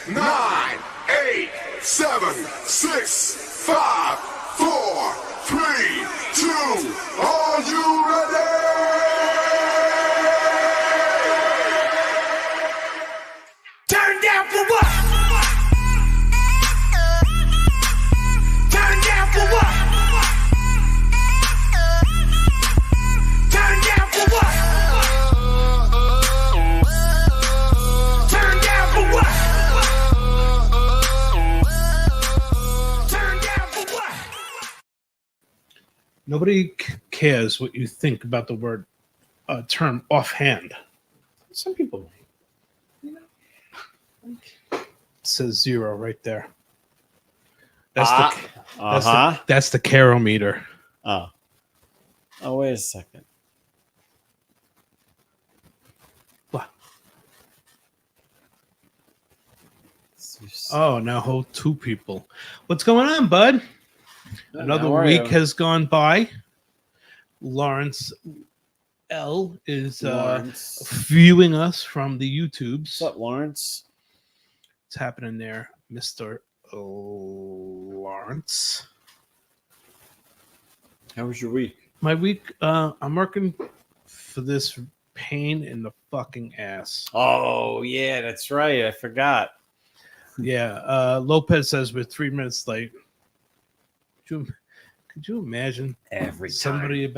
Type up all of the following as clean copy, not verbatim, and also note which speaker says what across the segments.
Speaker 1: 9, 8, 7, 6, 5, 4, 3, 2. Are you ready?
Speaker 2: Turn down for what? Turn down for what? Turn down for what? Turn down for what? Turn down for what?
Speaker 3: Nobody cares what you think about the word term offhand. Some people might. It says 0 right there. That's that's the carometer.
Speaker 4: Oh, wait a second.
Speaker 3: What? Oh, now hold 2 people. What's going on, bud? Another week has gone by. Lawrence L is viewing us from the YouTubes.
Speaker 4: What's up, Lawrence?
Speaker 3: What's happening there, Mr. Lawrence?
Speaker 4: How was your week?
Speaker 3: My week, I'm working for this pain in the fucking ass.
Speaker 4: Oh, yeah, that's right. I forgot.
Speaker 3: Yeah, Lopez says we're 3 minutes late. Could you imagine
Speaker 4: Every
Speaker 3: somebody in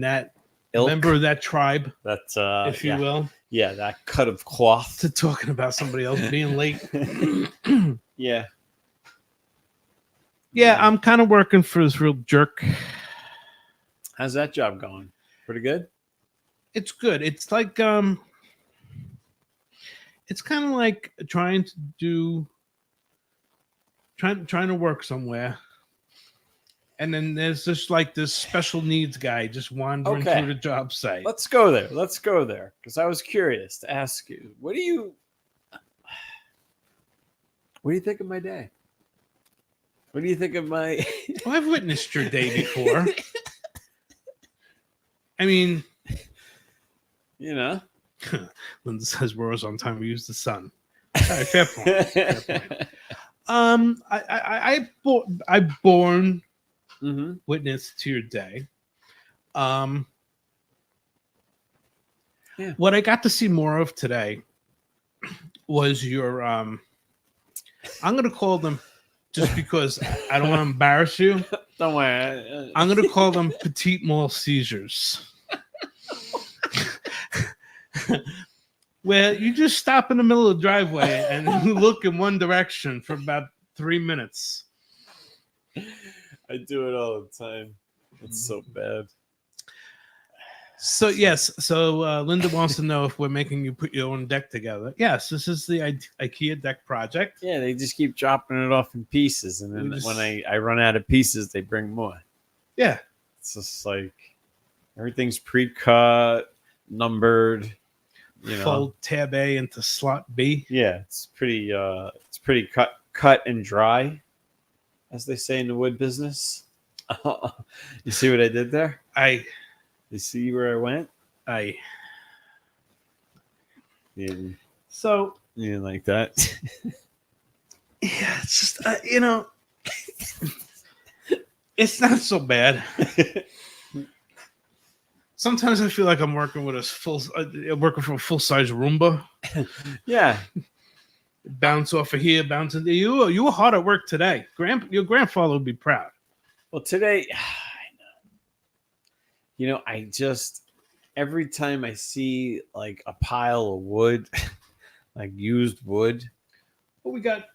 Speaker 3: that
Speaker 4: Ilk?
Speaker 3: member of that tribe,
Speaker 4: That's
Speaker 3: if you will,
Speaker 4: Yeah, that cut of cloth.
Speaker 3: to talking about somebody else being late?
Speaker 4: Yeah.
Speaker 3: Yeah, I'm kind of working for this real jerk.
Speaker 4: How's that job going? Pretty good?
Speaker 3: It's good. It's like it's kind of like trying to work somewhere, and then there's just like this special needs guy just wandering through the job site.
Speaker 4: Let's go there. Because I was curious to ask you, what do you think of my day? What do you think of my
Speaker 3: Well, I've witnessed your day before. I mean,
Speaker 4: you know?
Speaker 3: Linda says we're always on time. We use the sun. All right, fair point. Fair point. I born witness to your day. What I got to see more of today was your I'm gonna call them, just because I don't want to embarrass you.
Speaker 4: Don't worry.
Speaker 3: I'm gonna call them petite mall seizures. Where you just stop in the middle of the driveway and you look in one direction for about 3 minutes.
Speaker 4: I do it all the time. It's so bad.
Speaker 3: So yes, Linda wants to know if we're making you put your own deck together. Yes, this is the IKEA deck project.
Speaker 4: Yeah, they just keep dropping it off in pieces, and then when I run out of pieces, they bring more.
Speaker 3: Yeah,
Speaker 4: it's just like everything's pre-cut, numbered. You know,
Speaker 3: fold tab A into slot B.
Speaker 4: Yeah, it's pretty cut and dry, as they say in the wood business. You see what I did there? You see where I went?
Speaker 3: So
Speaker 4: you didn't like that?
Speaker 3: Yeah, it's just it's not so bad. Sometimes I feel like I'm working with working from a full size Roomba.
Speaker 4: Yeah,
Speaker 3: bounce off of here, bounce in there. You were hard at work today. Your grandfather would be proud.
Speaker 4: Well, today, I just every time I see like a pile of wood, like used wood.
Speaker 3: Well, we got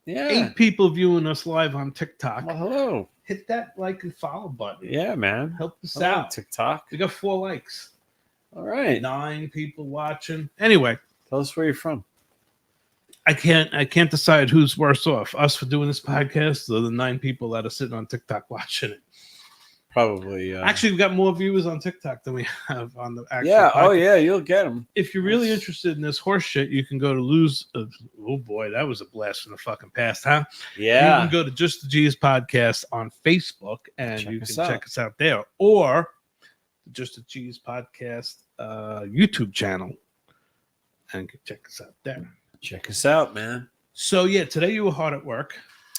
Speaker 3: 8 people viewing us live on TikTok.
Speaker 4: Well, hello.
Speaker 3: Hit that like and follow button.
Speaker 4: Yeah, man.
Speaker 3: Help us out.
Speaker 4: TikTok.
Speaker 3: We got 4 likes.
Speaker 4: All right.
Speaker 3: 9 people watching. Anyway,
Speaker 4: tell us where you're from.
Speaker 3: I can't decide who's worse off, us for doing this podcast or the 9 people that are sitting on TikTok watching it.
Speaker 4: Probably.
Speaker 3: Actually, we've got more viewers on TikTok than we have on the actual
Speaker 4: podcast.
Speaker 3: Oh,
Speaker 4: yeah, you'll get them.
Speaker 3: If you're really interested in this horse shit, you can go to lose. Oh, boy, that was a blast from the fucking past, huh?
Speaker 4: Yeah.
Speaker 3: You can go to Just the G's podcast on Facebook, and you can check us out there. Or Just the G's podcast YouTube channel. and check us out there.
Speaker 4: Check us out, man.
Speaker 3: So yeah, today you were hard at work.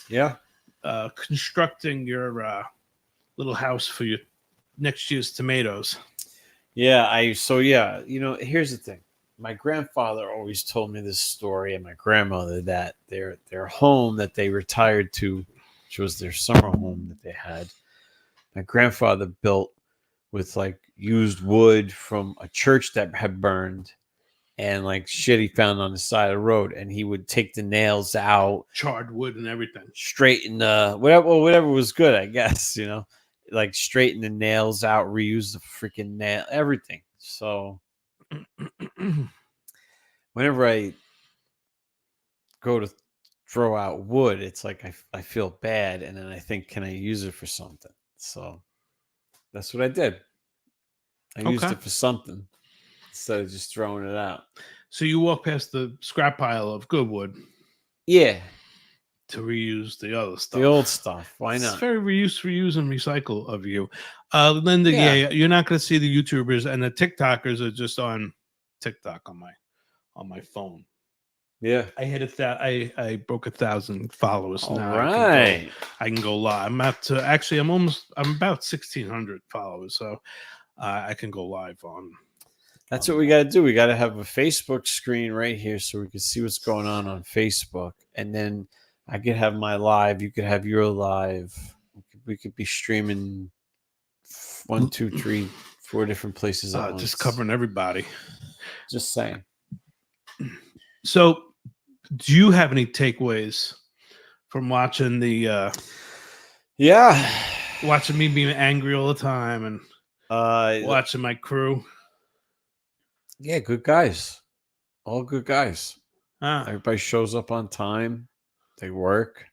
Speaker 4: Yeah.
Speaker 3: Constructing your little house for your next year's tomatoes.
Speaker 4: Yeah, here's the thing. My grandfather always told me this story, and my grandmother, that their home that they retired to, which was their summer home that they had, my grandfather built with like used wood from a church that had burned and like shit he found on the side of the road, and he would take the nails out,
Speaker 3: charred wood and everything,
Speaker 4: straighten the whatever was good, I guess, like straighten the nails out, reuse the freaking nail, everything. So whenever I go to throw out wood, it's like I feel bad, and then I think, can I use it for something? So that's what I did. I used it for something instead of just throwing it out.
Speaker 3: So you walk past the scrap pile of good wood.
Speaker 4: Yeah.
Speaker 3: To reuse the other stuff.
Speaker 4: The old stuff. Why not?
Speaker 3: It's very reuse, and recycle of you. Linda, yeah, you're not going to see the YouTubers, and the TikTokers are just on TikTok on my phone.
Speaker 4: Yeah.
Speaker 3: I hit I broke 1,000 followers.
Speaker 4: All
Speaker 3: now
Speaker 4: right.
Speaker 3: I can go live. I'm about 1,600 followers, so I can go live on.
Speaker 4: That's what we got to do. We got to have a Facebook screen right here so we can see what's going on Facebook. And then I could have my live. You could have your live. We could be streaming 1, 2, 3, 4 different places at once.
Speaker 3: Just covering everybody.
Speaker 4: Just saying.
Speaker 3: So, do you have any takeaways from watching watching me being angry all the time and watching my crew?
Speaker 4: Yeah, good guys. All good guys.
Speaker 3: Everybody
Speaker 4: shows up on time. They work.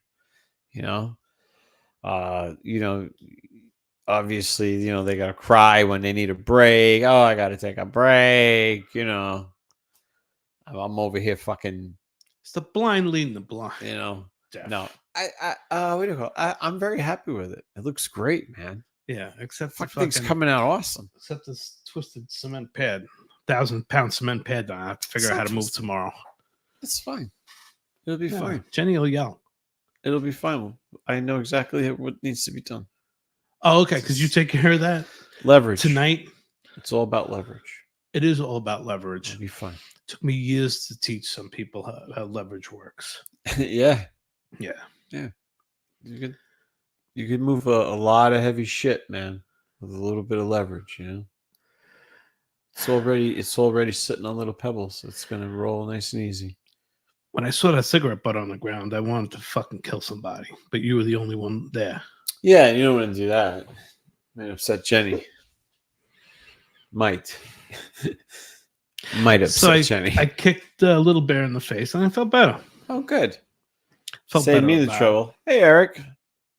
Speaker 4: Obviously, they got to cry when they need a break. Oh, I got to take a break. I'm over here fucking.
Speaker 3: It's the blind leading the blind.
Speaker 4: Deaf. No. What do you call it? I'm very happy with it. It looks great, man.
Speaker 3: Yeah, except
Speaker 4: thing's coming out awesome.
Speaker 3: Except this twisted cement pad. 1,000-pound cement pad that I have to figure out how to move tomorrow.
Speaker 4: It's fine. It'll be fine.
Speaker 3: Jenny will yell.
Speaker 4: It'll be fine. I know exactly what needs to be done.
Speaker 3: Oh, okay. Because you take care of that
Speaker 4: leverage
Speaker 3: tonight.
Speaker 4: It's all about leverage.
Speaker 3: It is all about leverage.
Speaker 4: It'll be fine.
Speaker 3: It took me years to teach some people how leverage works.
Speaker 4: Yeah.
Speaker 3: You
Speaker 4: could move a lot of heavy shit, man, with a little bit of leverage. It's already sitting on little pebbles. It's gonna roll nice and easy.
Speaker 3: When I saw that cigarette butt on the ground, I wanted to fucking kill somebody, but you were the only one there.
Speaker 4: Yeah, you don't want to do that. Might upset Jenny. Might upset Jenny.
Speaker 3: I kicked Little Bear in the face, and I felt better.
Speaker 4: Oh, good.
Speaker 3: Save
Speaker 4: me the trouble. Hey, Eric.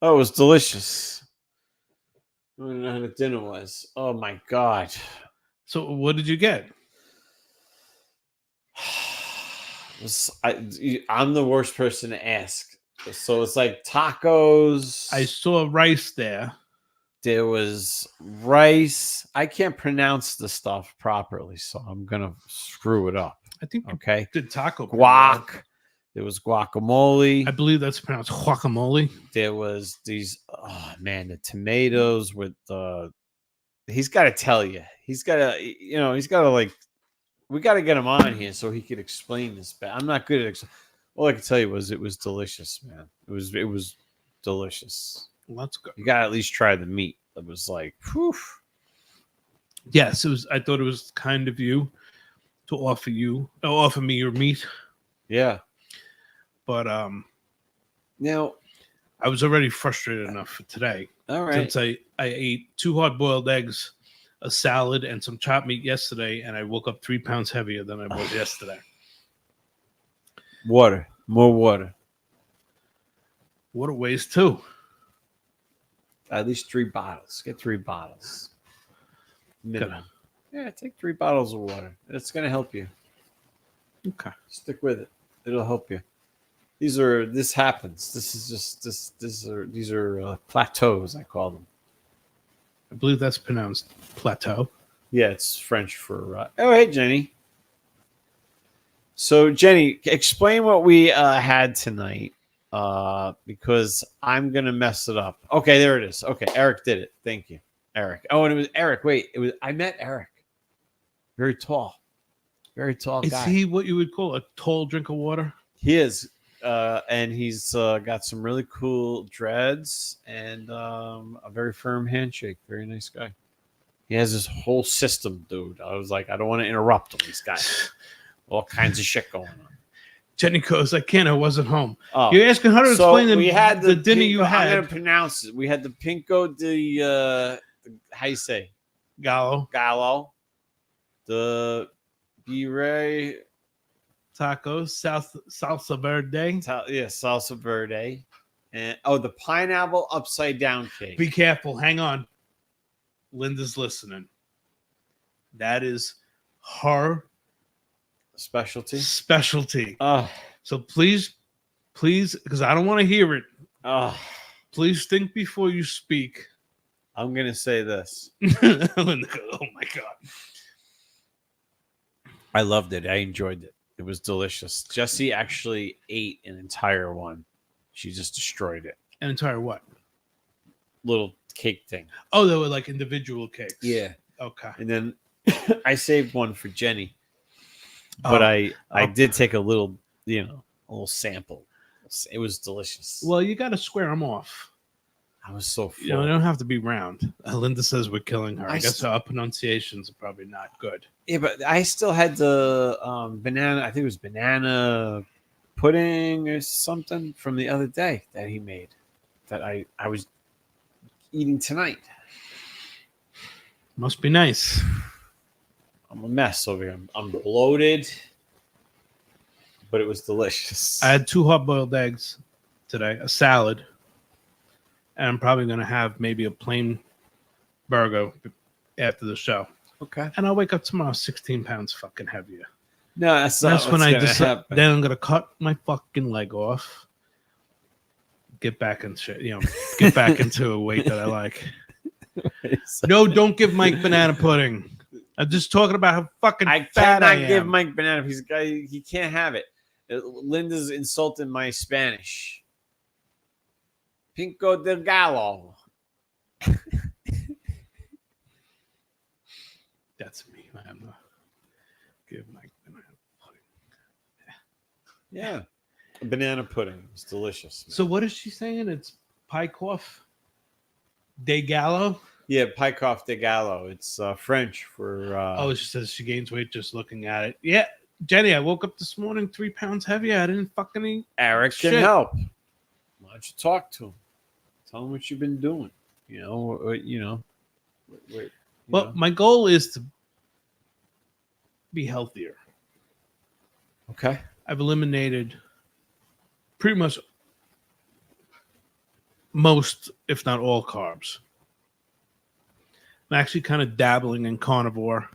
Speaker 4: Oh, it was delicious. I don't know how the dinner was. Oh my god.
Speaker 3: So what did you get?
Speaker 4: I'm the worst person to ask. So it's like tacos.
Speaker 3: I saw rice there.
Speaker 4: There was rice. I can't pronounce the stuff properly, so I'm gonna screw it up.
Speaker 3: I think
Speaker 4: okay.
Speaker 3: Did taco
Speaker 4: guac. There was guacamole.
Speaker 3: I believe that's pronounced guacamole.
Speaker 4: There was these. Oh man, the tomatoes with the. He's got to tell you. He's got to. He's got to like. We got to get him on here so he could explain this. I'm not good at. All I can tell you was it was delicious, man. It was delicious.
Speaker 3: Well, that's good.
Speaker 4: You got to at least try the meat. It was like, whew.
Speaker 3: Yes, it was. I thought it was kind of you to offer me your meat.
Speaker 4: Yeah.
Speaker 3: But
Speaker 4: now
Speaker 3: I was already frustrated enough for today.
Speaker 4: All right.
Speaker 3: Since I ate 2 hard-boiled eggs, a salad, and some chopped meat yesterday, and I woke up 3 pounds heavier than I was yesterday.
Speaker 4: Water. More water.
Speaker 3: Water weighs 2.
Speaker 4: At least 3 bottles. Get 3 bottles. Minimum. Yeah, take 3 bottles of water. It's going to help you.
Speaker 3: Okay.
Speaker 4: Stick with it. It'll help you. This happens. This is just these are plateaus, I call them.
Speaker 3: I believe that's pronounced plateau.
Speaker 4: Yeah, it's French for. Oh, hey, Jenny. So Jenny, explain what we had tonight, because I'm gonna mess it up. Okay, there it is. Okay, Eric did it. Thank you, Eric. Oh, and it was Eric. Wait, I met Eric. Very tall
Speaker 3: Is
Speaker 4: guy.
Speaker 3: he what you would call a tall drink of water?
Speaker 4: He is, and he's got some really cool dreads and a very firm handshake. Very nice guy. He has his whole system, dude. I was like, I don't want to interrupt him. He's got all kinds of shit going on.
Speaker 3: Jenny goes, I can't. I wasn't home.
Speaker 4: Oh,
Speaker 3: You're asking how to explain
Speaker 4: we had
Speaker 3: the dinner you
Speaker 4: I'm
Speaker 3: had.
Speaker 4: gonna pronounce it. We had the Pinco de how you say
Speaker 3: Gallo
Speaker 4: Gallo, the Bire
Speaker 3: tacos, salsa verde.
Speaker 4: salsa verde, and the pineapple upside down cake.
Speaker 3: Be careful. Hang on. Linda's listening. That is her
Speaker 4: Specialty.
Speaker 3: So please, because I don't want to hear it.
Speaker 4: Oh,
Speaker 3: Please think before you speak.
Speaker 4: I'm gonna say this.
Speaker 3: Linda goes, oh my god.
Speaker 4: I loved it. I enjoyed it. It was delicious. Jessie actually ate an entire one. She just destroyed it.
Speaker 3: An entire what?
Speaker 4: Little cake thing.
Speaker 3: Oh, they were like individual cakes.
Speaker 4: Yeah.
Speaker 3: Okay.
Speaker 4: And then I saved one for Jenny. But I did take a little sample. It was delicious.
Speaker 3: Well, you got to square them off.
Speaker 4: I was so full.
Speaker 3: You know, they don't have to be round. Linda says we're killing her. I guess
Speaker 4: I
Speaker 3: our pronunciations are probably not good.
Speaker 4: Yeah, but I still had the banana. I think it was banana pudding or something from the other day that he made that I was eating tonight.
Speaker 3: Must be nice.
Speaker 4: I'm a mess over here. I'm bloated, but it was delicious.
Speaker 3: I had 2 hard-boiled eggs today, a salad, and I'm probably going to have maybe a plain burger after the show.
Speaker 4: Okay.
Speaker 3: And I'll wake up tomorrow 16 pounds fucking heavier.
Speaker 4: No, that's
Speaker 3: when I decide.
Speaker 4: happen.
Speaker 3: Then I'm going to cut my fucking leg off, get back in shit, get back into a weight that I like. No, don't give Mike banana pudding. I'm just talking about how fucking fat I am.
Speaker 4: give Mike banana. He can't have it. Linda's insulting my Spanish. Pinco del Gallo.
Speaker 3: That's me. I'm not give Mike banana pudding.
Speaker 4: Yeah, banana pudding. It's delicious. Man.
Speaker 3: So what is she saying? It's Pykoff de Gallo.
Speaker 4: Yeah, Pykoff de Gallo. It's French for.
Speaker 3: She says she gains weight just looking at it. Yeah, Jenny, I woke up this morning 3 pounds heavier. I didn't fucking eat.
Speaker 4: Eric
Speaker 3: shit.
Speaker 4: can help. Why don't you talk to him? Tell him what you've been doing.
Speaker 3: Well, my goal is to be healthier.
Speaker 4: Okay.
Speaker 3: I've eliminated pretty much most, if not all, carbs. I'm actually kind of dabbling in carnivore.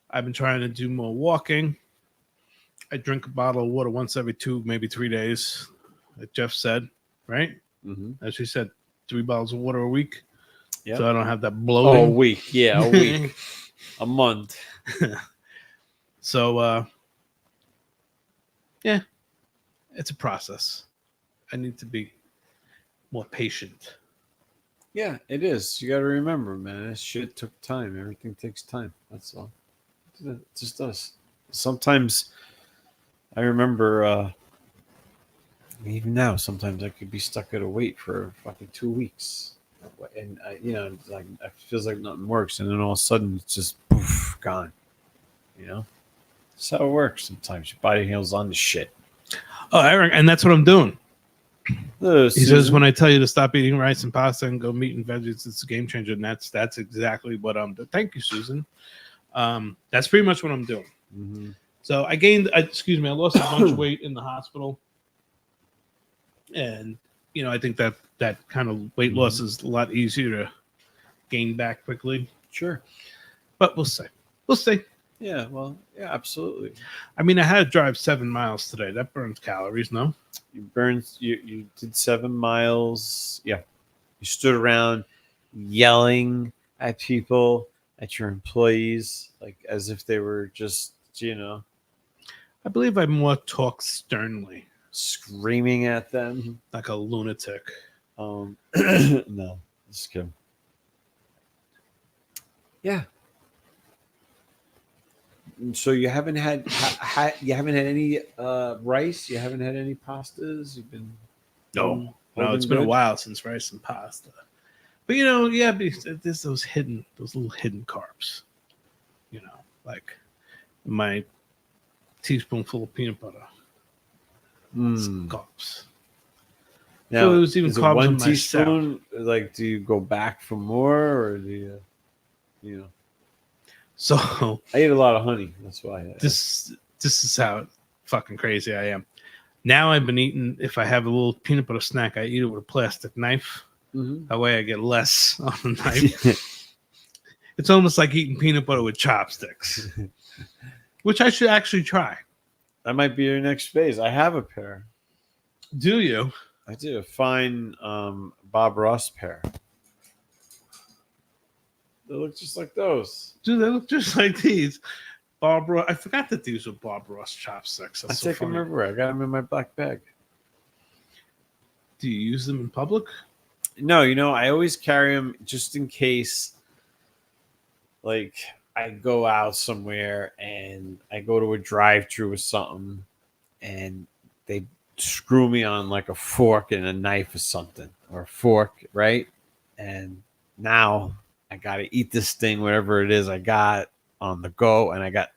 Speaker 3: I've been trying to do more walking. I drink a bottle of water once every 2, maybe 3 days, like Jeff said, right?
Speaker 4: Mm-hmm.
Speaker 3: As she said, 3 bottles of water a week.
Speaker 4: Yep.
Speaker 3: So I don't have that bloating.
Speaker 4: Oh, a week. Yeah, a week. A month.
Speaker 3: So, yeah, it's a process. I need to be more patient.
Speaker 4: Yeah, it is. You got to remember, man, this shit took time. Everything takes time. That's all. It just does. Sometimes I remember, even now, sometimes I could be stuck at a weight for fucking 2 weeks. And, it's like, it feels like nothing works. And then all of a sudden, it's just poof, gone. That's how it works sometimes. Your body heals on the shit.
Speaker 3: Oh, Eric, and that's what I'm doing. He
Speaker 4: Susan.
Speaker 3: says, when I tell you to stop eating rice and pasta and go meat and veggies, it's a game changer. And that's exactly what I'm doing. Thank you, Susan. That's pretty much what I'm doing.
Speaker 4: Mm-hmm.
Speaker 3: So I lost a bunch of weight in the hospital. And, I think that kind of weight loss is a lot easier to gain back quickly.
Speaker 4: Sure.
Speaker 3: But we'll see. We'll see.
Speaker 4: Yeah, well, yeah, absolutely.
Speaker 3: I mean, I had to drive 7 miles today. That burns calories, no?
Speaker 4: You did 7 miles. Yeah. You stood around yelling at people, at your employees, like as if they were just,
Speaker 3: I believe I more talk sternly,
Speaker 4: Screaming at them.
Speaker 3: like a lunatic.
Speaker 4: No, just kidding. Yeah. So you haven't had you haven't had any rice. You haven't had any pastas. You've been
Speaker 3: No,
Speaker 4: holding
Speaker 3: it's been a
Speaker 4: good?
Speaker 3: while since rice and pasta. But yeah, there's those little hidden carbs. Like my teaspoonful of peanut butter. It's
Speaker 4: Mm.
Speaker 3: carbs.
Speaker 4: Now,
Speaker 3: So it was even
Speaker 4: is it
Speaker 3: carbs
Speaker 4: one
Speaker 3: in my
Speaker 4: teaspoon? Like, do you go back for more, or do you know?
Speaker 3: So
Speaker 4: I eat a lot of honey. That's why.
Speaker 3: this is how fucking crazy I am. Now I've been eating. If I have a little peanut butter snack, I eat it with a plastic knife.
Speaker 4: Mhm.
Speaker 3: That way I get less on the knife. It's almost like eating peanut butter with chopsticks, which I should actually try.
Speaker 4: That might be your next phase. I have a pair.
Speaker 3: Do you?
Speaker 4: I do a fine Bob Ross pair. They look just like those.
Speaker 3: Do they look just like these? Bob Ross. I forgot that these were Bob Ross chopsticks.
Speaker 4: I
Speaker 3: That's so
Speaker 4: take them
Speaker 3: funny.
Speaker 4: everywhere. I got them in my black bag.
Speaker 3: Do you use them in public?
Speaker 4: No, I always carry them just in case. Like, I go out somewhere and I go to a drive-through or something, and they screw me on like a fork and a knife or something, or a fork, right? And now I got to eat this thing, whatever it is I got on the go, and I got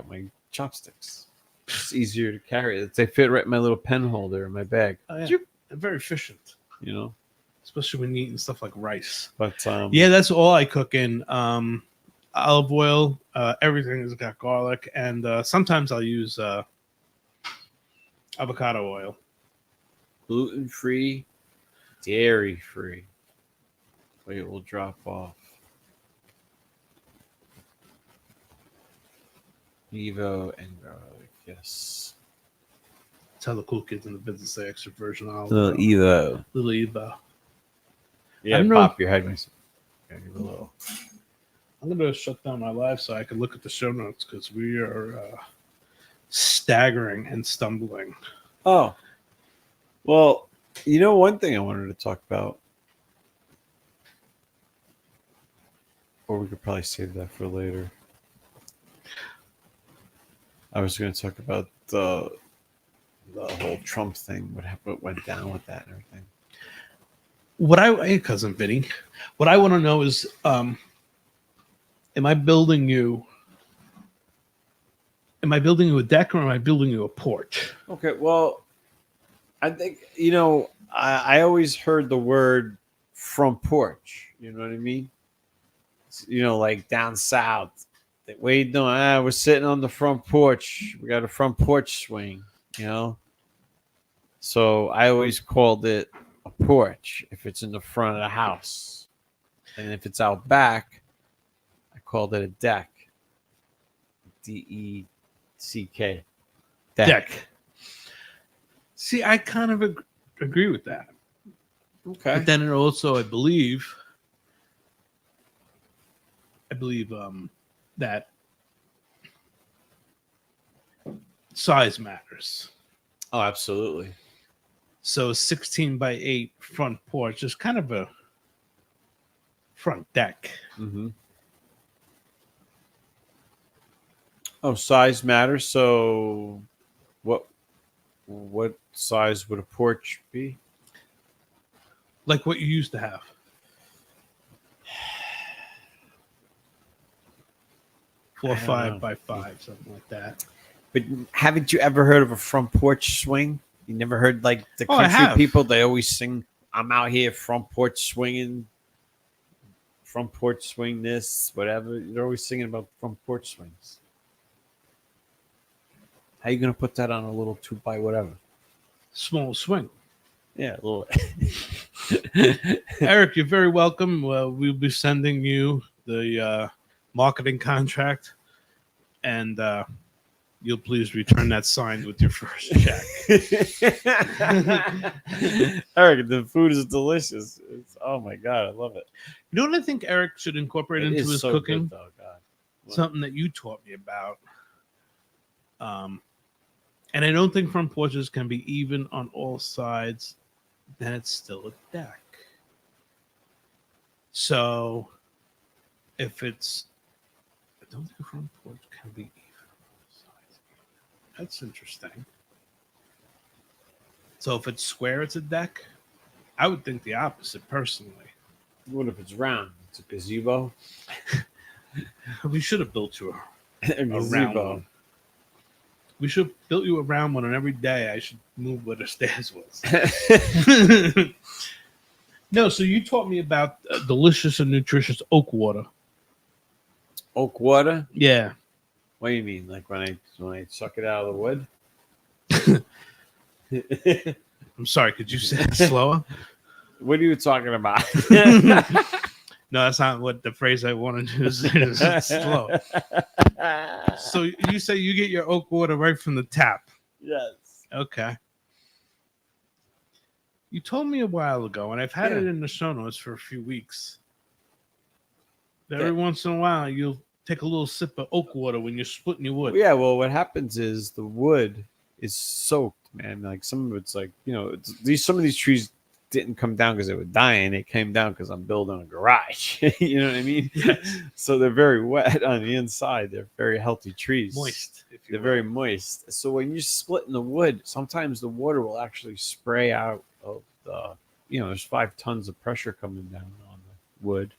Speaker 4: my chopsticks. It's easier to carry. They fit right in my little pen holder in my bag.
Speaker 3: Oh, yeah. They're very efficient, especially when you're eating stuff like rice.
Speaker 4: But
Speaker 3: Yeah, that's all I cook in. Olive oil, everything has got garlic, and sometimes I'll use avocado oil.
Speaker 4: gluten-free, dairy-free. Wait, it will drop off. Evo and garlic, yes.
Speaker 3: That's how the cool kids in the business say extra virgin olive
Speaker 4: Little
Speaker 3: oil.
Speaker 4: Evo.
Speaker 3: Little Evo.
Speaker 4: Yeah,
Speaker 3: I don't
Speaker 4: pop
Speaker 3: know.
Speaker 4: your head. Yeah, give it a little.
Speaker 3: I'm going to shut down my live so I can look at the show notes because we are staggering and stumbling.
Speaker 4: Oh. Well, one thing I wanted to talk about. Or we could probably save that for later. I was going to talk about the whole Trump thing, what went down with that and everything.
Speaker 3: Hey, cousin Vinny, what I want to know is, am I building you a deck or am I building you a porch?
Speaker 4: Okay, well, I think, I always heard the word front porch. You know what I mean? Like down south. What are you doing? We're sitting on the front porch. We got a front porch swing, So I always called it a porch if it's in the front of the house. And if it's out back, I called it a deck. D-E-C-K.
Speaker 3: Deck. See, I kind of agree with that.
Speaker 4: Okay.
Speaker 3: But then it also, I believe that size matters.
Speaker 4: Oh, absolutely.
Speaker 3: So 16 by 8 front porch is kind of a front deck.
Speaker 4: Mm-hmm. Oh, size matters. So what size would a porch be?
Speaker 3: Like what you used to have. Four, 5 by 5, something like that.
Speaker 4: But haven't you ever heard of a front porch swing? You never heard like the
Speaker 3: Oh, I
Speaker 4: country
Speaker 3: have.
Speaker 4: people? They always sing, "I'm out here front porch swinging, front porch swing this, whatever." They're always singing about front porch swings. How you gonna put that on a little 2 by whatever?
Speaker 3: Small swing.
Speaker 4: Yeah, a little.
Speaker 3: Eric, you're very welcome. We'll be sending you the marketing contract, and you'll please return that signed with your first check.
Speaker 4: Eric, the food is delicious. Oh my god, I love it.
Speaker 3: You know what I think Eric should incorporate
Speaker 4: It
Speaker 3: into
Speaker 4: is
Speaker 3: his
Speaker 4: so
Speaker 3: cooking?
Speaker 4: good, though, God.
Speaker 3: Something that you taught me about. And I don't think front porches can be even on all sides. Then it's still a deck. So if it's, I don't think front porch can be even on all sides. That's interesting. So if it's square, it's a deck. I would think the opposite, personally.
Speaker 4: What if it's round? It's a gazebo.
Speaker 3: We should have built you
Speaker 4: A
Speaker 3: a round
Speaker 4: gazebo.
Speaker 3: one. We should have built you a round one, and every day I should move where the stairs was. No, so you taught me about delicious and nutritious oak water.
Speaker 4: Oak water?
Speaker 3: Yeah.
Speaker 4: What do you mean? Like when I suck it out of the wood?
Speaker 3: I'm sorry, could you say it slower?
Speaker 4: What are you talking about?
Speaker 3: No, that's not what the phrase I wanted to use. It's slow. So you say you get your oak water right from the tap.
Speaker 4: Yes.
Speaker 3: Okay. You told me a while ago, and I've had it in the show notes for a few weeks. Every once in a while, you'll take a little sip of oak water when you're splitting your wood.
Speaker 4: Yeah, well, what happens is the wood is soaked, man. Like some of it's like, some of these trees didn't come down because they were dying. They came down because I'm building a garage. You know what I mean?
Speaker 3: Yes.
Speaker 4: So they're very wet on the inside. They're very healthy trees.
Speaker 3: Moist. If you
Speaker 4: They're
Speaker 3: will.
Speaker 4: very moist. So when you're splitting the wood, sometimes the water will actually spray out of the, there's 5 tons of pressure coming down on the wood.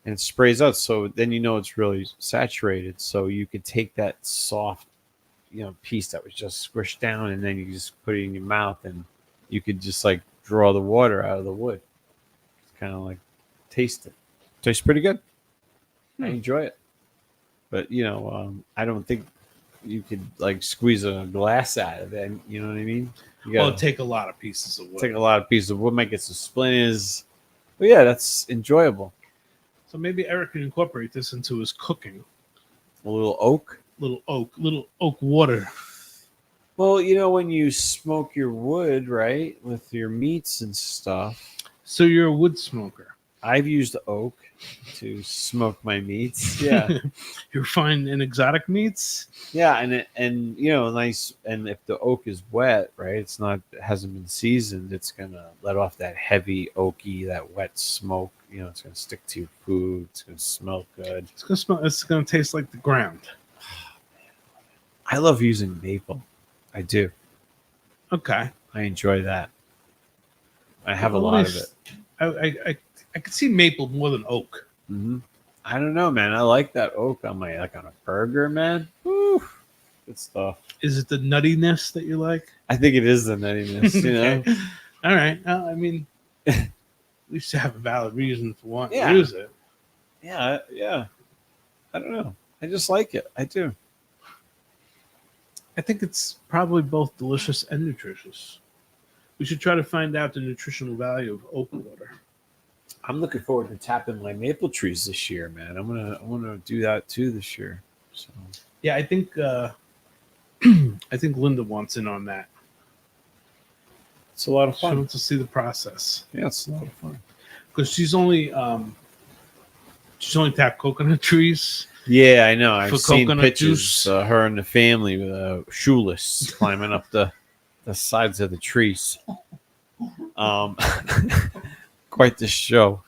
Speaker 4: And it sprays out. So then it's really saturated. So you could take that soft, piece that was just squished down, and then you just put it in your mouth, and you could just like draw the water out of the wood. It's kind of like taste it. Tastes pretty good. I enjoy it. But I don't think you could like squeeze a glass out of it. You know what I mean? You gotta
Speaker 3: Take a lot of pieces of wood.
Speaker 4: take a lot of pieces of wood, might get some splinters. But yeah, that's enjoyable.
Speaker 3: So maybe Eric can incorporate this into his cooking.
Speaker 4: A little oak.
Speaker 3: Little oak water.
Speaker 4: Well, when you smoke your wood, right, with your meats and stuff.
Speaker 3: So you're a wood smoker.
Speaker 4: I've used oak to smoke my meats. Yeah.
Speaker 3: You're fine in exotic meats.
Speaker 4: Yeah, and nice. And if the oak is wet, right, it hasn't been seasoned, it's gonna let off that heavy oaky, that wet smoke. It's gonna stick to your food. It's gonna smell good.
Speaker 3: It's gonna smell. It's gonna taste like the ground.
Speaker 4: I love using maple. I do.
Speaker 3: Okay.
Speaker 4: I enjoy that. I have a lot of it.
Speaker 3: I could see maple more than oak.
Speaker 4: Mm-hmm. I don't know, man. I like that oak on on a burger, man. Woo. Good stuff.
Speaker 3: Is it the nuttiness that you like?
Speaker 4: I think it is the nuttiness,
Speaker 3: Okay. All right. I mean, at least you have a valid reason for wanting
Speaker 4: Yeah.
Speaker 3: to use it.
Speaker 4: Yeah. I don't know. I just like it. I do.
Speaker 3: I think it's probably both delicious and nutritious. We should try to find out the nutritional value of oak water.
Speaker 4: I'm looking forward to tapping my maple trees this year, man. I'm gonna do that too this year. So
Speaker 3: Yeah, I think I think Linda wants in on that.
Speaker 4: it's a lot of
Speaker 3: She
Speaker 4: fun.
Speaker 3: wants to see the process
Speaker 4: Yeah, it's a lot of fun.
Speaker 3: because she's only tapped coconut trees.
Speaker 4: Yeah, I know. I've
Speaker 3: For
Speaker 4: seen
Speaker 3: coconut
Speaker 4: pictures.
Speaker 3: juice.
Speaker 4: Her and the family with shoeless climbing up the sides of the trees. Quite the show.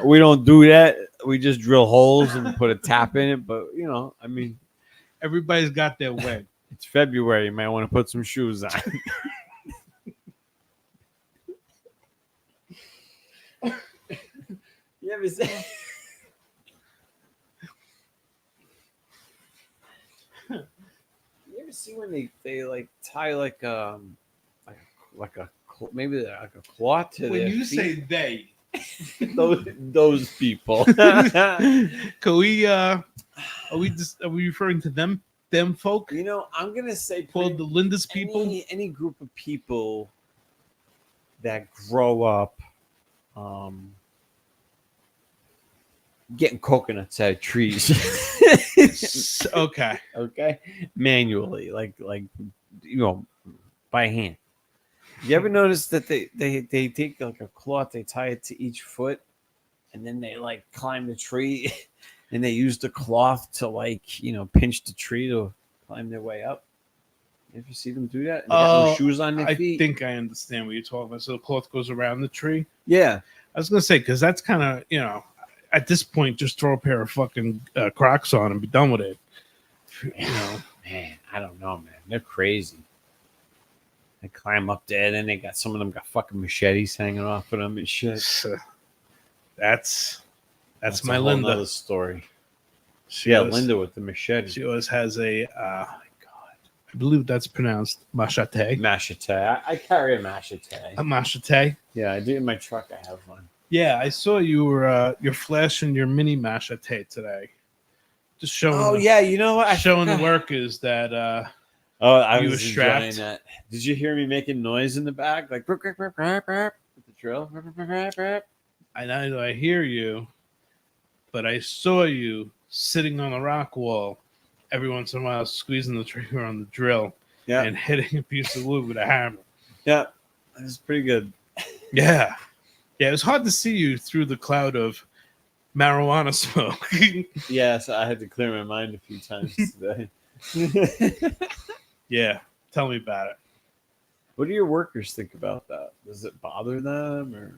Speaker 4: We don't do that. We just drill holes and put a tap in it. But I mean,
Speaker 3: Everybody's got their way.
Speaker 4: it's February. You might want to put some shoes on. You ever see? You ever see when they like tie like a maybe like a cloth to
Speaker 3: When
Speaker 4: their
Speaker 3: you
Speaker 4: feet?
Speaker 3: say they,
Speaker 4: those people.
Speaker 3: can we? Are we referring to them folk?
Speaker 4: I'm gonna say
Speaker 3: Called the Linda's people?
Speaker 4: any group of people that grow up getting coconuts out of trees.
Speaker 3: Okay.
Speaker 4: Okay, manually, like by hand. You ever notice that they take like a cloth, they tie it to each foot, and then they like climb the tree, and they use the cloth to pinch the tree to climb their way up. If you see them do that, and they got no shoes on their
Speaker 3: I
Speaker 4: feet.
Speaker 3: think I understand what you're talking about. So the cloth goes around the tree.
Speaker 4: Yeah,
Speaker 3: I was gonna say because that's kind of at this point just throw a pair of fucking Crocs on and be done with it.
Speaker 4: Man, I don't know, man. They're crazy. They climb up there, and then they got some of them got fucking machetes hanging off of them and shit.
Speaker 3: That's my
Speaker 4: a whole
Speaker 3: Linda.
Speaker 4: nother story.
Speaker 3: She
Speaker 4: Yeah,
Speaker 3: always-
Speaker 4: Linda with the machete.
Speaker 3: She always has a. I believe that's pronounced machete.
Speaker 4: Machete. I carry a machete.
Speaker 3: A machete.
Speaker 4: Yeah, I do in my truck. I have one.
Speaker 3: Yeah, I saw you were you're flashing your mini machete today. Just showing.
Speaker 4: Oh yeah, you know what?
Speaker 3: Showing the
Speaker 4: forgot.
Speaker 3: workers that.
Speaker 4: I
Speaker 3: you
Speaker 4: was
Speaker 3: were strapped.
Speaker 4: enjoying that. Did you hear me making noise in the back, like with the drill?
Speaker 3: I hear you, but I saw you sitting on the rock wall every once in a while, squeezing the trigger on the drill
Speaker 4: Yeah,
Speaker 3: and hitting a piece of wood with a hammer.
Speaker 4: yeah, it was pretty good.
Speaker 3: Yeah. Yeah, it was hard to see you through the cloud of marijuana smoke.
Speaker 4: Yes, I had to clear my mind a few times today.
Speaker 3: Yeah, tell me about it.
Speaker 4: What do your workers think about that? Does it bother them, or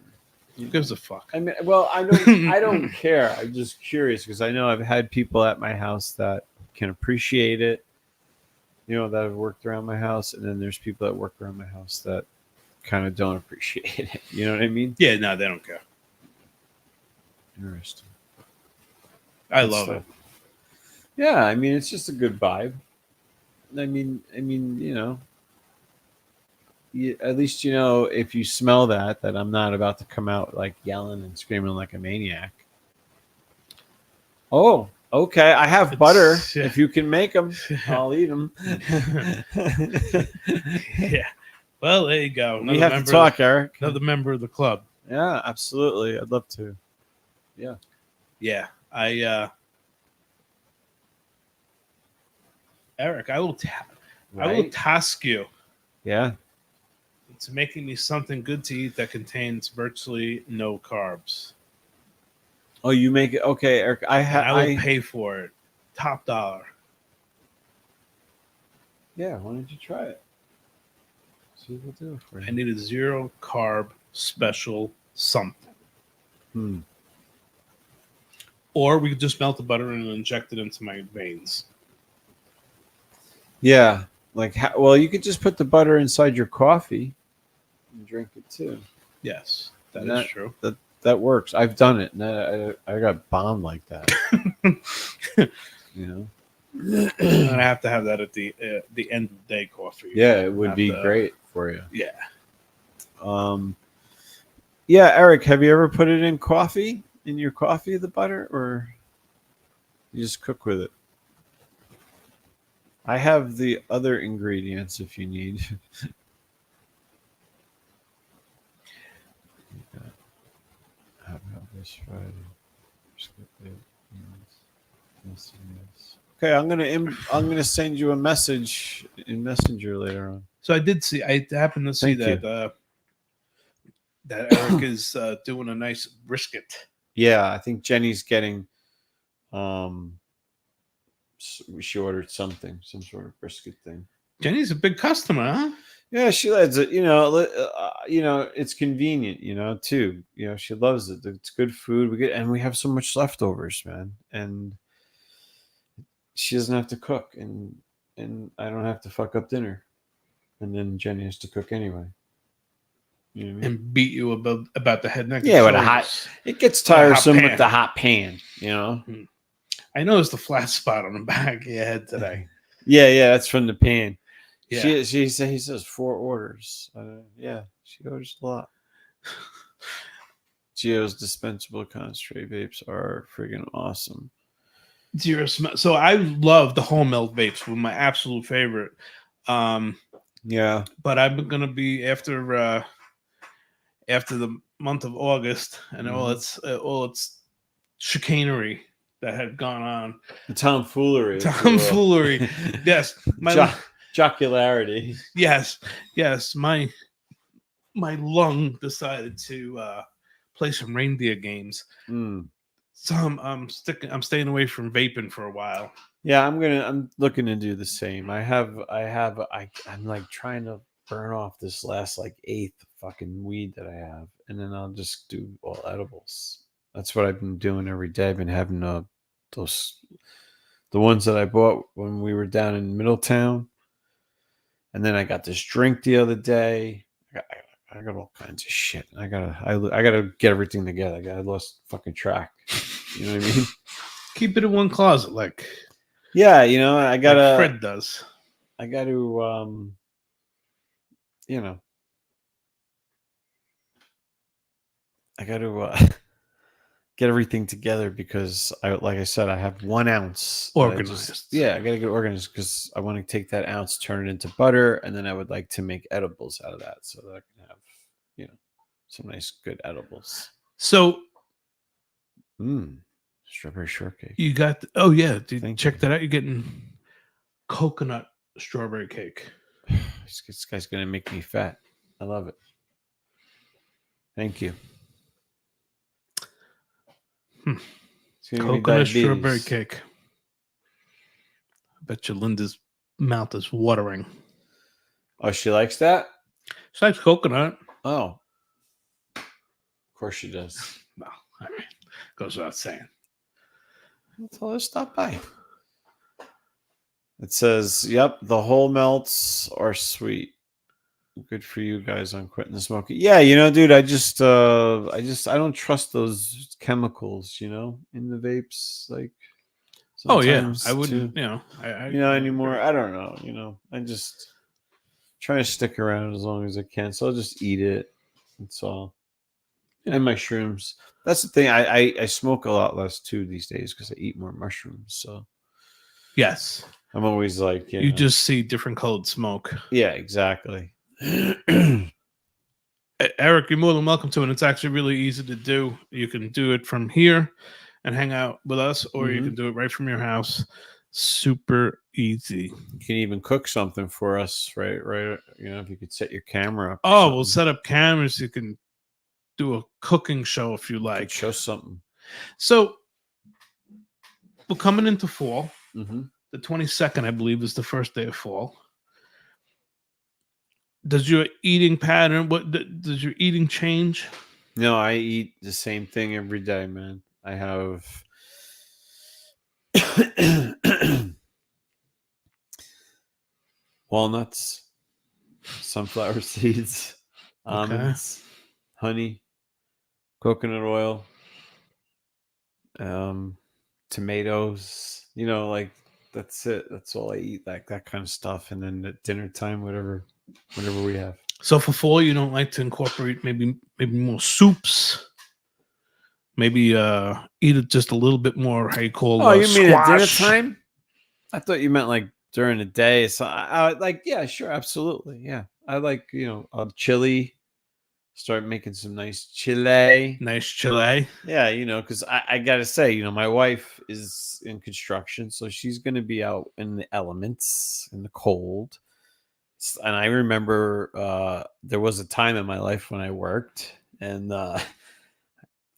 Speaker 3: Who gives a fuck?
Speaker 4: I mean, well, I don't. I don't care. I'm just curious because I know I've had people at my house that can appreciate it. That have worked around my house, and then there's people that work around my house that kind of don't appreciate it. You know what I mean?
Speaker 3: Yeah, no, they don't care.
Speaker 4: Interesting.
Speaker 3: I
Speaker 4: Good
Speaker 3: love
Speaker 4: stuff.
Speaker 3: it.
Speaker 4: Yeah, I mean, it's just a good vibe. I mean, at least if you smell that I'm not about to come out like yelling and screaming like a maniac. Oh, okay. I have butter.
Speaker 3: yeah.
Speaker 4: If you can make them, I'll eat them.
Speaker 3: Yeah. Well, there you go.
Speaker 4: We have to talk, Eric.
Speaker 3: Another member of the club.
Speaker 4: Yeah, absolutely. I'd love to.
Speaker 3: Yeah. Eric, I will task you
Speaker 4: Yeah.
Speaker 3: to making me something good to eat that contains virtually no carbs.
Speaker 4: Oh, you make it okay, Eric.
Speaker 3: I will pay for it. Top dollar.
Speaker 4: Yeah, why don't you try it? See what we'll do it for you.
Speaker 3: I need a 0 carb special something. Or we could just melt the butter and inject it into my veins.
Speaker 4: Yeah, well, you could just put the butter inside your coffee and drink it too.
Speaker 3: Yes, that
Speaker 4: That-
Speaker 3: is true.
Speaker 4: That works. I've done it, and I got bombed like that.
Speaker 3: And I have to have that at the end of the day coffee.
Speaker 4: Yeah, it would
Speaker 3: Have
Speaker 4: be
Speaker 3: to-
Speaker 4: great for you.
Speaker 3: Yeah.
Speaker 4: Yeah, Eric, have you ever put it in coffee? In your coffee, the butter, or you just cook with it? I have the other ingredients if you need. This Friday. Okay, I'm gonna send you a message in Messenger later on.
Speaker 3: So I happened to see
Speaker 4: Thank
Speaker 3: that Eric is doing a nice brisket.
Speaker 4: Yeah, I think Jenny's getting. She ordered some sort of brisket thing.
Speaker 3: Jenny's a big customer, huh?
Speaker 4: Yeah, she loves it. It's convenient. Too. She loves it. It's good food. We have so much leftovers, man, and she doesn't have to cook, and I don't have to fuck up dinner, and then Jenny has to cook anyway. You know what I mean?
Speaker 3: And beat you about the head neck.
Speaker 4: Yeah, with a
Speaker 3: shoulders.
Speaker 4: it gets tiresome
Speaker 3: pan.
Speaker 4: with the hot pan.
Speaker 3: I noticed the flat spot on the back of your head today.
Speaker 4: Yeah, that's from the pan.
Speaker 3: Yeah.
Speaker 4: He says 4 orders. Yeah, she orders a lot. Geo's dispensable concentrate vapes are friggin' awesome.
Speaker 3: Zero smell. So I love the whole milk vapes. Were my absolute favorite.
Speaker 4: Yeah,
Speaker 3: But I'm gonna be after the month of August and all its chicanery that had gone on.
Speaker 4: the tomfoolery.
Speaker 3: Tomfoolery. Yes,
Speaker 4: Jocularity.
Speaker 3: yes. My lung decided to play some reindeer games.
Speaker 4: Mm.
Speaker 3: So I'm staying away from vaping for a while.
Speaker 4: Yeah, I'm looking to do the same. I'm like trying to burn off this last like eighth fucking weed that I have, and then I'll just do all edibles. That's what I've been doing every day. I've been having those the ones that I bought when we were down in Middletown, and then I got this drink the other day. I got all kinds of shit. I gotta get everything together. I lost fucking track. You know what I mean?
Speaker 3: Keep it in one closet, like
Speaker 4: Yeah, you know, I gotta.
Speaker 3: like Fred does.
Speaker 4: I got to, you know, I got to get everything together because like I said, I have 1 ounce.
Speaker 3: Organized.
Speaker 4: Yeah, I got to get organized because I want to take that ounce, turn it into butter, and then I would like to make edibles out of that so that I can have, you know, some nice, good edibles.
Speaker 3: So,
Speaker 4: strawberry shortcake.
Speaker 3: you got, oh yeah, dude,
Speaker 4: Thank
Speaker 3: check
Speaker 4: you.
Speaker 3: that out. You're getting coconut strawberry cake.
Speaker 4: This guy's going to make me fat. I love it. Thank you. It's gonna give me
Speaker 3: Coconut
Speaker 4: diabetes.
Speaker 3: strawberry cake. I bet you Linda's mouth is watering.
Speaker 4: Oh, she likes that?
Speaker 3: She likes coconut.
Speaker 4: Oh. Of course she does.
Speaker 3: Well, I mean, goes without saying.
Speaker 4: I'll tell her to stop by. It says, yep, the whole melts are sweet. Good for you guys on quitting the smoking. Yeah, you know, dude, I don't trust those chemicals, you know, in the vapes. Like,
Speaker 3: Oh yeah, I
Speaker 4: sometimes,
Speaker 3: wouldn't.
Speaker 4: too.
Speaker 3: You know, I
Speaker 4: You know, anymore. I don't know. You know, I just try to stick around as long as I can. So I'll just eat it. That's all. And my shrooms. That's the thing. I smoke a lot less too these days because I eat more mushrooms. So
Speaker 3: Yes,
Speaker 4: I'm always like,
Speaker 3: you just see different colored smoke.
Speaker 4: Yeah, exactly.
Speaker 3: Eric, you're more than welcome to it. It's actually really easy to do. You can do it from here and hang out with us, or you can do it right from your house. Super easy.
Speaker 4: You can even cook something for us, right? You know, if you could set your camera up.
Speaker 3: Oh, we'll set up cameras. You can do a cooking show if you like.
Speaker 4: Show something.
Speaker 3: So we're coming into fall.
Speaker 4: Mm-hmm.
Speaker 3: The 22nd, I believe, is the first day of fall. Does your eating pattern, does your eating change?
Speaker 4: No, I eat the same thing every day, man. I have walnuts, sunflower seeds, almonds, honey, coconut oil, tomatoes. You know, like that's it. That's all I eat, like that kind of stuff. And then at dinner time, whatever we have.
Speaker 3: So for fall, you don't like to incorporate maybe more soups. Maybe eat it just a little bit more. How you call?
Speaker 4: Oh, you mean at dinner
Speaker 3: squash.
Speaker 4: time? I thought you meant like during the day. So I like, yeah, sure, absolutely, yeah. I like, you know, chili. Start making some nice chili.
Speaker 3: Nice chili.
Speaker 4: Yeah, you know, because I gotta say, you know, my wife is in construction, so she's gonna be out in the elements, in the cold. And I remember there was a time in my life when I worked and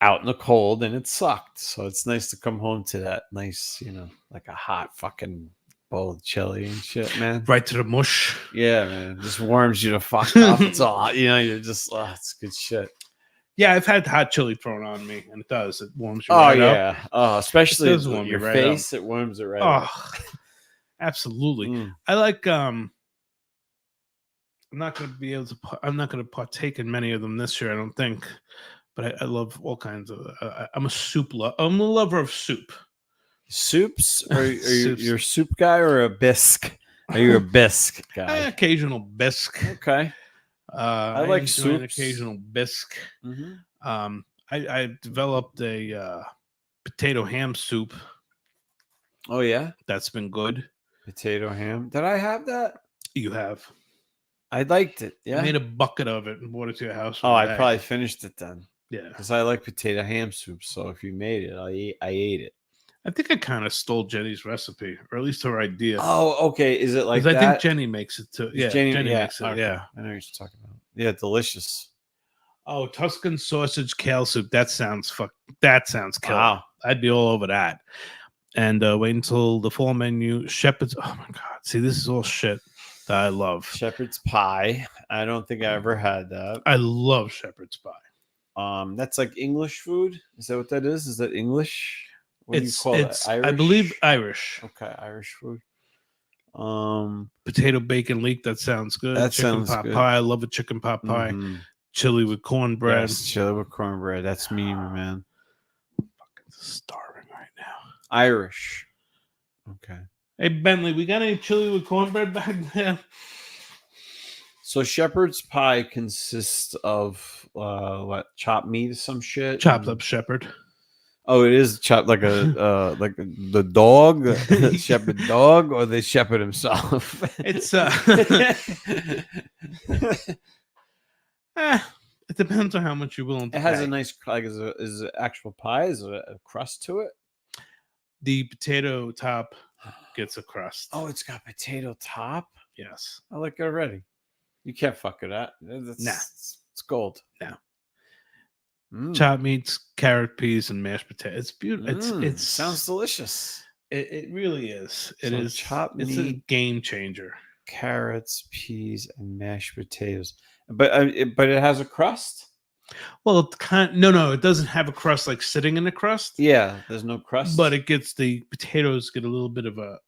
Speaker 4: out in the cold, and it sucked. So it's nice to come home to that nice, you know, like a hot fucking bowl of chili and shit, man.
Speaker 3: Right to the mush.
Speaker 4: Yeah, man. It just warms you to fuck up. It's all, you know, you're just, it's good shit.
Speaker 3: Yeah, I've had hot chili thrown on me, and it does. It warms you
Speaker 4: Oh,
Speaker 3: right
Speaker 4: yeah.
Speaker 3: up.
Speaker 4: Oh, especially
Speaker 3: warm
Speaker 4: your
Speaker 3: you right
Speaker 4: face. It warms it right up.
Speaker 3: Oh, absolutely.
Speaker 4: Mm.
Speaker 3: I like, I'm not going to be able to, I'm not going to partake in many of them this year, I don't think. But I love all kinds of, I'm a soup lover. I'm a lover of soup.
Speaker 4: Soups? Are you a soup guy or a bisque? Are you a bisque guy?
Speaker 3: Occasional bisque.
Speaker 4: Okay. I like
Speaker 3: enjoy an
Speaker 4: soups.
Speaker 3: occasional bisque.
Speaker 4: Mm-hmm.
Speaker 3: I developed a potato ham soup.
Speaker 4: Oh, yeah?
Speaker 3: That's been good.
Speaker 4: Potato ham. Did I have that?
Speaker 3: You have.
Speaker 4: I liked it. Yeah.
Speaker 3: I made a bucket of it and brought it to your house.
Speaker 4: Oh, I probably finished it then.
Speaker 3: Yeah.
Speaker 4: Because I like potato ham soup. So if you made it, I ate it.
Speaker 3: I think I kind of stole Jenny's recipe, or at least her idea.
Speaker 4: Oh, okay. Is it like that?
Speaker 3: I think Jenny makes it too. Yeah, Jenny makes it.
Speaker 4: Okay.
Speaker 3: Yeah.
Speaker 4: I know what you're talking about. Yeah, delicious.
Speaker 3: Oh, Tuscan sausage kale soup. That sounds killer.
Speaker 4: Wow.
Speaker 3: I'd be all over that. And wait until the fall menu. Shepherd's. Oh my god! See, this is all shit that I love.
Speaker 4: Shepherd's pie. I don't think I ever had that.
Speaker 3: I love shepherd's pie.
Speaker 4: That's like English food. Is that what that is? Is that English? What do you call
Speaker 3: it's
Speaker 4: that? Irish?
Speaker 3: I believe Irish.
Speaker 4: Okay, Irish food.
Speaker 3: Potato bacon leek. That sounds good.
Speaker 4: That
Speaker 3: chicken
Speaker 4: sounds
Speaker 3: pot
Speaker 4: good.
Speaker 3: pie. I love a chicken pot pie.
Speaker 4: Mhm.
Speaker 3: Chili with cornbread.
Speaker 4: Yes, chili with cornbread. That's me, man.
Speaker 3: Fucking starving right now.
Speaker 4: Irish. Okay.
Speaker 3: Hey Bentley, we got any chili with cornbread back there?
Speaker 4: So shepherd's pie consists of what, chopped meat or some shit?
Speaker 3: Chopped up shepherd.
Speaker 4: Oh, it is chopped like a like the dog, the shepherd dog, or the shepherd himself.
Speaker 3: It's it depends on how much you're willing to
Speaker 4: It has
Speaker 3: pay.
Speaker 4: a nice like is it actual pie? Is there a crust to it?
Speaker 3: The potato top gets a crust.
Speaker 4: Oh, it's got potato top.
Speaker 3: yes.
Speaker 4: I like it already. You can't fuck with that.
Speaker 3: Nah.
Speaker 4: It's gold.
Speaker 3: No.
Speaker 4: Mm.
Speaker 3: Chopped meats, carrot, peas, and mashed potatoes. It's beautiful. It's
Speaker 4: sounds delicious.
Speaker 3: It really is. It
Speaker 4: So
Speaker 3: is.
Speaker 4: chopped
Speaker 3: It's a
Speaker 4: meat.
Speaker 3: game changer.
Speaker 4: Carrots, peas, and mashed potatoes. But it has a crust.
Speaker 3: Well, it no, it doesn't have a crust like sitting in the crust.
Speaker 4: Yeah, there's no crust.
Speaker 3: But it gets the potatoes get a little bit of a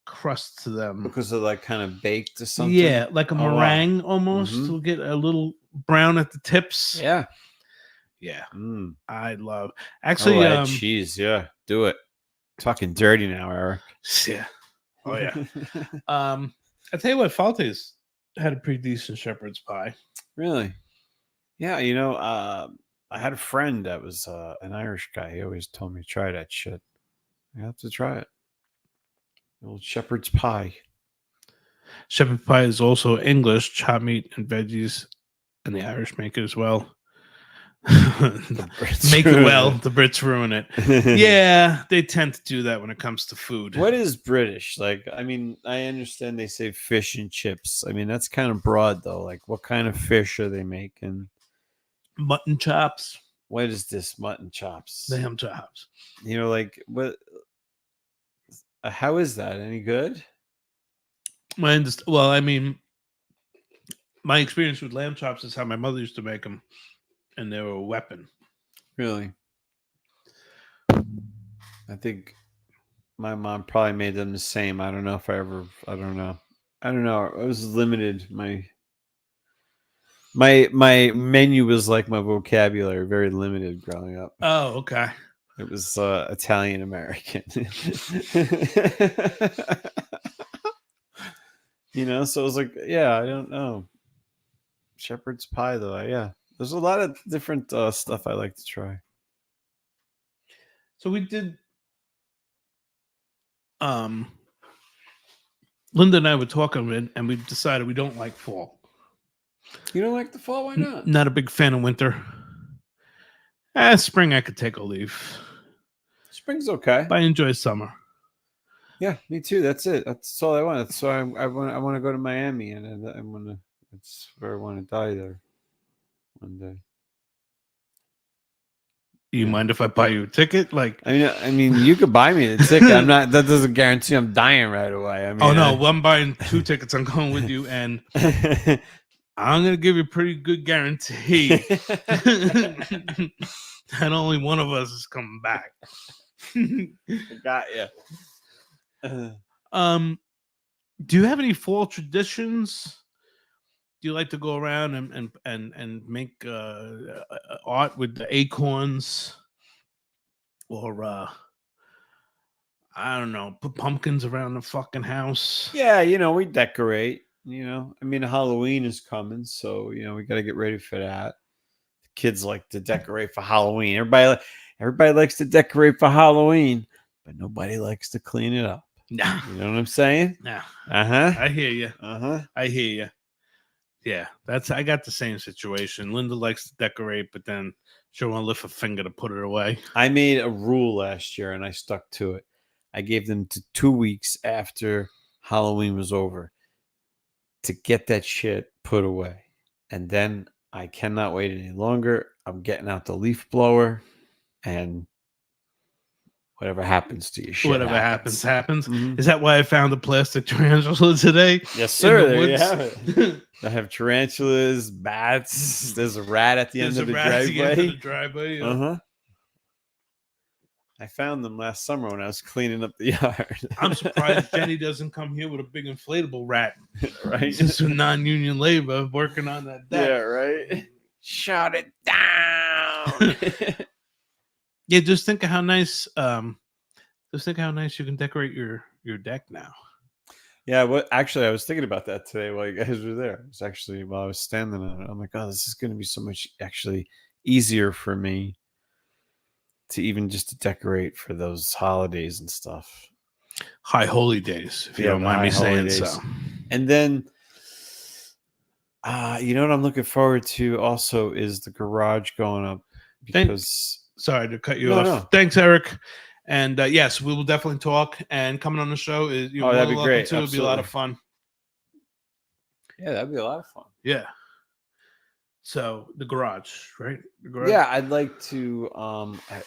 Speaker 3: crust to them.
Speaker 4: because they're like kind of baked or something.
Speaker 3: Yeah, like a
Speaker 4: Oh, wow.
Speaker 3: meringue almost.
Speaker 4: Mhm.
Speaker 3: It'll get a little brown at the tips.
Speaker 4: Yeah.
Speaker 3: Yeah,
Speaker 4: Mm.
Speaker 3: I love.
Speaker 4: Oh,
Speaker 3: Actually,
Speaker 4: add cheese. Yeah, do it. Talking dirty now, Eric.
Speaker 3: yeah. Oh yeah. I tell you what, Falte's had a pretty decent shepherd's pie.
Speaker 4: Really? Yeah. I had a friend that was an Irish guy. He always told me try that shit. I have to try it. The old shepherd's pie.
Speaker 3: Shepherd pie is also English, chopped meat and veggies, and the Irish make it as well. Make it well. The Brits ruin it. Yeah, they tend to do that when it comes to food.
Speaker 4: What is British? Like, I mean, I understand they say fish and chips. I mean, that's kind of broad, though. Like, what kind of fish are they making?
Speaker 3: Mutton chops,
Speaker 4: What is this? Mutton chops.
Speaker 3: lamb chops.
Speaker 4: Like, what? How is that? Any good?
Speaker 3: Well, I mean, my experience with lamb chops is how my mother used to make them, and they were a weapon.
Speaker 4: Really? I think my mom probably made them the same. I don't know if I don't know. It was limited. My menu was like my vocabulary, very limited growing up.
Speaker 3: Oh, okay.
Speaker 4: It was Italian American. So it was like, yeah, I don't know. Shepherd's pie, though. Yeah. There's a lot of different stuff I like to try.
Speaker 3: So we did. Linda and I were talking, and we decided we don't like fall.
Speaker 4: You don't like the fall? Why not?
Speaker 3: Not a big fan of winter. Spring I could take a leave.
Speaker 4: Spring's okay.
Speaker 3: But I enjoy summer.
Speaker 4: Yeah, me too. That's it. That's all I want. That's why I want to go to Miami, and I want to. That's where I want to die there one day.
Speaker 3: You mind if I buy you a ticket? Like,
Speaker 4: I mean, you could buy me the ticket. I'm not. That doesn't guarantee I'm dying right away. I mean,
Speaker 3: oh no, well, I'm buying 2 tickets. I'm going with you, and I'm gonna give you a pretty good guarantee that only one of us is coming back.
Speaker 4: Got you.
Speaker 3: Do you have any fall traditions? Do you like to go around and make art with the acorns, or I don't know, put pumpkins around the fucking house?
Speaker 4: Yeah, we decorate. I mean, Halloween is coming, so we got to get ready for that. The kids like to decorate for Halloween. Everybody likes to decorate for Halloween, but nobody likes to clean it up.
Speaker 3: Nah,
Speaker 4: You know what I'm saying?
Speaker 3: nah.
Speaker 4: Uh-huh.
Speaker 3: I hear you.
Speaker 4: Uh-huh.
Speaker 3: I hear you. Yeah, I got the same situation. Linda likes to decorate, but then she'll want to lift a finger to put it away.
Speaker 4: I made a rule last year and I stuck to it. I gave them 2 weeks after Halloween was over to get that shit put away. And then I cannot wait any longer. I'm getting out the leaf blower and whatever happens to you, shit
Speaker 3: Whatever happens, happens.
Speaker 4: Mhm.
Speaker 3: Is that why I found a plastic tarantula today?
Speaker 4: Yes, sir.
Speaker 3: the
Speaker 4: There you
Speaker 3: woods?
Speaker 4: have it. I have tarantulas, bats. There's a rat at the end
Speaker 3: There's
Speaker 4: of
Speaker 3: a
Speaker 4: the
Speaker 3: rat at the end of
Speaker 4: driveway.
Speaker 3: the driveway.
Speaker 4: Uh huh. I found them last summer when I was cleaning up the yard.
Speaker 3: I'm surprised Jenny doesn't come here with a big inflatable rat.
Speaker 4: Right?
Speaker 3: Some non-union labor working on that deck.
Speaker 4: Yeah, right. Shut it down.
Speaker 3: Yeah, just think of how nice. Just think how nice you can decorate your deck now.
Speaker 4: Yeah, what actually I was thinking about that today while you guys were there. It's actually while I was standing on it. I'm like, oh, this is gonna be so much actually easier for me to even just to decorate for those holidays and stuff.
Speaker 3: High holy days, if you
Speaker 4: Yeah,
Speaker 3: don't
Speaker 4: the
Speaker 3: mind me
Speaker 4: high
Speaker 3: saying
Speaker 4: holidays.
Speaker 3: so.
Speaker 4: And then you know what I'm looking forward to also is the garage going up because
Speaker 3: Sorry to cut you
Speaker 4: No,
Speaker 3: off.
Speaker 4: no.
Speaker 3: Thanks, Eric. And yes, we will definitely talk. And coming on the show is you're
Speaker 4: that'd be
Speaker 3: welcome
Speaker 4: great.
Speaker 3: to. It'll be a lot of
Speaker 4: Absolutely.
Speaker 3: fun.
Speaker 4: yeah, that'd be a lot of fun.
Speaker 3: Yeah. So the garage, right? The garage.
Speaker 4: Yeah, I'd like to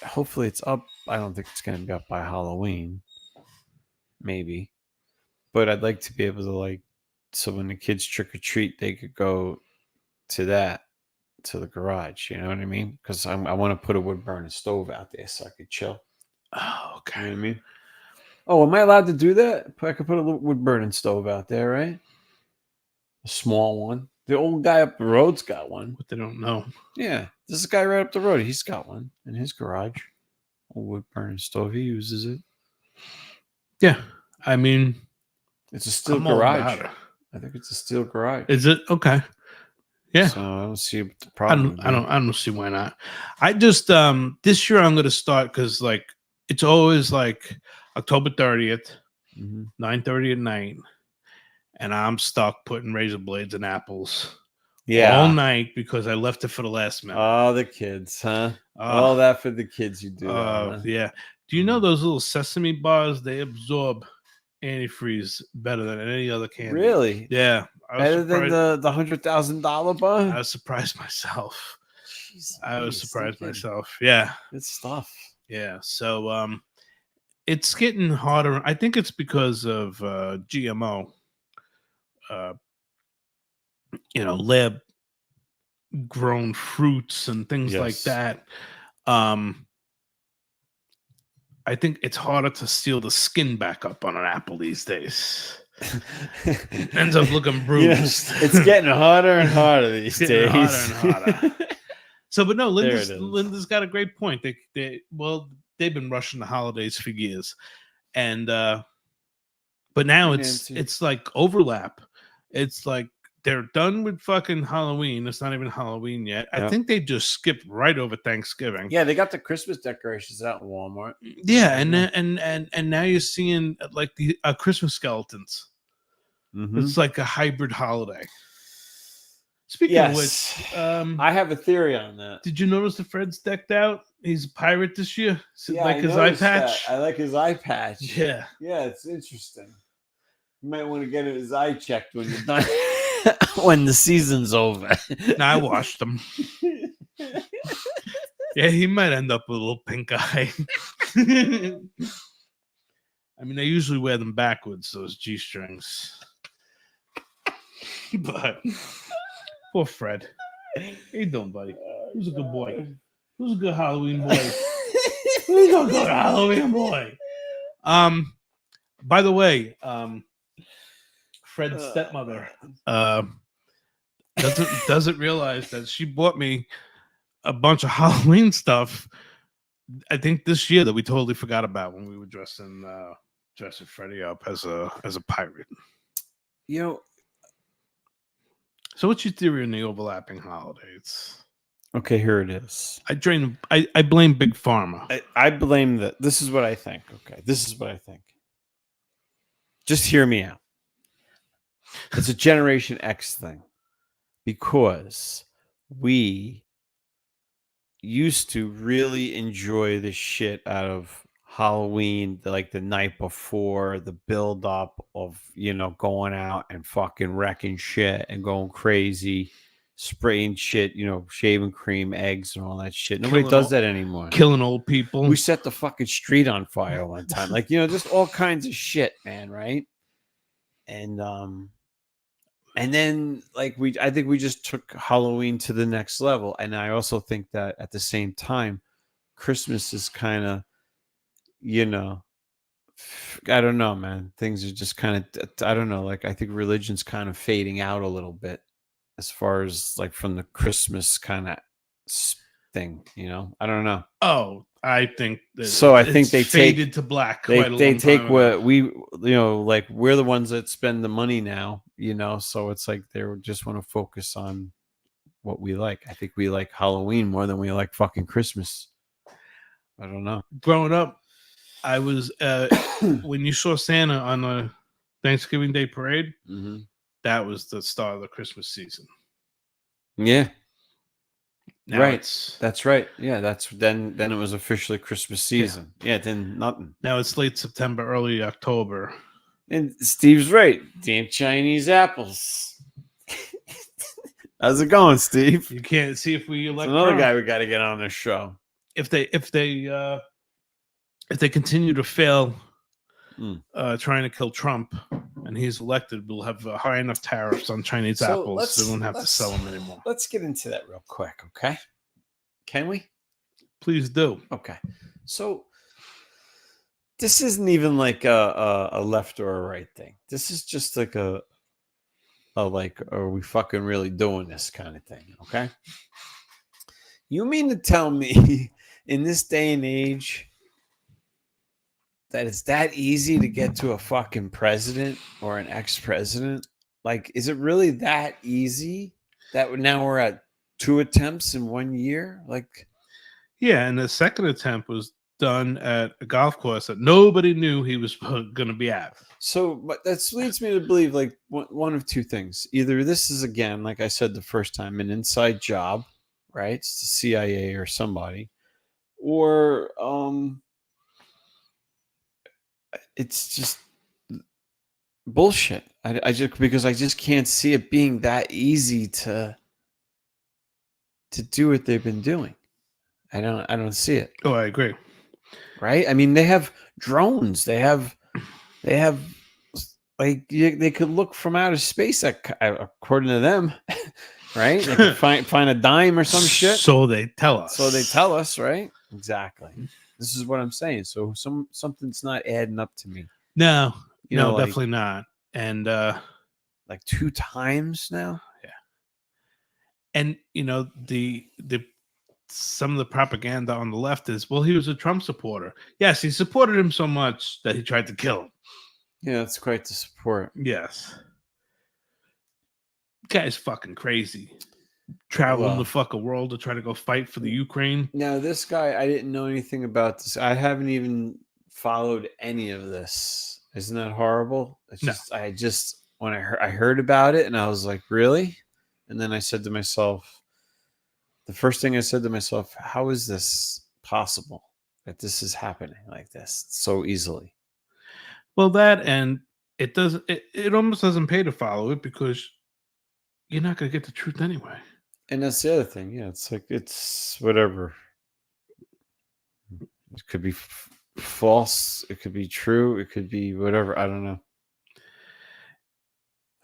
Speaker 4: hopefully it's up. I don't think it's gonna be up by Halloween. Maybe. But I'd like to be able to like so when the kids trick or treat, they could go to the garage, you know what I mean? Because I want to put a wood burning stove out there so I could chill.
Speaker 3: Oh,
Speaker 4: You
Speaker 3: okay.
Speaker 4: know what I mean? Oh, am I allowed to do that? I could put a little wood burning stove out there, right? A small one. The old guy up the road's got one.
Speaker 3: What they don't know.
Speaker 4: Yeah, this guy right up the road. He's got one in his garage. A wood burning stove. He uses it.
Speaker 3: Yeah. I mean,
Speaker 4: It's a steel
Speaker 3: I'm all
Speaker 4: garage.
Speaker 3: about it.
Speaker 4: I think it's a steel garage.
Speaker 3: Is it okay? Yeah.
Speaker 4: So I don't see what the problem.
Speaker 3: I don't see why not. I just this year I'm gonna start because like it's always like October 30th,
Speaker 4: Mm-hmm.
Speaker 3: 9:30 at night, and I'm stuck putting razor blades in apples
Speaker 4: Yeah.
Speaker 3: all night because I left it for the last minute.
Speaker 4: Oh, the kids, huh?
Speaker 3: Uh,
Speaker 4: All that for the kids. You do. That, huh?
Speaker 3: Yeah. Do you know those little sesame bars? They absorb antifreeze better than any other candy.
Speaker 4: Really?
Speaker 3: Yeah.
Speaker 4: Better than the $100,000
Speaker 3: I
Speaker 4: bar?
Speaker 3: was surprised myself.
Speaker 4: Jeez,
Speaker 3: I was
Speaker 4: Louise,
Speaker 3: surprised
Speaker 4: no kidding.
Speaker 3: myself. Yeah.
Speaker 4: Good stuff.
Speaker 3: Yeah. So it's getting harder. I think it's because of GMO. Lab grown fruits and things like
Speaker 4: Yes.
Speaker 3: that. I think it's harder to seal the skin back up on an apple these days. It ends up looking bruised.
Speaker 4: It's getting harder and harder these
Speaker 3: Getting
Speaker 4: days.
Speaker 3: harder and harder. So, but no,
Speaker 4: There it is.
Speaker 3: Linda's got a great point. They've been rushing the holidays for years, and but now
Speaker 4: Nancy.
Speaker 3: it's like overlap. It's like they're done with fucking Halloween. It's not even Halloween yet. I
Speaker 4: Yeah.
Speaker 3: think they just skipped right over Thanksgiving.
Speaker 4: Yeah, they got the Christmas decorations out in Walmart.
Speaker 3: Yeah, and
Speaker 4: Yeah.
Speaker 3: and now you're seeing like the Christmas skeletons.
Speaker 4: Mhm.
Speaker 3: It's like a hybrid holiday. Speaking
Speaker 4: Yes.
Speaker 3: of which,
Speaker 4: I have a theory on that.
Speaker 3: did you notice that Fred's decked out? He's a pirate this year,
Speaker 4: Yeah,
Speaker 3: like
Speaker 4: I
Speaker 3: his eye
Speaker 4: noticed that.
Speaker 3: patch.
Speaker 4: I like his eye patch.
Speaker 3: Yeah,
Speaker 4: Yeah, it's interesting. You might want to get his eye checked when you're done. when the season's over.
Speaker 3: I washed him. Yeah, he might end up with a little pink eye. I mean, I usually wear them backwards, those G-strings. But poor Fred. How you doing, buddy? Who's a good boy? Who's a good Halloween boy? Who's a good Halloween boy? By the way, Fred's stepmother doesn't realize that she bought me a bunch of Halloween stuff. I think this year that we totally forgot about when we were dressing Freddy up as a pirate.
Speaker 4: You know,
Speaker 3: So what's your theory on the overlapping holidays?
Speaker 4: okay, here it is.
Speaker 3: I blame Big Pharma.
Speaker 4: I blame that. This is what I think. Okay, this is what I think. Just hear me out. It's a Generation X thing because we used to really enjoy the shit out of Halloween, like the night before, the build up of, going out and fucking wrecking shit and going crazy. spraying shit, shaving cream, eggs, and all that shit. Nobody
Speaker 3: Killing
Speaker 4: does
Speaker 3: all-
Speaker 4: that anymore.
Speaker 3: Killing old people.
Speaker 4: We set the fucking street on fire one time. Like, just all kinds of shit, man, right? And then I think we just took Halloween to the next level. And I also think that at the same time, Christmas is kind of, I don't know, man. Things are just kind of, I don't know. Like, I think religion's kind of fading out a little bit as far as like from the Christmas kind of thing, I don't know.
Speaker 3: Oh, I think that
Speaker 4: So I think they
Speaker 3: faded to black.
Speaker 4: They take what we, like we're the ones that spend the money now, so it's like they just want to focus on what we like. I think we like Halloween more than we like fucking Christmas. I don't know.
Speaker 3: Growing up, I was when you saw Santa on the Thanksgiving Day parade, that was the start of the Christmas season.
Speaker 4: Yeah.
Speaker 3: Now
Speaker 4: right. That's right. Yeah, that's then it was officially Christmas season. Yeah, then nothing.
Speaker 3: Now it's late September, early October.
Speaker 4: And Steve's right. Damn Chinese apples. How's it going, Steve?
Speaker 3: You can't see if we elect
Speaker 4: another
Speaker 3: Trump.
Speaker 4: Guy we got to get on this show.
Speaker 3: If they continue to fail trying to kill Trump and he's elected, we'll have high enough tariffs on Chinese apples so we won't have to sell them anymore.
Speaker 4: Let's get into that real quick, okay? Can we?
Speaker 3: Please do.
Speaker 4: Okay. So this isn't even like a left or a right thing. This is just like a like, are we fucking really doing this kind of thing, okay? You mean to tell me in this day and age that it's that easy to get to a fucking president or an ex-president? Like, is it really that easy that now we're at 2 attempts in 1 year? Like,
Speaker 3: yeah, and the second attempt was done at a golf course that nobody knew he was going to be at.
Speaker 4: So, but that leads me to believe like one of two things. Either this is, again, like I said the first time, an inside job, right? It's the CIA or somebody, or it's just bullshit. I just can't see it being that easy to do what they've been doing. I don't see it.
Speaker 3: Oh, I agree.
Speaker 4: Right? I mean, they have drones. They have like they could look from outer space, according to them. Right? They could find a dime or some shit.
Speaker 3: So they tell us.
Speaker 4: Right? Exactly. This is what I'm saying. So something's not adding up to me.
Speaker 3: No,
Speaker 4: like,
Speaker 3: definitely not. And
Speaker 4: like 2 times now.
Speaker 3: Yeah. And the some of the propaganda on the left is, well, he was a Trump supporter. Yes, he supported him so much that he tried to kill him.
Speaker 4: Yeah, that's quite the support.
Speaker 3: Yes. Guy's fucking crazy. Traveling the fucking world to try to go fight for the Ukraine.
Speaker 4: Now, this guy, I didn't know anything about this. I haven't even followed any of this. Isn't that horrible? It's just when I heard about it and I was like, really? And then I said to myself, the first thing I said to myself, how is this possible that this is happening like this so easily?
Speaker 3: Well, that, and it doesn't. It almost doesn't pay to follow it because you're not going to get the truth anyway.
Speaker 4: And that's the other thing. Yeah, it's like it's whatever. It could be false. It could be true. It could be whatever. I don't know.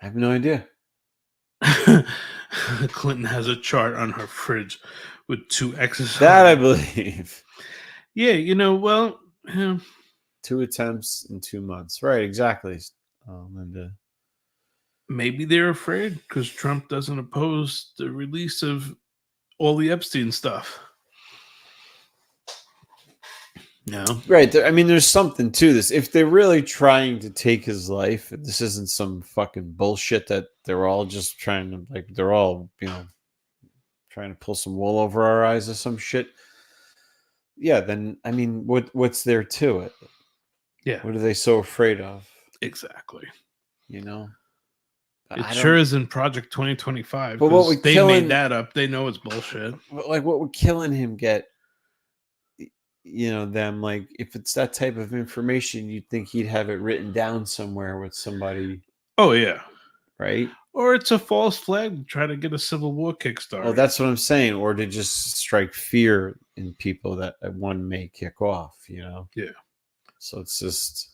Speaker 4: I have no idea.
Speaker 3: Clinton has a chart on her fridge with 2 X's.
Speaker 4: That I believe.
Speaker 3: Yeah, well,
Speaker 4: 2 attempts in 2 months. Right, exactly. Linda.
Speaker 3: Maybe they're afraid because Trump doesn't oppose the release of all the Epstein stuff. No.
Speaker 4: Right. I mean, there's something to this. If they're really trying to take his life, this isn't some fucking bullshit that they're all just trying to, like, they're all, trying to pull some wool over our eyes or some shit. Yeah, then, I mean, what's there to it?
Speaker 3: Yeah.
Speaker 4: What are they so afraid of?
Speaker 3: Exactly.
Speaker 4: It
Speaker 3: sure isn't Project 2025.
Speaker 4: But what
Speaker 3: they made that up. They know it's bullshit.
Speaker 4: Like, what would killing him get? Them, like, if it's that type of information, you'd think he'd have it written down somewhere with somebody.
Speaker 3: Oh yeah,
Speaker 4: right?
Speaker 3: Or it's a false flag to try to get a civil war kickstart.
Speaker 4: Well, that's what I'm saying. Or to just strike fear in people that one may kick off,
Speaker 3: Yeah.
Speaker 4: So it's just,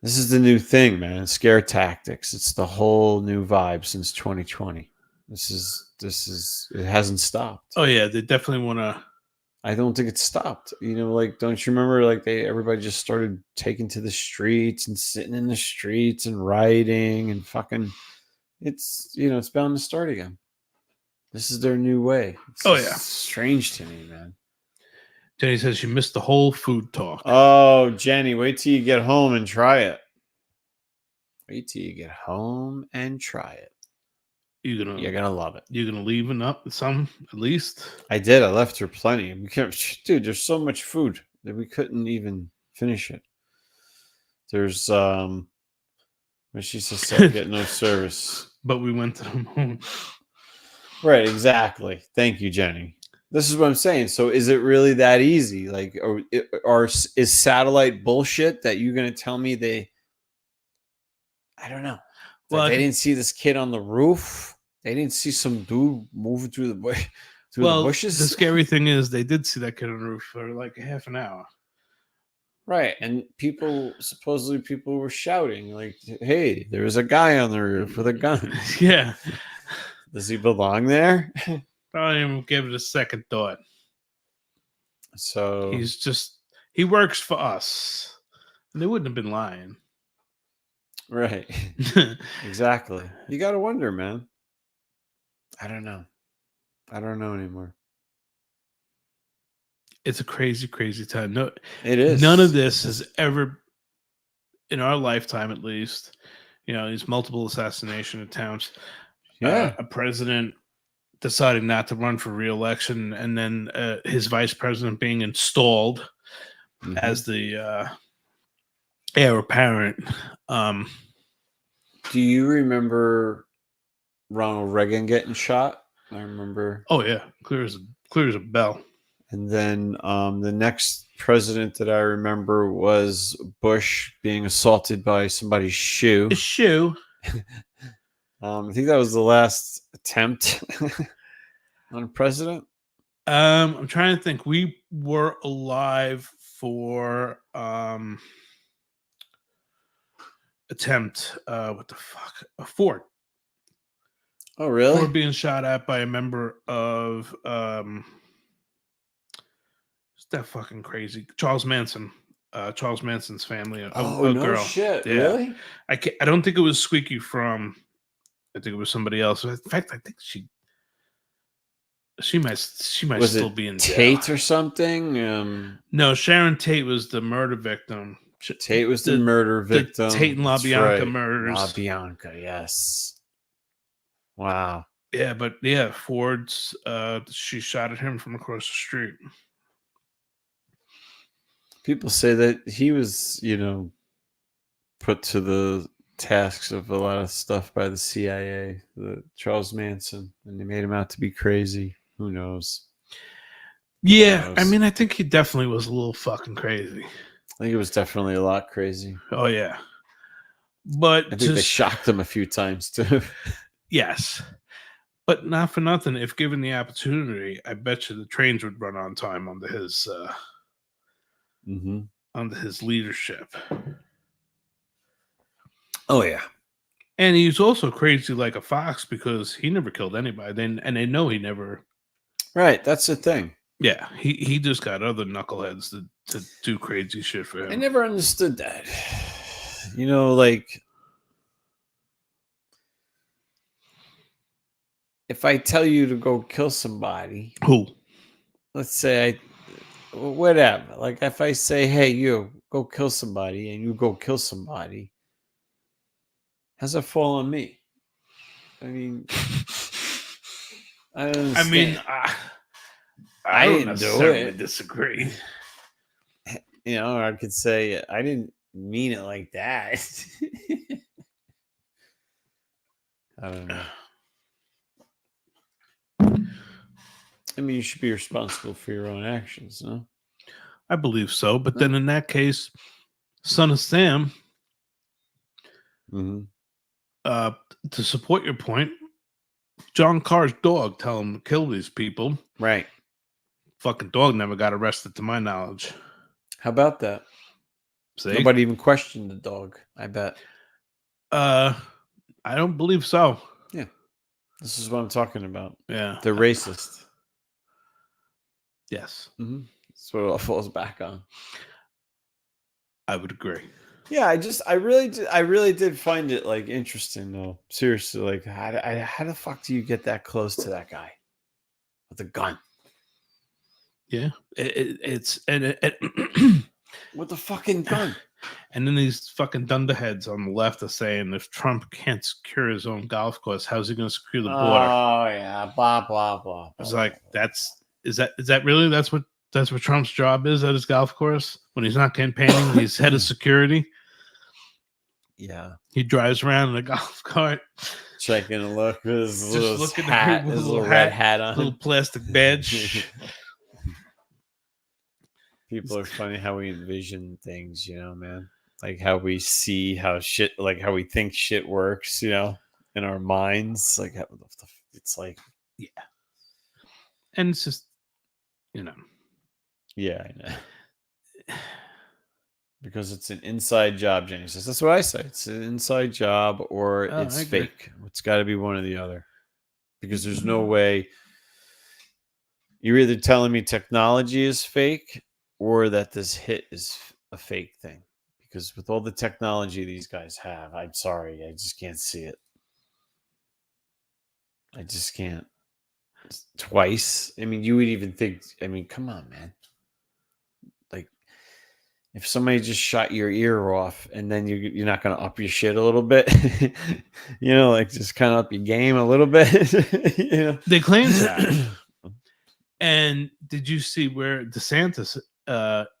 Speaker 4: this is the new thing, man. Scare tactics. It's the whole new vibe since 2020. This is, it hasn't stopped.
Speaker 3: Oh yeah, they definitely want to.
Speaker 4: I don't think it's stopped. Like, don't you remember, like, everybody just started taking to the streets and sitting in the streets and rioting and fucking, it's, it's bound to start again. This is their new way. It's strange to me, man.
Speaker 3: Jenny says you missed the whole food talk.
Speaker 4: Oh, Jenny, wait till you get home and try it. Wait till you get home and try it. You're gonna love it.
Speaker 3: You're gonna leave some at least.
Speaker 4: I did. I left her plenty. Dude, there's so much food that we couldn't even finish it. There's when she said get no service,
Speaker 3: but we went to the moon.
Speaker 4: Right, exactly. Thank you, Jenny. This is what I'm saying. So, is it really that easy? Like, is satellite bullshit that you're gonna tell me they? I don't know. Well, they didn't see this kid on the roof. They didn't see some dude moving through the bushes.
Speaker 3: The scary thing is they did see that kid on the roof for like a half an hour.
Speaker 4: Right. And supposedly people were shouting like, hey, there's a guy on the roof with a gun.
Speaker 3: Yeah.
Speaker 4: Does he belong there?
Speaker 3: Probably even give it a second thought.
Speaker 4: So
Speaker 3: he works for us. And they wouldn't have been lying.
Speaker 4: Right. Exactly. You got to wonder, man. I don't know anymore.
Speaker 3: It's a crazy, crazy time. No,
Speaker 4: it is.
Speaker 3: None of this has ever, in our lifetime at least, these multiple assassination attempts.
Speaker 4: Yeah.
Speaker 3: A president deciding not to run for re-election, and then his vice president being installed as the heir apparent.
Speaker 4: Do you remember Ronald Reagan getting shot? I remember.
Speaker 3: Oh yeah, clear as a bell.
Speaker 4: And then the next president that I remember was Bush being assaulted by somebody's shoe.
Speaker 3: His shoe.
Speaker 4: I think that was the last attempt on a president.
Speaker 3: I'm trying to think. We were alive for attempt. What the fuck? Ford.
Speaker 4: Oh, really?
Speaker 3: Ford being shot at by a member of that fucking crazy Charles Manson. Charles Manson's family. A
Speaker 4: no
Speaker 3: girl.
Speaker 4: Shit!
Speaker 3: Yeah.
Speaker 4: Really?
Speaker 3: I don't think it was Squeaky from. I think it was somebody else. In fact, I think she might still be in
Speaker 4: Tate
Speaker 3: jail.
Speaker 4: Or something.
Speaker 3: No, Sharon Tate was the murder victim.
Speaker 4: Tate was the murder victim.
Speaker 3: The Tate and LaBianca murders.
Speaker 4: LaBianca, yes. Wow.
Speaker 3: Yeah, but Ford's. She shot at him from across the street.
Speaker 4: People say that he was, put to the tasks of a lot of stuff by the CIA, the Charles Manson, and they made him out to be crazy. Who knows?
Speaker 3: Yeah, I mean, I think he definitely was a little fucking crazy.
Speaker 4: I think it was definitely a lot crazy.
Speaker 3: Oh yeah, but
Speaker 4: I think they shocked him a few times too.
Speaker 3: Yes, but not for nothing. If given the opportunity, I bet you the trains would run on time under his under his leadership.
Speaker 4: Oh yeah,
Speaker 3: and he's also crazy like a fox because he never killed anybody. And they know he never.
Speaker 4: Right, that's the thing.
Speaker 3: Yeah, he just got other knuckleheads to do crazy shit for him.
Speaker 4: I never understood that. Like if I tell you to go kill somebody,
Speaker 3: who?
Speaker 4: Let's say whatever. Like if I say, hey, you go kill somebody, and you go kill somebody, how's that fall on me? I mean, I don't understand.
Speaker 3: I mean, I don't necessarily disagree.
Speaker 4: I could say I didn't mean it like that. I don't know. I mean, you should be responsible for your own actions, no?
Speaker 3: I believe so. But then in that case, Son of Sam To support your point, John Carr's dog tell him to kill these people.
Speaker 4: Right.
Speaker 3: Fucking dog never got arrested, to my knowledge.
Speaker 4: How about that?
Speaker 3: See?
Speaker 4: Nobody even questioned the dog. I bet.
Speaker 3: I don't believe so.
Speaker 4: Yeah. This is what I'm talking about.
Speaker 3: Yeah.
Speaker 4: They're racist.
Speaker 3: Yes.
Speaker 4: Mm-hmm. That's what it all falls back on.
Speaker 3: I would agree.
Speaker 4: Yeah, I really did find it like interesting though. Seriously, like how the fuck do you get that close to that guy with a gun?
Speaker 3: Yeah. It's
Speaker 4: With a fucking gun.
Speaker 3: And then these fucking dunderheads on the left are saying if Trump can't secure his own golf course, how's he going to secure the border?
Speaker 4: Oh yeah, blah blah blah.
Speaker 3: It's like is that really that's what Trump's job is at his golf course when he's not campaigning? He's head of security.
Speaker 4: Yeah,
Speaker 3: he drives around in a golf cart,
Speaker 4: checking a look with his
Speaker 3: just
Speaker 4: little
Speaker 3: looking
Speaker 4: hat,
Speaker 3: at
Speaker 4: his little red hat on,
Speaker 3: little plastic badge.
Speaker 4: People are funny how we envision things, you know, man. Like how we see how shit, like how we think shit works, you know, in our minds. Like it's like,
Speaker 3: yeah, and it's just, you know,
Speaker 4: yeah, I know. Because it's an inside job, Jenny says. That's what I say. It's an inside job or it's fake. It's got to be one or the other. Because there's no way. You're either telling me technology is fake or that this hit is a fake thing. Because with all the technology these guys have, I'm sorry, I just can't see it. I just can't. Twice. I mean, you would even think, I mean, come on, man. Like, if somebody just shot your ear off and then you're not going to up your shit a little bit, you know, like just kind of up your game a little bit. You know?
Speaker 3: They claim that. And did you see where DeSantis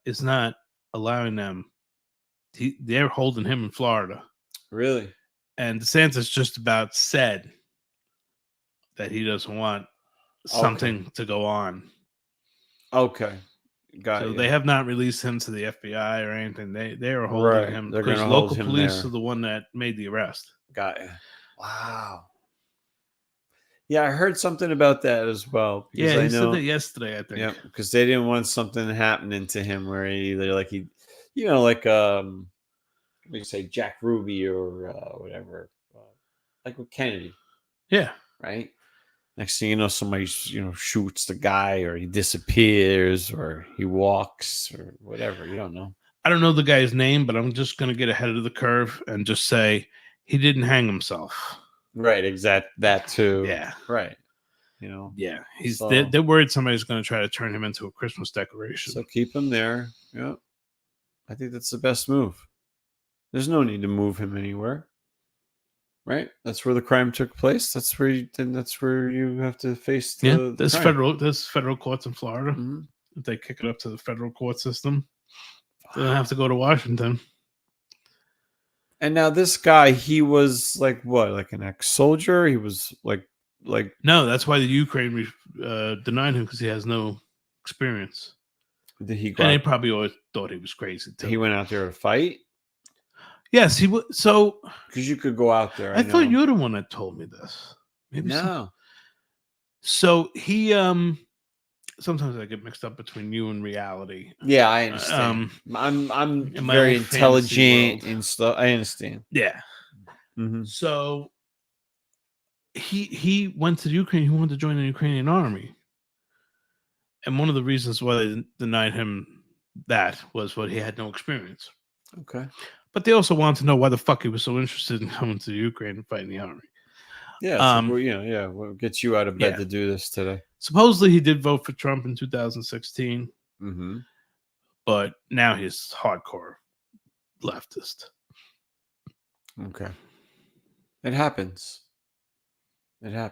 Speaker 3: is not allowing them? They're holding him in Florida.
Speaker 4: Really?
Speaker 3: And DeSantis just about said that he doesn't want something to go on.
Speaker 4: Okay. Got it.
Speaker 3: So they have not released him to the FBI or anything. They are holding him because local police are the one that made the arrest.
Speaker 4: Got it. Wow. Yeah, I heard something about that as well.
Speaker 3: Yeah, he said that yesterday, I think.
Speaker 4: Yeah, because they didn't want something happening to him where like you know, like what do you say, Jack Ruby or whatever, like with Kennedy.
Speaker 3: Yeah.
Speaker 4: Right. Next thing you know, somebody shoots the guy, or he disappears, or he walks, or whatever. You don't know.
Speaker 3: I don't know the guy's name, but I'm just going to get ahead of the curve and just say he didn't hang himself.
Speaker 4: Right. Exact. That too.
Speaker 3: Yeah.
Speaker 4: Right. You know.
Speaker 3: Yeah. They're worried somebody's going to try to turn him into a Christmas decoration.
Speaker 4: So keep him there. Yeah. I think that's the best move. There's no need to move him anywhere. Right, that's where the crime took place. That's where you have to face the
Speaker 3: there's
Speaker 4: crime.
Speaker 3: federal courts in Florida.
Speaker 4: Mm-hmm.
Speaker 3: If they kick it up to the federal court system, they don't have to go to Washington.
Speaker 4: And now this guy, he was like what, like an ex-soldier? He was like
Speaker 3: no, that's why the Ukraine denied him, because he has no experience.
Speaker 4: Did he?
Speaker 3: And they probably always thought he was crazy too.
Speaker 4: He went out there to fight.
Speaker 3: Yes, he would. So,
Speaker 4: because you could go out there.
Speaker 3: I thought you were the one that told me this. Maybe
Speaker 4: no.
Speaker 3: So he, sometimes I get mixed up between you and reality.
Speaker 4: Yeah, I understand. I'm very intelligent and stuff. I understand.
Speaker 3: Yeah.
Speaker 4: Mm-hmm.
Speaker 3: So he went to the Ukraine. He wanted to join the Ukrainian army, and one of the reasons why they denied him that was what he had no experience.
Speaker 4: Okay.
Speaker 3: But they also wanted to know why the fuck he was so interested in coming to the Ukraine and fighting the army.
Speaker 4: Yeah, what gets you out of bed to do this today?
Speaker 3: Supposedly he did vote for Trump in 2016, but now he's hardcore leftist.
Speaker 4: Okay. It happens. Yeah.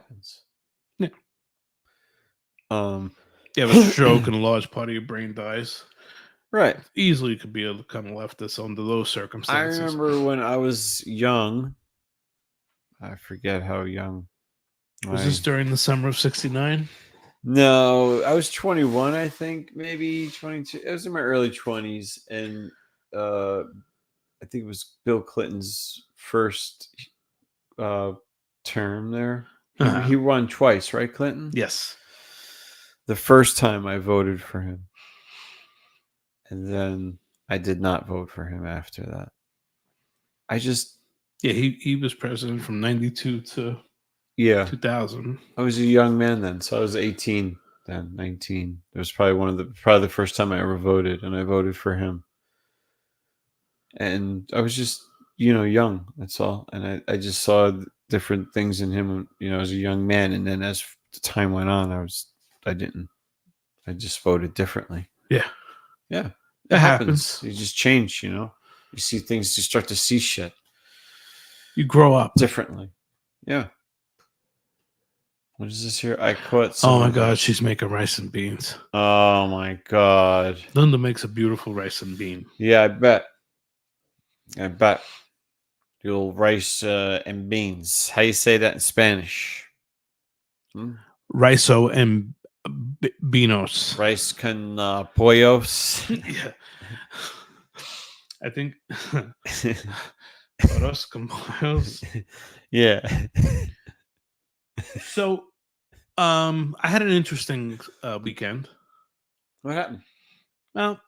Speaker 3: You have a stroke and a large part of your brain dies.
Speaker 4: Right.
Speaker 3: Easily could be a kind of leftist under those circumstances.
Speaker 4: I remember when I was young. I forget how young.
Speaker 3: Was this during the summer of '69?
Speaker 4: No, I was 21, I think, maybe 22. It was in my early 20s, and I think it was Bill Clinton's first term there.
Speaker 3: Uh-huh.
Speaker 4: He won twice, right, Clinton?
Speaker 3: Yes.
Speaker 4: The first time I voted for him, and then I did not vote for him after that.
Speaker 3: Yeah, he was president from 92 to
Speaker 4: Yeah,
Speaker 3: 2000.
Speaker 4: I was a young man then, so I was 18 then, 19. It was probably the first time I ever voted, and I voted for him. And I was just, young. That's all. And I just saw different things in him, as a young man. And then as the time went on, I just voted differently.
Speaker 3: Yeah.
Speaker 4: Yeah.
Speaker 3: That happens.
Speaker 4: You just change, You see things, you start to see shit
Speaker 3: You grow up.
Speaker 4: differently. Yeah. What is this here? I caught
Speaker 3: Oh my God, she's making rice and beans.
Speaker 4: Oh my God.
Speaker 3: Linda makes a beautiful rice and bean.
Speaker 4: Yeah, I bet. You'll rice and beans. How you say that in Spanish?
Speaker 3: Riso and beanos.
Speaker 4: Rice con pollos.
Speaker 3: Yeah. I think Arroz con pollos.
Speaker 4: Yeah.
Speaker 3: So, I had an interesting weekend.
Speaker 4: What happened?
Speaker 3: Well,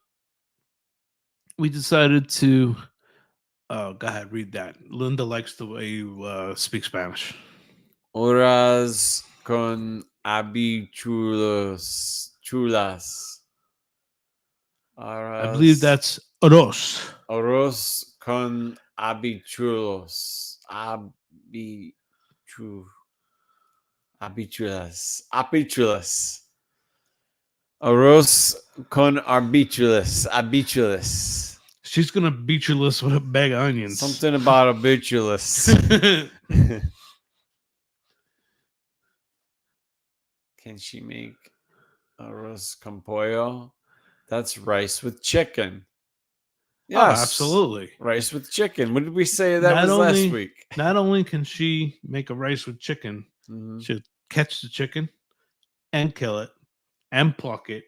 Speaker 3: we decided to. Oh, go ahead, read that. Linda likes the way you speak Spanish.
Speaker 4: Horas con habichuelos chulas.
Speaker 3: I believe that's arroz.
Speaker 4: Arroz con habichuelos. Habichuelas. Arroz con habichuelas.
Speaker 3: She's gonna beat your list with a bag of onions.
Speaker 4: Something about habichuelas. Can she make arroz con pollo? That's rice with chicken.
Speaker 3: Yes, oh, absolutely.
Speaker 4: Rice with chicken. What did we say that was last week?
Speaker 3: Not only can she make a rice with chicken, she'll catch the chicken and kill it and pluck it.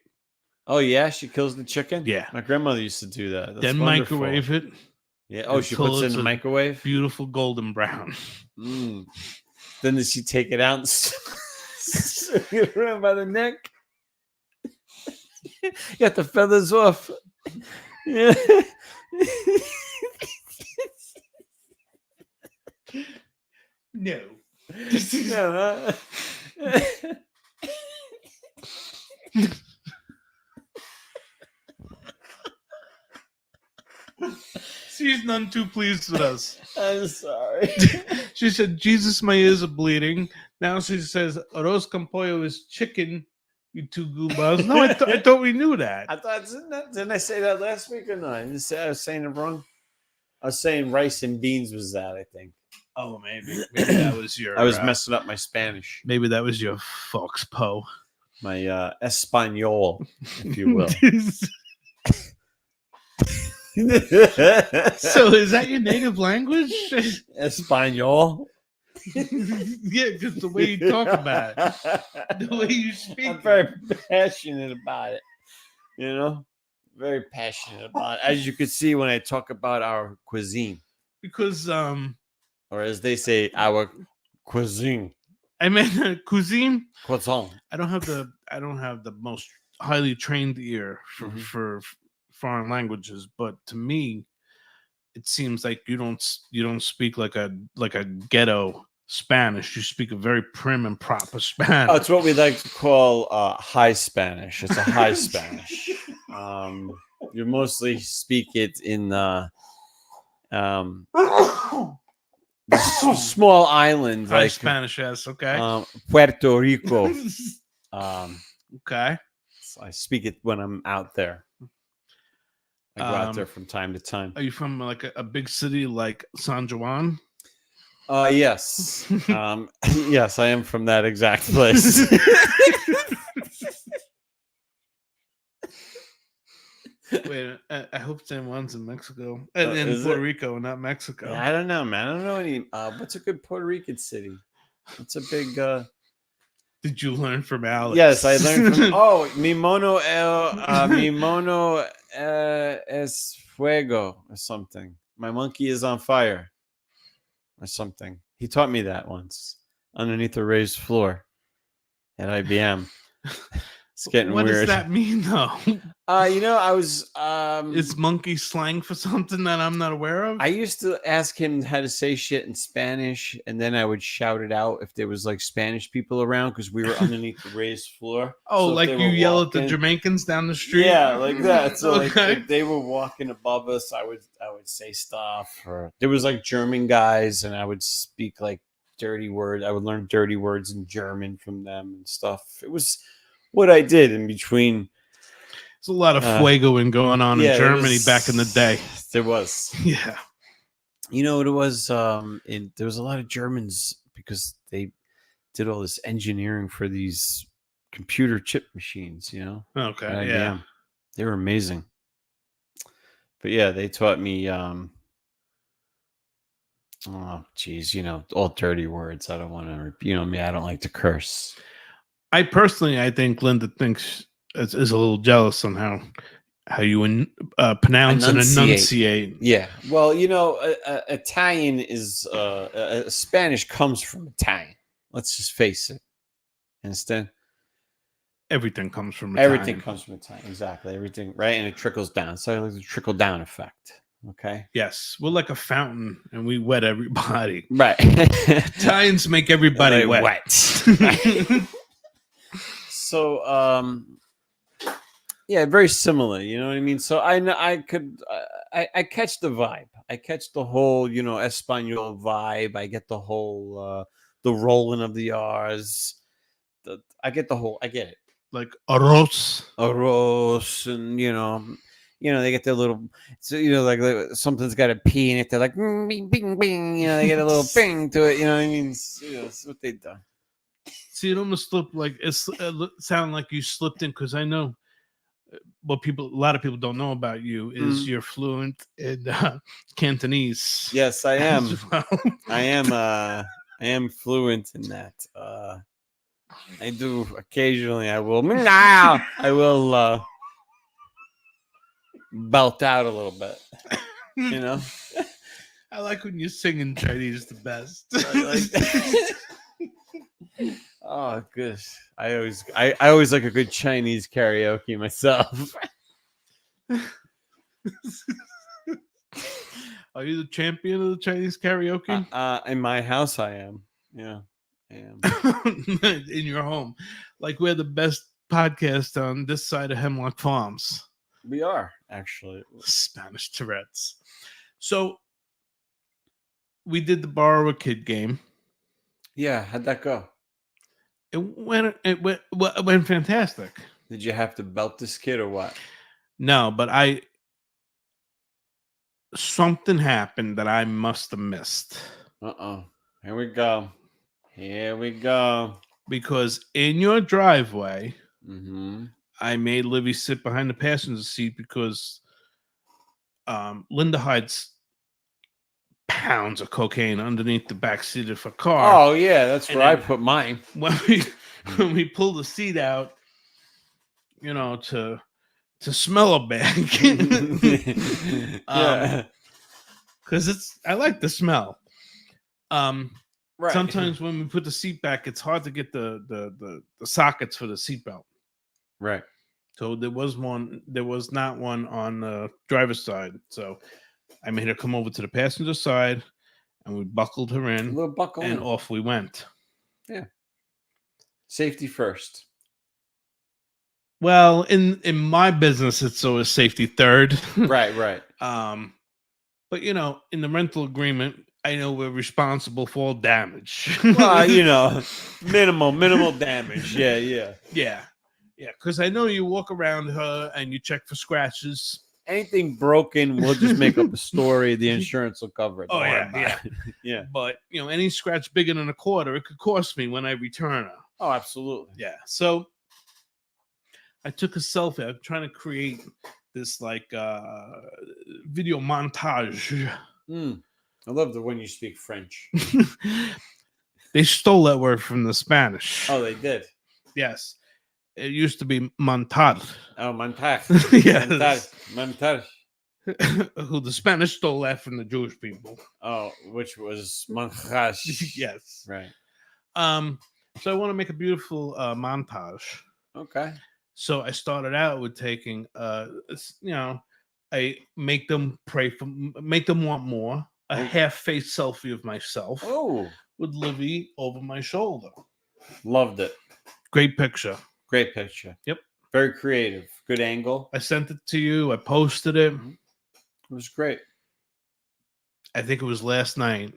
Speaker 4: Oh, yeah? She kills the chicken?
Speaker 3: Yeah.
Speaker 4: My grandmother used to do that. That's
Speaker 3: then
Speaker 4: wonderful.
Speaker 3: Microwave it.
Speaker 4: Yeah. Oh, she puts it in the microwave?
Speaker 3: Beautiful golden brown.
Speaker 4: Then does she take it out and swing it around by the neck? Got the feathers off. Yeah.
Speaker 3: No.
Speaker 4: No.
Speaker 3: She's none too pleased with us.
Speaker 4: I'm sorry.
Speaker 3: She said, Jesus, my ears are bleeding. Now she says, arroz con pollo is chicken, you two goombas. No, I thought we knew that.
Speaker 4: I thought, didn't I say that last week or not? I didn't say I was saying it wrong. I was saying rice and beans was that, I think.
Speaker 3: Oh, maybe that was your...
Speaker 4: I was messing up my Spanish.
Speaker 3: Maybe that was your Fox Po.
Speaker 4: My Espanol, if you will.
Speaker 3: So is that your native language?
Speaker 4: Espanol?
Speaker 3: Yeah, because the way you talk about it, the way you speak.
Speaker 4: I'm very passionate about it. Very passionate about it. As you can see when I talk about our cuisine.
Speaker 3: Because
Speaker 4: or as they say, our cuisine.
Speaker 3: I meant cuisine.
Speaker 4: Croissant.
Speaker 3: I don't have the most highly trained ear for foreign languages, but to me, it seems like you don't speak like a ghetto Spanish. You speak a very prim and proper Spanish.
Speaker 4: Oh, it's what we like to call high Spanish. It's a high Spanish. You mostly speak it in small island,
Speaker 3: high
Speaker 4: like
Speaker 3: Spanish. Yes, okay.
Speaker 4: Puerto Rico.
Speaker 3: Okay.
Speaker 4: So I speak it when I'm out there. I go out there from time to time.
Speaker 3: Are you from like a big city like San Juan?
Speaker 4: Yes. Yes, I am from that exact place.
Speaker 3: Wait, I hope San Juan's in Mexico and in Puerto Rico, not Mexico.
Speaker 4: I don't know, man. I don't know any. What's a good Puerto Rican city? What's a big?
Speaker 3: Did you learn from Alex?
Speaker 4: Yes, I learned from. Mi mono es fuego or something. My monkey is on fire. or something. He taught me that once underneath the raised floor at IBM. It's getting
Speaker 3: What
Speaker 4: weird.
Speaker 3: does that mean, though?
Speaker 4: I was
Speaker 3: Is monkey slang for something that I'm not aware of?
Speaker 4: I used to ask him how to say shit in Spanish, and then I would shout it out if there was like Spanish people around because we were underneath the raised floor.
Speaker 3: Oh,
Speaker 4: So if
Speaker 3: like
Speaker 4: they
Speaker 3: you
Speaker 4: were
Speaker 3: yell at the
Speaker 4: walking-
Speaker 3: Jamaicans down the street?
Speaker 4: Yeah, like that. So like
Speaker 3: Okay.
Speaker 4: if they were walking above us, I would say stuff. Or there was like German guys, and I would speak like dirty words. I would learn dirty words in German from them and stuff. It was what I did in between.
Speaker 3: There's a lot of fuegoing going on in Germany back in the day.
Speaker 4: There was.
Speaker 3: Yeah.
Speaker 4: You know what it was? There was a lot of Germans because they did all this engineering for these computer chip machines, you know?
Speaker 3: Okay.
Speaker 4: at
Speaker 3: Yeah.
Speaker 4: IBM. They were amazing. But yeah, they taught me oh geez, all dirty words. I don't want to me, I don't like to curse.
Speaker 3: I think Linda thinks is a little jealous on how you pronounce and enunciate.
Speaker 4: Yeah. Well, Italian is Spanish comes from Italian. Let's just face it. Understand?
Speaker 3: Everything comes from Italian.
Speaker 4: Everything comes from Italian. Exactly. Everything, right? And it trickles down. So like the trickle down effect. Okay.
Speaker 3: Yes. We're like a fountain and we wet everybody.
Speaker 4: Right.
Speaker 3: Italians make everybody wet.
Speaker 4: So, yeah, very similar. You know what I mean? So I catch the vibe. I catch the whole, Espanol vibe. I get the whole, the rolling of the R's. I get it.
Speaker 3: Like arroz,
Speaker 4: and they get their little, so like something's got a P in it. They're like bing, bing, bing. They get a little bing to it. You know what I mean? It's what they do.
Speaker 3: See, it almost looked like it sounded like you slipped in because I know what a lot of people don't know about you is you're fluent in Cantonese.
Speaker 4: Yes, I am.
Speaker 3: Well.
Speaker 4: I am fluent in that. I do occasionally. I will belt out a little bit.
Speaker 3: I like when you sing in Chinese the best.
Speaker 4: Oh, gosh. I always like a good Chinese karaoke myself.
Speaker 3: Are you the champion of the Chinese karaoke?
Speaker 4: In my house, I am. Yeah, I am.
Speaker 3: In your home. Like we're the best podcast on this side of Hemlock Farms.
Speaker 4: We are, actually.
Speaker 3: Spanish Tourette's. So we did the Borrow a Kid game.
Speaker 4: Yeah, how'd that go?
Speaker 3: It went fantastic.
Speaker 4: Did you have to belt this kid or what?
Speaker 3: No, but something happened that I must have missed.
Speaker 4: Here we go.
Speaker 3: Because in your driveway,
Speaker 4: mm-hmm.
Speaker 3: I made Livy sit behind the passenger seat because Linda hides pounds of cocaine underneath the back seat of her car.
Speaker 4: Oh yeah, that's where I put mine.
Speaker 3: When we pull the seat out, to smell a bag.
Speaker 4: Yeah.
Speaker 3: Because I like the smell.
Speaker 4: Right.
Speaker 3: Sometimes when we put the seat back, it's hard to get the sockets for the seatbelt.
Speaker 4: Right.
Speaker 3: So there was not one on the driver's side. So I made her come over to the passenger side, and we buckled her in, and off we went.
Speaker 4: Yeah. Safety first.
Speaker 3: Well, in my business, it's always safety third.
Speaker 4: Right.
Speaker 3: But in the rental agreement, I know we're responsible for all damage.
Speaker 4: Well, minimal damage. Yeah.
Speaker 3: Because I know you walk around her and you check for scratches.
Speaker 4: Anything broken, we'll just make up a story. The insurance will cover it.
Speaker 3: Oh yeah. But any scratch bigger than a quarter, it could cost me when I return her.
Speaker 4: Oh, absolutely.
Speaker 3: Yeah. So I took a selfie. I'm trying to create this video montage.
Speaker 4: I love the when you speak French.
Speaker 3: They stole that word from the Spanish.
Speaker 4: Oh, they did.
Speaker 3: Yes. It used to be montar.
Speaker 4: Oh, montar.
Speaker 3: Yes.
Speaker 4: Montar.
Speaker 3: who the Spanish stole that from the Jewish people.
Speaker 4: Oh, which was Manchash.
Speaker 3: Yes.
Speaker 4: Right.
Speaker 3: So I want to make a beautiful montage.
Speaker 4: Okay.
Speaker 3: So I started out with taking, I make them make them want more. A half-face selfie of myself
Speaker 4: Oh,
Speaker 3: with Livy over my shoulder.
Speaker 4: loved it.
Speaker 3: Great picture.
Speaker 4: Great picture.
Speaker 3: Yep.
Speaker 4: Very creative. Good angle.
Speaker 3: I sent it to you. I posted it.
Speaker 4: It was great.
Speaker 3: I think it was last night.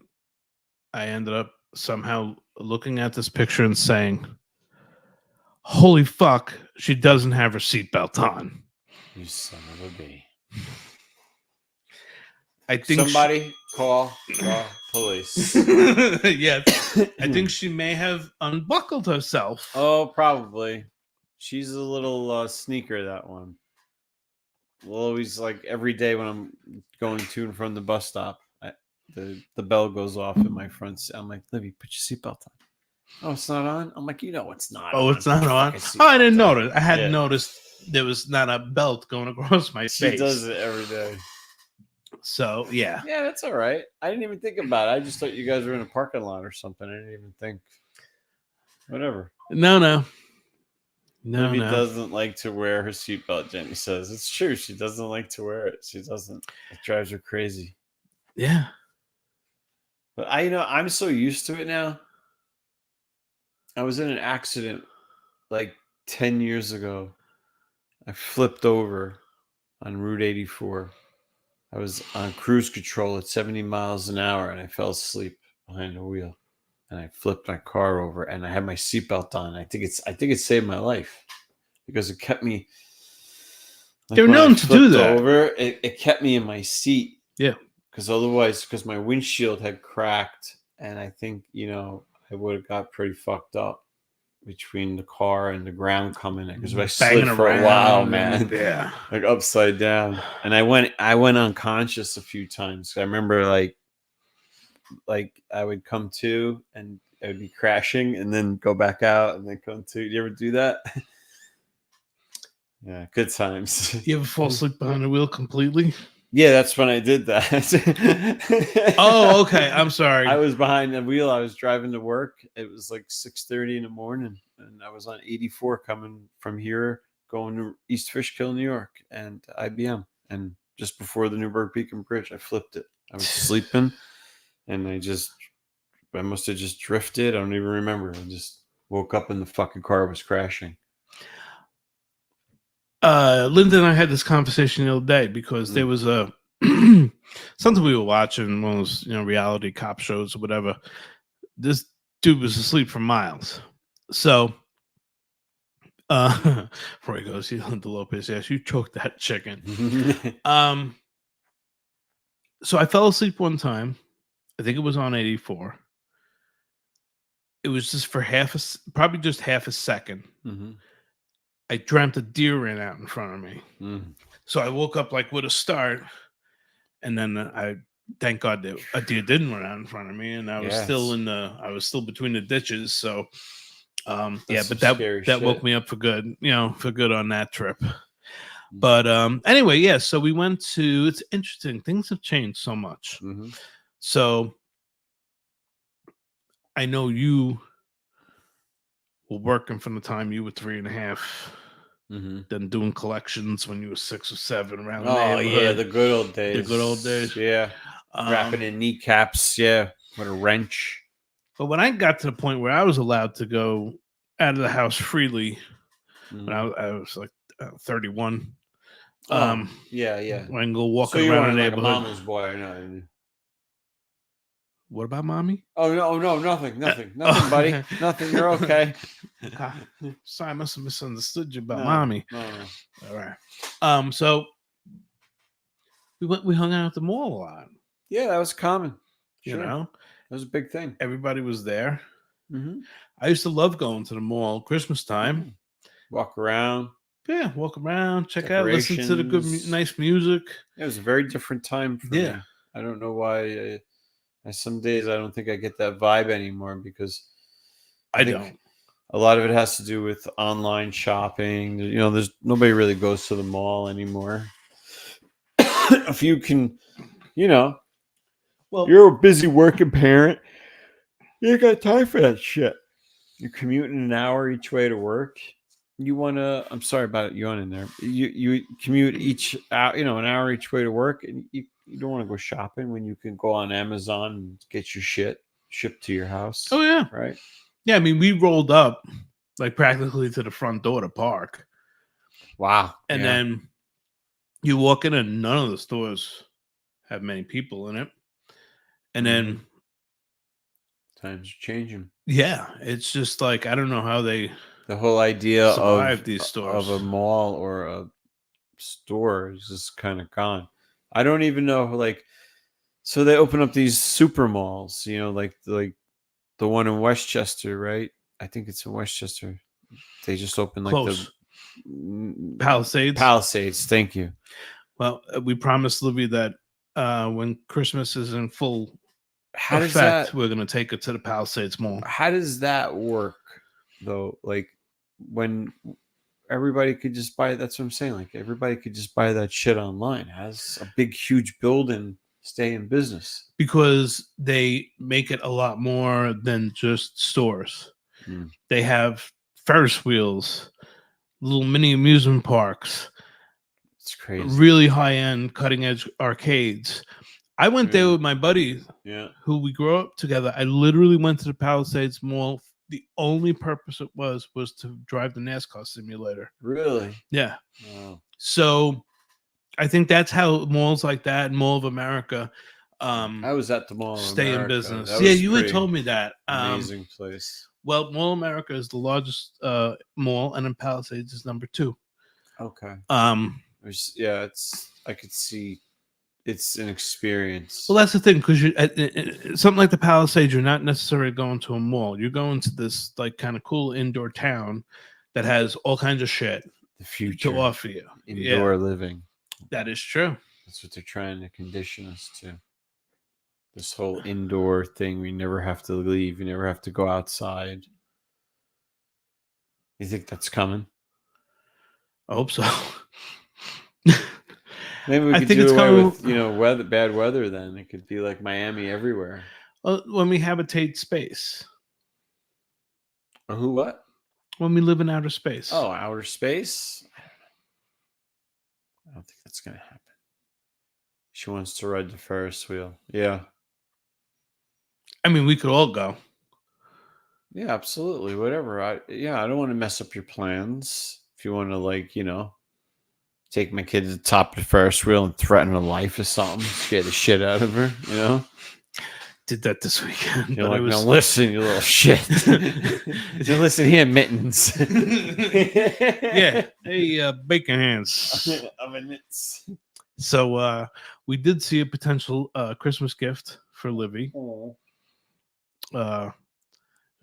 Speaker 3: I ended up somehow looking at this picture and saying, "Holy fuck, she doesn't have her seatbelt on."
Speaker 4: You son of a bee.
Speaker 3: I think
Speaker 4: Somebody call the police.
Speaker 3: yes. I think she may have unbuckled herself.
Speaker 4: Oh, probably. She's a little sneaker, that one. Well, always like every day when I'm going to and from the bus stop, the bell goes off in my front seat. I'm like, Libby, put your seatbelt on. Oh, it's not on? I'm like, it's not on.
Speaker 3: It's not
Speaker 4: Put your
Speaker 3: on?
Speaker 4: fucking
Speaker 3: Oh, I didn't
Speaker 4: seatbelt on.
Speaker 3: notice. I hadn't noticed there was not a belt going across my
Speaker 4: She
Speaker 3: face.
Speaker 4: does it every day.
Speaker 3: So, yeah.
Speaker 4: Yeah, that's all right. I didn't even think about it. I just thought you guys were in a parking lot or something. I didn't even think. Whatever.
Speaker 3: No.
Speaker 4: Libby doesn't like to wear her seatbelt, Jenny says. It's true. She doesn't like to wear it. She doesn't. It drives her crazy.
Speaker 3: Yeah.
Speaker 4: But I'm so used to it now. I was in an accident like 10 years ago. I flipped over on Route 84. I was on cruise control at 70 miles an hour and I fell asleep behind the wheel. And I flipped my car over and I had my seatbelt on. I think it saved my life because it kept me. Like
Speaker 3: They're
Speaker 4: when
Speaker 3: known
Speaker 4: I
Speaker 3: to do
Speaker 4: flipped
Speaker 3: that.
Speaker 4: Over, it kept me in my seat.
Speaker 3: Yeah.
Speaker 4: Because my windshield had cracked and I think, I would have got pretty fucked up between the car and the ground coming in. Because I slid for a while, man.
Speaker 3: Yeah.
Speaker 4: Like upside down. And I went unconscious a few times. I remember like I would come to and I would be crashing and then go back out and then come to. You ever do that? Yeah, good times.
Speaker 3: You ever fall asleep behind the wheel completely?
Speaker 4: Yeah, that's when I did that.
Speaker 3: Oh, okay. I'm sorry.
Speaker 4: I was behind the wheel. I was driving to work. It was like 6:30 in the morning, and I was on 84 coming from here, going to East Fishkill, New York, and IBM. And just before the Newburgh Beacon Bridge, I flipped it. I was sleeping, and I must have just drifted. I don't even remember. I just woke up and the fucking car was crashing.
Speaker 3: Linda and I had this conversation the other day because there was a something we were watching, one of those reality cop shows or whatever. This dude was asleep for miles. So before he goes, Linda Lopez, yes, you choked that chicken. So I fell asleep one time. I think it was on 84. It was just for probably just half a second. Mm-hmm. I dreamt a deer ran out in front of me. So I woke up like with a start, and then thank God that a deer didn't run out in front of me, and I was still between the ditches. So, but that woke me up for good, on that trip. But anyway, yeah. So we went to. It's interesting. Things have changed so much. Mm-hmm. So I know you were working from the time you were 3.5. Mm-hmm. Then doing collections when you were 6 or 7 around.
Speaker 4: Oh yeah, the good old days.
Speaker 3: The good old days.
Speaker 4: Yeah, wrapping in kneecaps. Yeah, with a wrench. But
Speaker 3: when I got to the point where I was allowed to go out of the house freely, when I was like 31.
Speaker 4: Yeah.
Speaker 3: I can go walking around the neighborhood.
Speaker 4: Like a mama's boy, or not?
Speaker 3: What about mommy?
Speaker 4: Oh no, nothing, buddy, nothing. You're okay.
Speaker 3: Sorry, I must have misunderstood you about mommy.
Speaker 4: No.
Speaker 3: All right. So we hung out at the mall a lot.
Speaker 4: Yeah, that was common.
Speaker 3: Sure.
Speaker 4: That was a big thing.
Speaker 3: Everybody was there. Mm-hmm. I used to love going to the mall Christmas time. Mm-hmm.
Speaker 4: Walk around.
Speaker 3: Yeah, walk around, check out, listen to the good, nice music.
Speaker 4: It was a very different time for me. I don't know why. Some days I don't think I get that vibe anymore because I don't. A lot of it has to do with online shopping. There's nobody really goes to the mall anymore. if you can, you know,
Speaker 3: Well,
Speaker 4: you're a busy working parent. You ain't got time for that shit. You're commuting an hour each way to work. You want to? I'm sorry about it yawning there. You commute each hour, an hour each way to work, and you don't want to go shopping when you can go on Amazon and get your shit shipped to your house.
Speaker 3: oh yeah,
Speaker 4: Right.
Speaker 3: yeah. I mean, we rolled up like practically to the front door to park,
Speaker 4: Wow.
Speaker 3: and
Speaker 4: Yeah.
Speaker 3: then you walk in, and none of the stores have many people in it, and then
Speaker 4: times are changing.
Speaker 3: yeah, it's just like I don't know how they
Speaker 4: The whole idea
Speaker 3: survive these stores.
Speaker 4: of a mall or a store is just kind of gone. I don't even know, like, so they open up these super malls, like the one in Westchester, right? I think it's in Westchester. They just opened like
Speaker 3: Close.
Speaker 4: the
Speaker 3: Palisades.
Speaker 4: Palisades. Thank you.
Speaker 3: Well, we promised Libby that when Christmas is in full
Speaker 4: How does
Speaker 3: effect,
Speaker 4: that
Speaker 3: we're going to take it to the Palisades Mall.
Speaker 4: How does that work though? Like when everybody could just buy, that's what I'm saying. Like everybody could just buy that shit online. It has a big, huge building, stay in business.
Speaker 3: Because they make it a lot more than just stores. They have Ferris wheels, little mini amusement parks.
Speaker 4: It's crazy.
Speaker 3: Really high-end, cutting-edge arcades. I went there with my buddy, who we grew up together. I literally went to the Palisades Mall. The only purpose it was to drive the NASCAR simulator.
Speaker 4: Really?
Speaker 3: Yeah.
Speaker 4: Wow.
Speaker 3: So I think that's how malls like that, Mall of America,
Speaker 4: I was at the Mall of
Speaker 3: stay
Speaker 4: America.
Speaker 3: in business.
Speaker 4: That
Speaker 3: Yeah,
Speaker 4: was
Speaker 3: you had
Speaker 4: pretty
Speaker 3: told me that.
Speaker 4: amazing place.
Speaker 3: Well, Mall of America is the largest mall, and then Palisades is number 2.
Speaker 4: Okay.
Speaker 3: It's
Speaker 4: I could see it's an experience.
Speaker 3: Well, that's the thing, because something like the Palisades, you're not necessarily going to a mall. You're going to this like kind of cool indoor town that has all kinds of shit
Speaker 4: the future
Speaker 3: to offer you.
Speaker 4: Indoor living.
Speaker 3: That is true.
Speaker 4: That's what they're trying to condition us to. This whole indoor thing, we never have to leave. You never have to go outside. You think that's coming?
Speaker 3: I hope so.
Speaker 4: Maybe we
Speaker 3: I
Speaker 4: could
Speaker 3: think
Speaker 4: do
Speaker 3: it's
Speaker 4: away
Speaker 3: coming
Speaker 4: with bad weather. Then it could be like Miami everywhere.
Speaker 3: when we habitate space.
Speaker 4: Or who? What?
Speaker 3: When we live in outer space.
Speaker 4: Oh, outer space. I don't think that's gonna happen. She wants to ride the Ferris wheel. Yeah.
Speaker 3: I mean, we could all go.
Speaker 4: Yeah, absolutely. Whatever. I don't want to mess up your plans. If you want to, take my kid to the top of the Ferris wheel and threaten her life or something, scare the shit out of her,
Speaker 3: Did that this weekend.
Speaker 4: You're like, no, listen, you little shit. Listen here, mittens.
Speaker 3: Yeah. Hey, bacon hands.
Speaker 4: Oven mitts.
Speaker 3: So we did see a potential Christmas gift for Livy.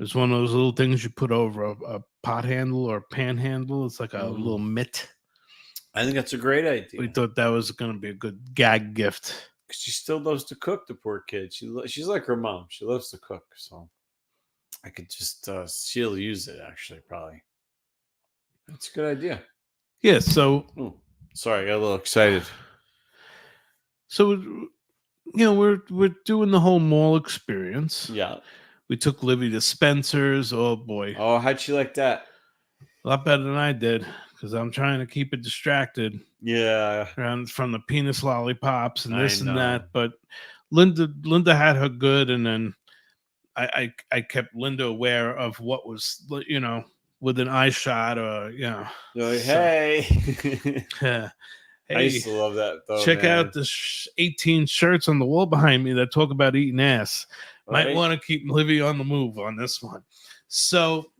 Speaker 3: It's one of those little things you put over a pot handle or pan handle. It's like a little mitt.
Speaker 4: I think that's a great idea.
Speaker 3: We thought that was going to be a good gag gift.
Speaker 4: Because she still loves to cook, the poor kid. She's like her mom. She loves to cook. So I could just, she'll use it, actually, probably. That's a good idea.
Speaker 3: Yeah, so...
Speaker 4: Ooh, sorry, I got a little excited.
Speaker 3: So, we're doing the whole mall experience.
Speaker 4: Yeah.
Speaker 3: We took Livy to Spencer's. Oh, boy.
Speaker 4: Oh, how'd she like that?
Speaker 3: A lot better than I did, because I'm trying to keep it distracted.
Speaker 4: Yeah.
Speaker 3: From the penis lollipops and this and that. But Linda had her good, and then I kept Linda aware of what was, with an eye shot or,
Speaker 4: Like, hey.
Speaker 3: Hey,
Speaker 4: I used to love that, though.
Speaker 3: Check out the 18 shirts on the wall behind me that talk about eating ass.
Speaker 4: Right?
Speaker 3: Might want to keep Livy on the move on this one. So,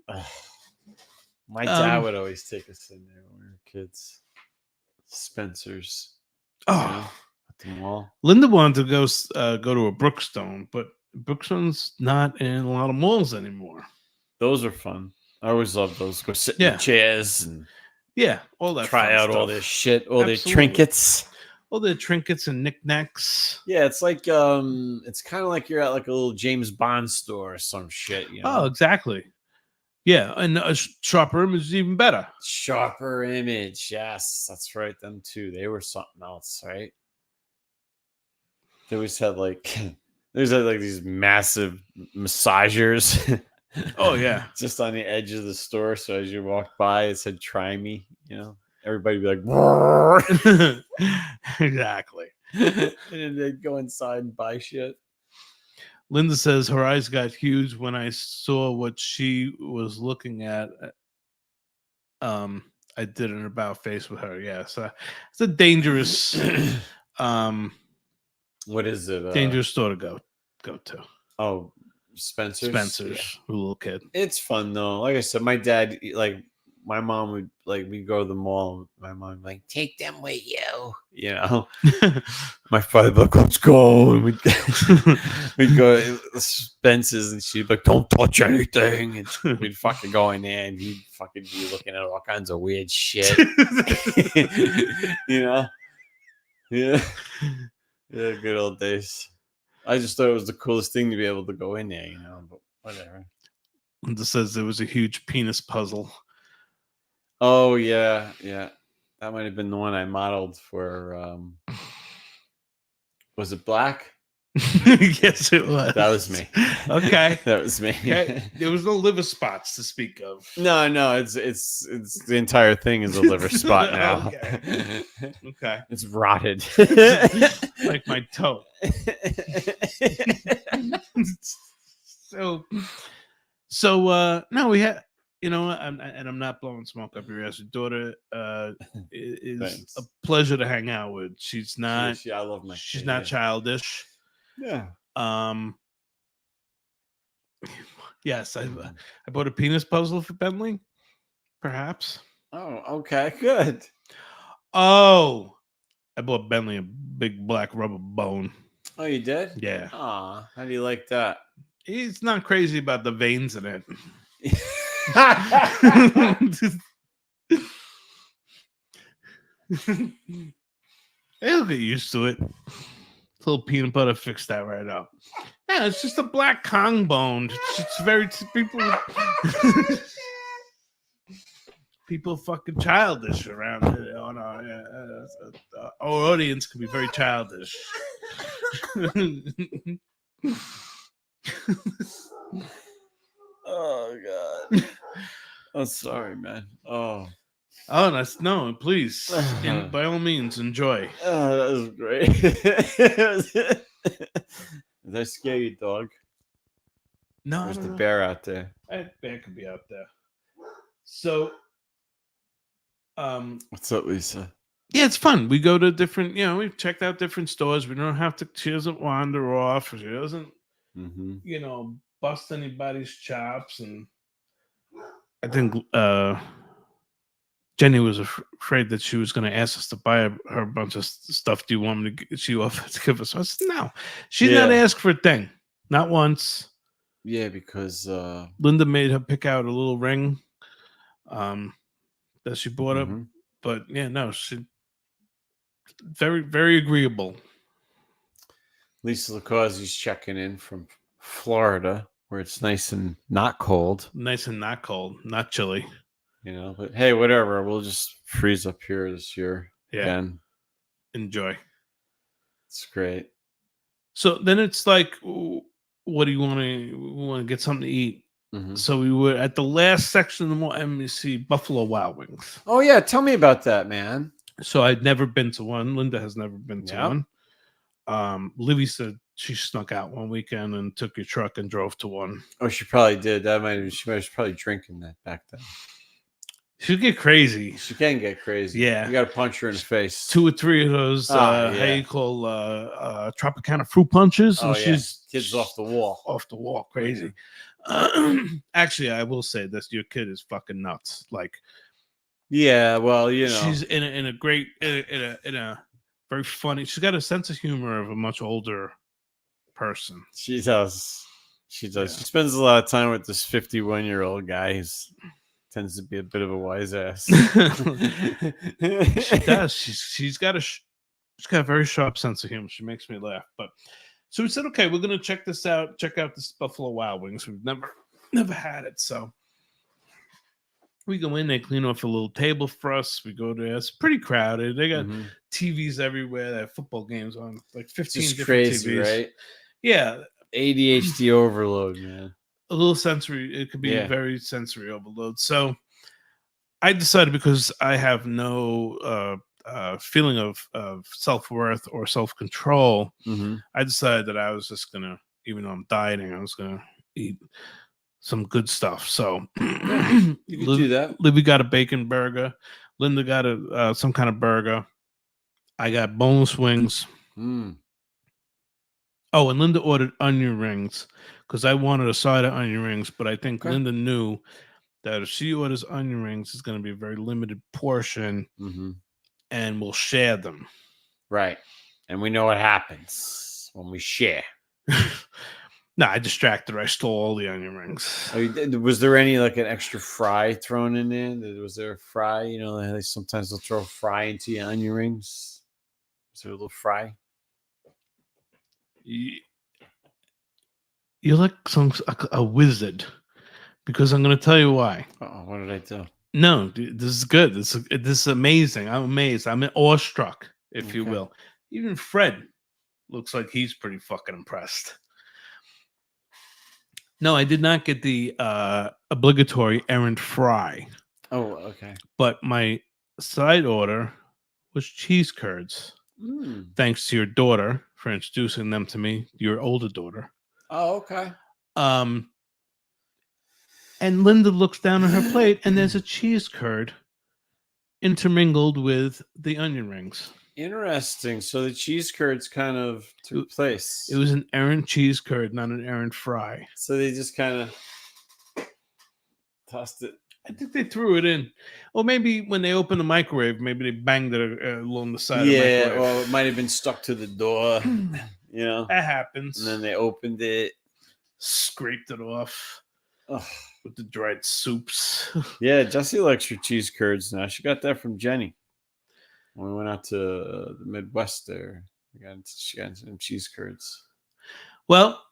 Speaker 4: my dad would always take us in there when we were kids. Spencer's. At the mall.
Speaker 3: Linda wanted to go to a Brookstone, but Brookstone's not in a lot of malls anymore.
Speaker 4: Those are fun. I always love those. Go sit in the chairs and
Speaker 3: all that.
Speaker 4: Try out
Speaker 3: stuff.
Speaker 4: all their shit, all their trinkets.
Speaker 3: All the trinkets and knickknacks.
Speaker 4: Yeah, it's like it's kind of like you're at like a little James Bond store or some shit.
Speaker 3: Oh, exactly. Yeah, and a Sharper Image is even better.
Speaker 4: Sharper Image, yes, that's right. Them too. They were something else, right? They always had like these massive massagers.
Speaker 3: Oh, yeah.
Speaker 4: Just on the edge of the store. So as you walk by, it said "Try me." Everybody would be like,
Speaker 3: Exactly.
Speaker 4: and then they'd go inside and buy shit.
Speaker 3: Linda says her eyes got huge when I saw what she was looking at. I did an about face with her. Yeah, so it's a dangerous,
Speaker 4: What is it?
Speaker 3: dangerous store to go to.
Speaker 4: Oh, Spencer's.
Speaker 3: Spencer's, a little kid.
Speaker 4: It's fun though. Like I said, my dad, like my mom would we go to the mall. My mom would like take them with you. My father would be like, let's go. And we'd go to Spencer's and she'd be like, don't touch anything. And we'd fucking go in there and he'd fucking be looking at all kinds of weird shit. Yeah. Yeah, good old days. I just thought it was the coolest thing to be able to go in there, but whatever.
Speaker 3: Linda says there was a huge penis puzzle.
Speaker 4: Oh, yeah. That might have been the one I modeled for, was it Black?
Speaker 3: Yes, it was.
Speaker 4: That was me.
Speaker 3: Okay.
Speaker 4: That was me.
Speaker 3: Okay. There was no liver spots to speak of.
Speaker 4: No, it's the entire thing is a liver spot now.
Speaker 3: Okay.
Speaker 4: It's rotted.
Speaker 3: Like my toe. So no, we had, I'm not blowing smoke up your ass. Your daughter is
Speaker 4: Thanks.
Speaker 3: a pleasure to hang out with. She's not.
Speaker 4: I love my.
Speaker 3: She's
Speaker 4: kid,
Speaker 3: not
Speaker 4: yeah.
Speaker 3: childish.
Speaker 4: Yeah.
Speaker 3: Yes, I bought a penis puzzle for Bentley. Perhaps.
Speaker 4: Oh, okay, good.
Speaker 3: Oh, I bought Bentley a big black rubber bone.
Speaker 4: Oh, you did?
Speaker 3: Yeah.
Speaker 4: Aw, how do you like that?
Speaker 3: He's not crazy about the veins in it. He'll get used to it. A little peanut butter fixed that right up. Yeah, it's just a black Kong bone. It's very people fucking childish around it. Our audience can be very childish.
Speaker 4: Oh God. I'm sorry, man. Oh,
Speaker 3: no, please. By all means, enjoy.
Speaker 4: Oh, that was great. Did I scare you, dog?
Speaker 3: No,
Speaker 4: There's the bear out there.
Speaker 3: Bear could be out there. So,
Speaker 4: What's up, Lisa?
Speaker 3: yeah, it's fun. We go to different, we've checked out different stores. We don't have to, she doesn't wander off. She doesn't, bust anybody's chops. And I think Jenny was afraid that she was going to ask us to buy her a bunch of stuff. Do you want me to? She offered to give us. I said no. She's not asked for a thing, not once.
Speaker 4: Yeah, because
Speaker 3: Linda made her pick out a little ring that she bought up. But yeah, no, she very, very agreeable.
Speaker 4: Lisa Lacause's checking in from Florida, where it's nice and not cold.
Speaker 3: Nice and not cold, not chilly.
Speaker 4: But hey, whatever. We'll just freeze up here this year.
Speaker 3: Yeah.
Speaker 4: Again.
Speaker 3: Enjoy.
Speaker 4: It's great.
Speaker 3: So then it's like, what do you want to? We want to get something to eat. So we were at the last section of the mall, and we see Buffalo Wild Wings.
Speaker 4: Oh yeah, tell me about that, man.
Speaker 3: So I'd never been to one. Linda has never been to one. Livy said she snuck out one weekend and took your truck and drove to one.
Speaker 4: Oh, she probably did. She was probably drinking that back then.
Speaker 3: She'll get crazy.
Speaker 4: She can get crazy.
Speaker 3: Yeah.
Speaker 4: You got to punch her in the face.
Speaker 3: 2 or 3 of those, how you call, Tropicana fruit punches. And she's
Speaker 4: kids off the wall.
Speaker 3: Off the wall. Crazy. Actually, I will say this. Your kid is fucking nuts. Like,
Speaker 4: yeah, well,
Speaker 3: she's in a great, in a very funny, she's got a sense of humor of a much older person.
Speaker 4: She does. She spends a lot of time with this 51-year-old guy who's tends to be a bit of a wise ass.
Speaker 3: She does. She's got a very sharp sense of humor. She makes me laugh. But so we said, okay, we're gonna check this out. Check out this Buffalo Wild Wings. We've never had it. So we go in. They clean off a little table for us. We go there. It's pretty crowded. They got TVs everywhere. They have football games on, like 15
Speaker 4: Just
Speaker 3: different
Speaker 4: crazy,
Speaker 3: TVs.
Speaker 4: right?
Speaker 3: Yeah,
Speaker 4: ADHD overload, man.
Speaker 3: a little sensory. It could be
Speaker 4: Yeah.
Speaker 3: very sensory overload. So I decided, because I have no feeling of self-worth or self-control,
Speaker 4: Mm-hmm.
Speaker 3: I decided that I was just gonna, even though I'm dieting, I was gonna eat some good stuff. So
Speaker 4: You could do that.
Speaker 3: Libby got a bacon burger. Linda got a some kind of burger. I got boneless wings.
Speaker 4: Mm.
Speaker 3: Oh, and Linda ordered onion rings because I wanted a side of onion rings, but I think
Speaker 4: Okay.
Speaker 3: Linda knew that if she orders onion rings, it's going to be a very limited portion,
Speaker 4: Mm-hmm.
Speaker 3: and we'll share them.
Speaker 4: Right. And we know what happens when we share.
Speaker 3: No, I distracted her. I stole all the onion rings.
Speaker 4: Oh, was there any like an extra fry thrown in there? Was there a fry? You know, sometimes they'll throw a fry into your onion rings. Was there a little fry?
Speaker 3: You're like a wizard, because I'm going to tell you why.
Speaker 4: Oh, what did I do?
Speaker 3: No, dude, this is good. This is amazing. I'm amazed. I'm awestruck, if you
Speaker 4: Okay.
Speaker 3: will. Even Fred looks like he's pretty fucking impressed. No, I did not get the obligatory errant fry,
Speaker 4: Oh, okay.
Speaker 3: but my side order was cheese curds.
Speaker 4: Mm.
Speaker 3: Thanks to your daughter for introducing them to me, your older daughter.
Speaker 4: Oh, okay.
Speaker 3: And Linda looks down at her plate, and there's a cheese curd intermingled with the onion rings.
Speaker 4: Interesting. So the cheese curds kind of took place.
Speaker 3: It was an errant cheese curd, not an errant fry.
Speaker 4: So they just kind of tossed it.
Speaker 3: I think they threw it in. Or maybe when they opened the microwave, maybe they banged it along the side of the microwave.
Speaker 4: Well, it might have been stuck to the door, you know.
Speaker 3: That happens.
Speaker 4: And then they opened it.
Speaker 3: Scraped it off.
Speaker 4: Ugh.
Speaker 3: With the dried soups.
Speaker 4: Yeah, Jessie likes her cheese curds now. She got that from Jenny. When we went out to the Midwest there, she got some cheese curds.
Speaker 3: Well,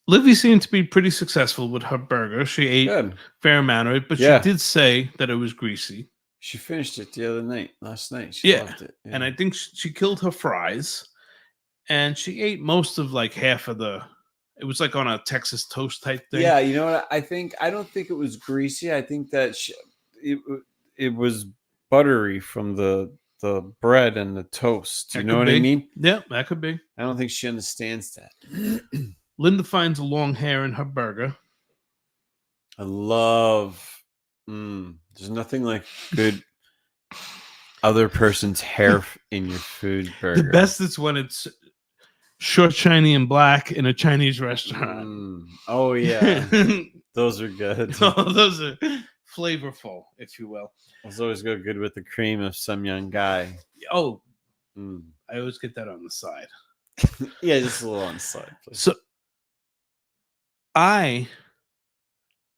Speaker 3: Livy seemed to be pretty successful with her burger. She ate a fair amount of it, but she did say that it was greasy.
Speaker 4: She finished it last night. She loved it. Yeah.
Speaker 3: And I think she killed her fries, and she ate most of like half of the. It was like on a Texas toast type thing.
Speaker 4: Yeah, you know what? I don't think it was greasy. I think that it was buttery from the bread and the toast. You know what I mean?
Speaker 3: Yeah, that could be.
Speaker 4: I don't think she understands that.
Speaker 3: Linda finds a long hair in her burger.
Speaker 4: I love. There's nothing like good other person's hair in your food burger.
Speaker 3: The best is when it's short, shiny, and black in a Chinese restaurant.
Speaker 4: Oh yeah, those are good.
Speaker 3: Oh, those are flavorful, if you will.
Speaker 4: Those always go good with the cream of some young guy.
Speaker 3: Oh, I always get that on the side.
Speaker 4: Yeah, just a little on the side, please.
Speaker 3: So I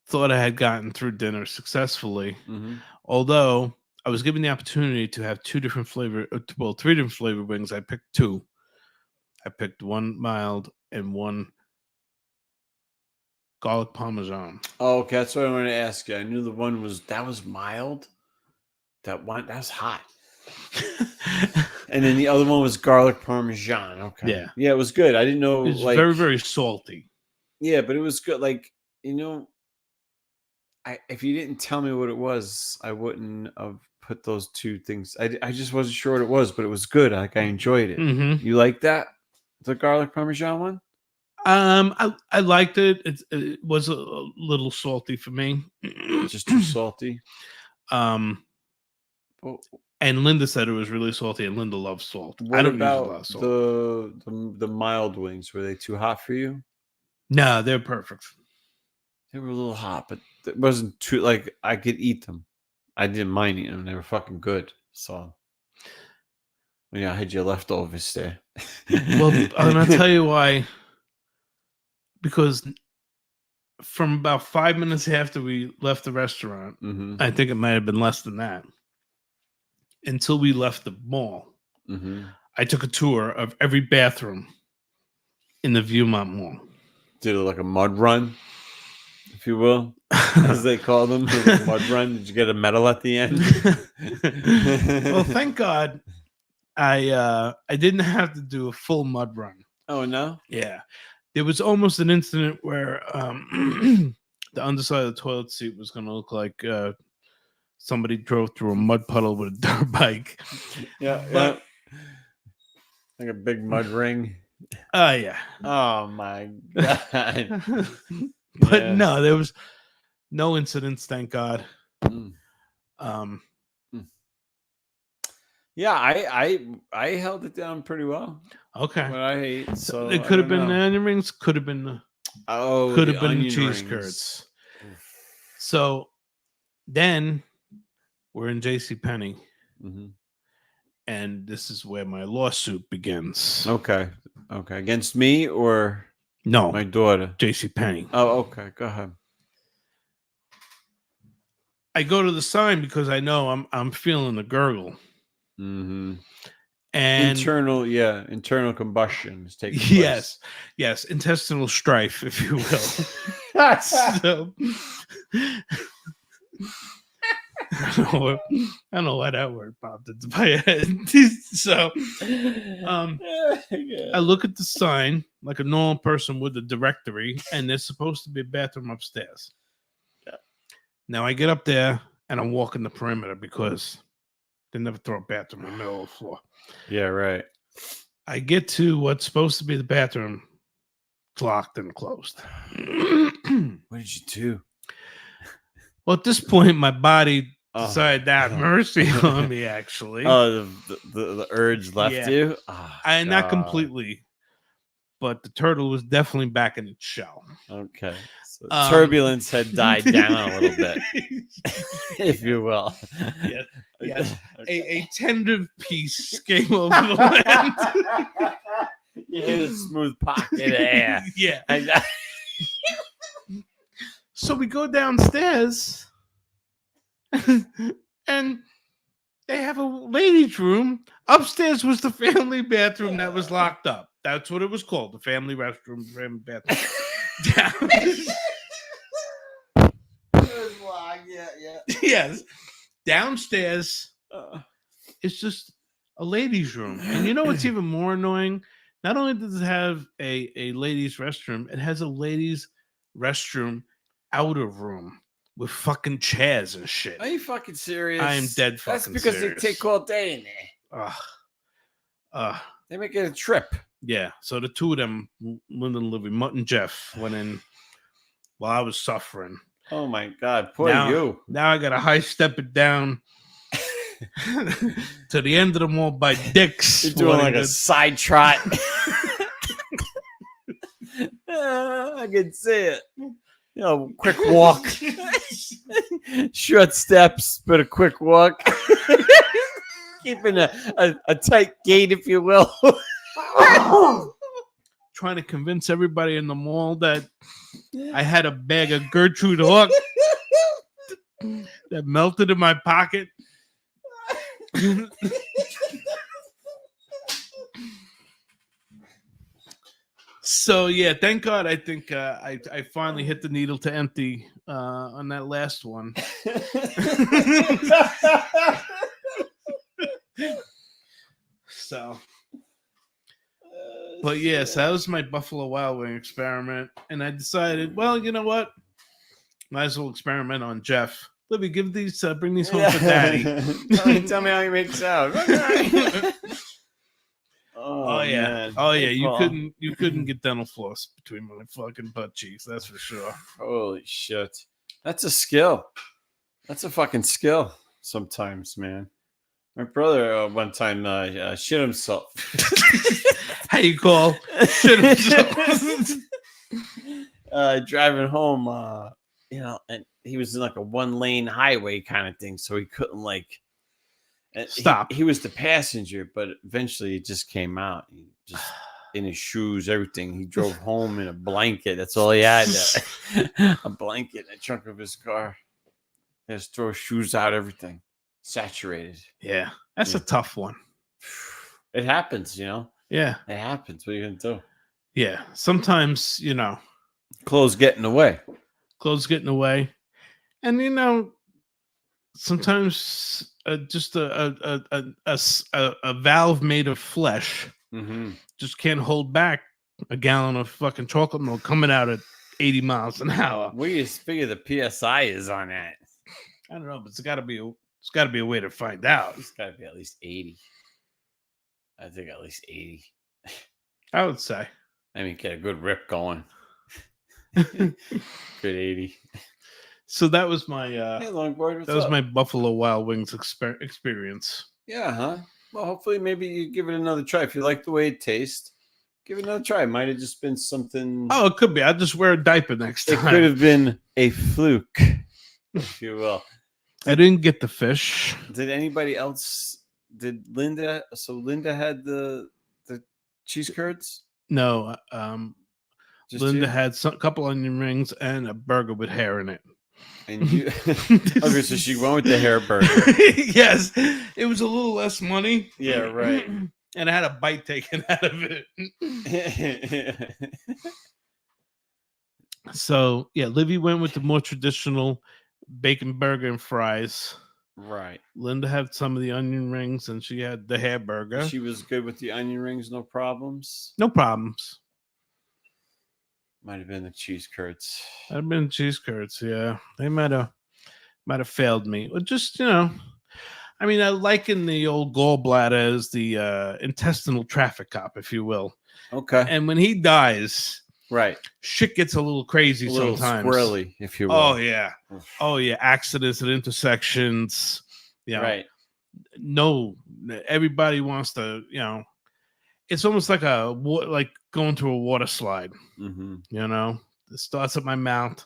Speaker 3: thought I had gotten through dinner successfully, although I was given the opportunity to have three different flavor wings. I picked two. I picked one mild and one garlic parmesan.
Speaker 4: Oh, okay, that's what I wanted to ask you. I knew the one was mild. That was hot. And then the other one was garlic parmesan. Okay. Yeah, it was good. I didn't know.
Speaker 3: It's very, very salty.
Speaker 4: Yeah, but it was good. Like, you know, if you didn't tell me what it was, I wouldn't have put those two things. I just wasn't sure what it was, but it was good. Like, I enjoyed it. You like that? The garlic parmesan one?
Speaker 3: I liked it. It was a little salty for me.
Speaker 4: Just too salty.
Speaker 3: And Linda said it was really salty, and Linda loves salt.
Speaker 4: What
Speaker 3: I don't
Speaker 4: about
Speaker 3: use a lot of
Speaker 4: salt. The mild wings? Were they too hot for you?
Speaker 3: No, they're perfect.
Speaker 4: They were a little hot, but it wasn't too, like, I could eat them. I didn't mind eating them. They were fucking good. So, yeah, I had your leftovers there.
Speaker 3: Well, and I'll tell you why. Because from about 5 minutes after we left the restaurant, I think it might have been less than that, until we left the mall, I took a tour of every bathroom in the Viewmont Mall.
Speaker 4: Did it like a mud run? if you will, as they call them, the mud run. Did you get a medal at the end?
Speaker 3: Well, thank God I didn't have to do a full mud run.
Speaker 4: Oh no!
Speaker 3: Yeah. There was almost an incident where the underside of the toilet seat was going to look like somebody drove through a mud puddle with a dirt bike.
Speaker 4: Yeah,
Speaker 3: But
Speaker 4: like a big mud ring.
Speaker 3: yeah.
Speaker 4: Oh my god!
Speaker 3: But
Speaker 4: Yeah.
Speaker 3: no, there was no incidents, thank God.
Speaker 4: Mm. Yeah, I held it down pretty well.
Speaker 3: Okay.
Speaker 4: What I ate, so
Speaker 3: It
Speaker 4: I
Speaker 3: could have
Speaker 4: don't
Speaker 3: been the
Speaker 4: know.
Speaker 3: onion rings, could have been the
Speaker 4: the
Speaker 3: been
Speaker 4: onion
Speaker 3: cheese
Speaker 4: rings.
Speaker 3: curds. So then we're in JCPenney,
Speaker 4: Mm-hmm.
Speaker 3: and this is where my lawsuit begins.
Speaker 4: Okay. Against me or
Speaker 3: No,
Speaker 4: my daughter?
Speaker 3: JCPenney.
Speaker 4: Oh, okay. Go ahead.
Speaker 3: I go to the sign because I know I'm feeling the gurgle.
Speaker 4: Mm-hmm.
Speaker 3: And
Speaker 4: internal combustion is taking place.
Speaker 3: Yes, intestinal strife, if you will. So, I don't know why that word popped into my head. So, I look at the sign like a normal person would, the directory, and there's supposed to be a bathroom upstairs.
Speaker 4: Yeah.
Speaker 3: Now I get up there and I'm walking the perimeter because they never throw a bathroom in the middle of the floor.
Speaker 4: Yeah, right.
Speaker 3: I get to what's supposed to be the bathroom. It's locked and closed.
Speaker 4: What did you do?
Speaker 3: Well, at this point, my body
Speaker 4: Oh.
Speaker 3: decided to have mercy on me, actually.
Speaker 4: Oh, the urge left
Speaker 3: Yeah.
Speaker 4: you? Oh,
Speaker 3: And not
Speaker 4: God.
Speaker 3: completely, but the turtle was definitely back in its shell.
Speaker 4: Okay. So turbulence had died down a little bit, if you will.
Speaker 3: Yes. Yes. A tender piece came over the land.
Speaker 4: You hit a smooth pocket of air.
Speaker 3: Yeah. So we go downstairs, and they have a ladies' room. Upstairs was the family bathroom that was locked up. That's what it was called, the family restroom, family bathroom.
Speaker 4: Yeah.
Speaker 3: Yes. Downstairs, it's just a ladies' room. And you know what's even more annoying? Not only does it have a ladies' restroom, it has a ladies' restroom outer room with fucking chairs and shit.
Speaker 4: Are you fucking serious?
Speaker 3: I am dead fucking
Speaker 4: That's because
Speaker 3: serious.
Speaker 4: they take all day in there. They make it a trip.
Speaker 3: Yeah. So the two of them, Linda and Livy, Mutt and Jeff, went in while I was suffering.
Speaker 4: Oh my God, poor you.
Speaker 3: Now I gotta high step it down to the end of the mall by Dick's.
Speaker 4: You're doing like a side trot. I can see it. You know, quick walk. Short steps, but a quick walk. Keeping a tight gait, if you will.
Speaker 3: Trying to convince everybody in the mall that I had a bag of Gertrude Hawk that melted in my pocket. So yeah, thank God. I think I finally hit the needle to empty on that last one. So, but yes, that was my Buffalo Wild Wing experiment, and I decided, well, you know what? Might as well experiment on Jeff. Libby, give these, bring these home for Daddy.
Speaker 4: Tell me how he makes out.
Speaker 3: Oh yeah,
Speaker 4: man.
Speaker 3: oh yeah. You couldn't get dental floss between my fucking butt cheeks. That's for sure.
Speaker 4: Holy shit, that's a skill. That's a fucking skill. Sometimes, man. My brother one time shit himself.
Speaker 3: How you call shit himself?
Speaker 4: Driving home, and he was in like a 1-lane highway kind of thing, so he couldn't
Speaker 3: stop.
Speaker 4: He was the passenger, but eventually it just came out. He just in his shoes, everything. He drove home in a blanket. That's all he had. A blanket in the trunk of his car. He has to throw his shoes out, everything. Saturated.
Speaker 3: Yeah, that's a tough one.
Speaker 4: It happens, you know.
Speaker 3: Yeah,
Speaker 4: it happens. What are you gonna do?
Speaker 3: Yeah, sometimes
Speaker 4: clothes get in the way.
Speaker 3: clothes getting away, and sometimes just a valve made of flesh just can't hold back a gallon of fucking chocolate milk coming out at 80 miles an hour.
Speaker 4: What do you figure the PSI is on that?
Speaker 3: I don't know, but it's got to be a way to find out.
Speaker 4: It's got to be at least 80. I think at least 80.
Speaker 3: I would say.
Speaker 4: I mean, get a good rip going. Good 80.
Speaker 3: So that was my
Speaker 4: Hey, Longboard, what's
Speaker 3: that was
Speaker 4: up?
Speaker 3: my Buffalo Wild Wings experience.
Speaker 4: Yeah, huh? Well, hopefully, maybe you give it another try. If you like the way it tastes, give it another try. It might have just been something.
Speaker 3: Oh, it could be. I'll just wear a diaper next
Speaker 4: It
Speaker 3: time.
Speaker 4: could have been a fluke, if you will.
Speaker 3: I didn't get the fish.
Speaker 4: Did anybody else? Did Linda? So Linda had the cheese curds.
Speaker 3: No,
Speaker 4: Just
Speaker 3: Linda
Speaker 4: you?
Speaker 3: had a couple onion rings and a burger with hair in it.
Speaker 4: And you. Okay, so she went with the hair burger.
Speaker 3: Yes, it was a little less money.
Speaker 4: Yeah, right.
Speaker 3: And I had a bite taken out of it. So yeah, Livy went with the more traditional bacon burger and fries.
Speaker 4: Right.
Speaker 3: Linda had some of the onion rings, and she had the hair burger.
Speaker 4: She was good with the onion rings, no problems.
Speaker 3: No problems.
Speaker 4: Might have been the cheese curds.
Speaker 3: I've been cheese curds. Yeah, they might have failed me. But just I mean, I liken the old gallbladder as the intestinal traffic cop, if you will.
Speaker 4: Okay.
Speaker 3: And when he dies,
Speaker 4: Right.
Speaker 3: shit gets a little crazy
Speaker 4: A little
Speaker 3: sometimes.
Speaker 4: squirrely, if you will.
Speaker 3: Oh yeah. Oh yeah. Accidents and intersections. Yeah.
Speaker 4: Right.
Speaker 3: No, everybody wants to. It's almost like like going through a water slide.
Speaker 4: Mm-hmm.
Speaker 3: It starts at my mouth,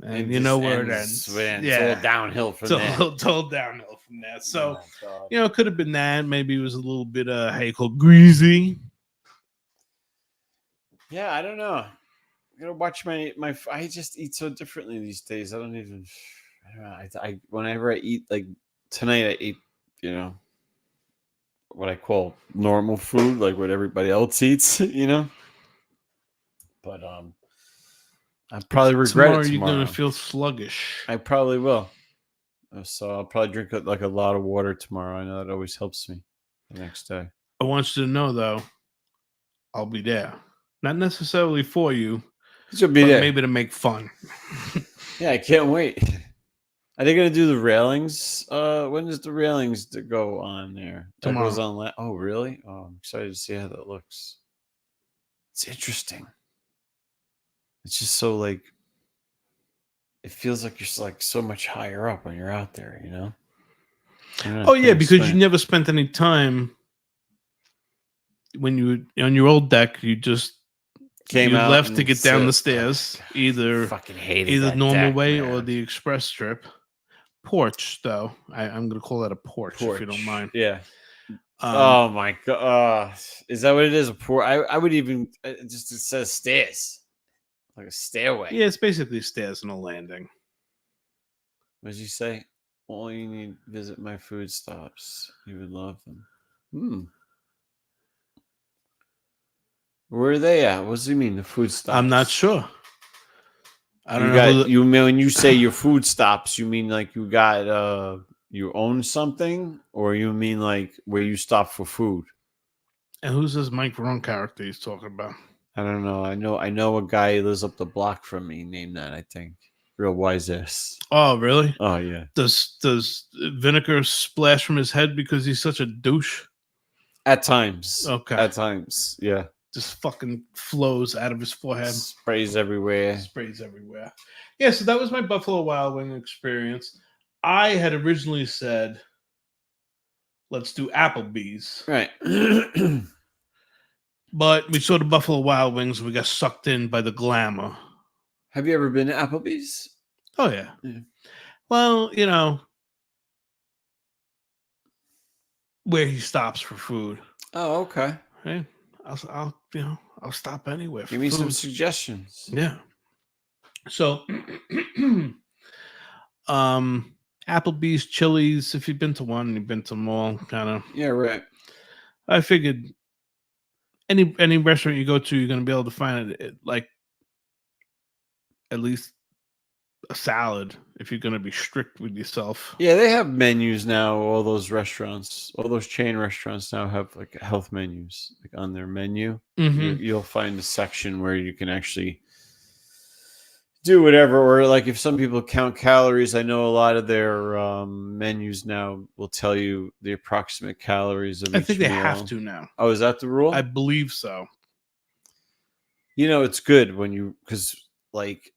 Speaker 3: and you
Speaker 4: just
Speaker 3: know where it
Speaker 4: ends
Speaker 3: ends.
Speaker 4: when it's all downhill from there.
Speaker 3: It's all downhill from there. So,
Speaker 4: Oh my God.
Speaker 3: it could have been that. Maybe it was a little bit how you call greasy.
Speaker 4: Yeah, I don't know. I gotta watch my. I just eat so differently these days. I don't know. I whenever I eat, like tonight, I ate what I call normal food, like what everybody else eats. But I probably regret it tomorrow.
Speaker 3: You're gonna feel sluggish.
Speaker 4: I probably will. So I'll probably drink like a lot of water tomorrow. I know that always helps me the next day.
Speaker 3: I want you to know, though, I'll be there. Not necessarily for you,
Speaker 4: You'll be
Speaker 3: but
Speaker 4: there.
Speaker 3: maybe to make fun.
Speaker 4: Yeah, I can't wait. Are they gonna do the railings? When does the railings go on there?
Speaker 3: Tomorrow.
Speaker 4: That goes on. Oh, really? Oh, I'm excited to see how that looks. It's interesting. It's just so like. It feels like you're like so much higher up when you're out there,
Speaker 3: Oh yeah, because you never spent any time when you on your old deck. You just
Speaker 4: came out
Speaker 3: left to
Speaker 4: and
Speaker 3: get down the
Speaker 4: sit.
Speaker 3: stairs, either
Speaker 4: Fucking hated
Speaker 3: either
Speaker 4: that
Speaker 3: normal
Speaker 4: deck,
Speaker 3: way
Speaker 4: man.
Speaker 3: or the express trip. Porch, though, I'm going to call that a porch, if you don't mind.
Speaker 4: Yeah. Oh my God, is that what it is? A porch? I would even it says stairs, like a stairway.
Speaker 3: Yeah, it's basically stairs and a landing.
Speaker 4: What did you say? All you need visit my food stops. You would love them. Where are they at? What does he mean, the food stops?
Speaker 3: I'm not sure. I don't know.
Speaker 4: You mean when you say your food stops, you mean like you got you own something, or you mean like where you stop for food?
Speaker 3: And who's this Mike Verone character he's talking about?
Speaker 4: I don't know. I know a guy who lives up the block from me named that, I think. Real wise ass.
Speaker 3: Oh, really?
Speaker 4: Oh yeah.
Speaker 3: Does vinegar splash from his head because he's such a douche?
Speaker 4: At times.
Speaker 3: Okay.
Speaker 4: At times, yeah.
Speaker 3: Just fucking flows out of his forehead.
Speaker 4: Sprays everywhere.
Speaker 3: Sprays everywhere. Yeah, so that was my Buffalo Wild Wing experience. I had originally said, let's do Applebee's.
Speaker 4: Right.
Speaker 3: But we saw the Buffalo Wild Wings and we got sucked in by the glamour.
Speaker 4: Have you ever been to Applebee's?
Speaker 3: Oh, yeah.
Speaker 4: Yeah.
Speaker 3: Well, where he stops for food.
Speaker 4: Oh, okay.
Speaker 3: Right? I'll stop anywhere.
Speaker 4: Give me some suggestions.
Speaker 3: Yeah. So, Applebee's, Chili's. If you've been to one, you've been to them all. Kind of.
Speaker 4: Yeah, right.
Speaker 3: I figured any restaurant you go to, you're gonna be able to find it like at least a salad if you're going to be strict with yourself.
Speaker 4: Yeah, they have menus now. All those restaurants, all those chain restaurants now have like health menus, like on their menu.
Speaker 3: Mm-hmm.
Speaker 4: You'll find a section where you can actually do whatever. Or like if some people count calories, I know a lot of their menus now will tell you the approximate calories of
Speaker 3: I
Speaker 4: each
Speaker 3: think they
Speaker 4: meal.
Speaker 3: have to now.
Speaker 4: Oh, is that the rule?
Speaker 3: I believe so.
Speaker 4: You know, it's good when you, because like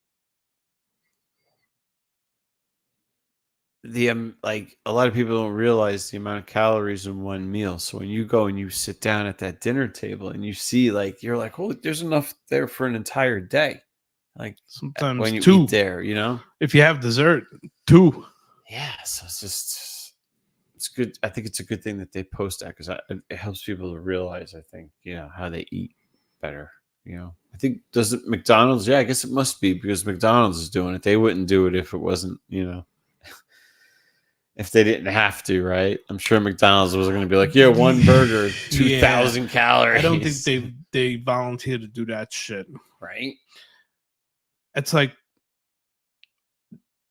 Speaker 4: like a lot of people don't realize the amount of calories in one meal. So when you go and you sit down at that dinner table and you see, like, you're like, oh, there's enough there for an entire day. Like
Speaker 3: Sometimes
Speaker 4: when you
Speaker 3: 2.
Speaker 4: eat there, you know?
Speaker 3: If you have dessert, 2.
Speaker 4: Yeah. So it's good. I think it's a good thing that they post that because it helps people to realize, I think, how they eat better. I think, does it McDonald's? Yeah, I guess it must be because McDonald's is doing it. They wouldn't do it if it wasn't, if they didn't have to, right? I'm sure McDonald's was going to be like, yeah, one burger, 2,000 calories.
Speaker 3: I don't think they volunteer to do that shit.
Speaker 4: Right?
Speaker 3: It's like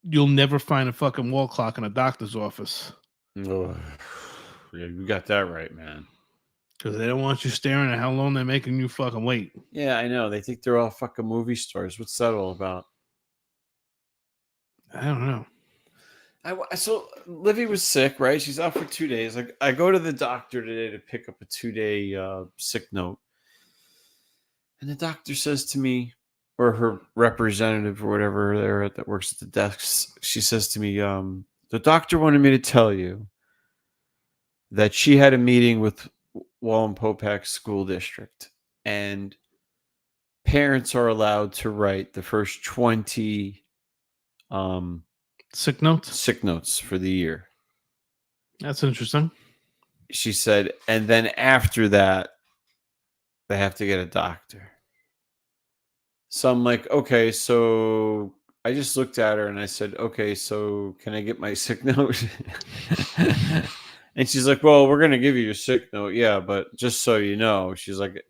Speaker 3: you'll never find a fucking wall clock in a doctor's office.
Speaker 4: Oh, yeah, you got that right, man.
Speaker 3: Because they don't want you staring at how long they're making you fucking wait.
Speaker 4: Yeah, I know. They think they're all fucking movie stars. What's that all about?
Speaker 3: I don't know.
Speaker 4: So Livy was sick, right? She's out for 2 days. Like, I go to the doctor today to pick up a 2-day sick note, and the doctor says to me, or her representative or whatever there that works at the desk, she says to me, the doctor wanted me to tell you that she had a meeting with Wallenpopak School District, and parents are allowed to write the first 20
Speaker 3: sick notes
Speaker 4: for the year.
Speaker 3: That's interesting.
Speaker 4: She said, and then after that, they have to get a doctor. So I'm like, okay, so I just looked at her and I said, okay, so can I get my sick note? And she's like, well, we're going to give you your sick note. Yeah, but just so you know, she's like,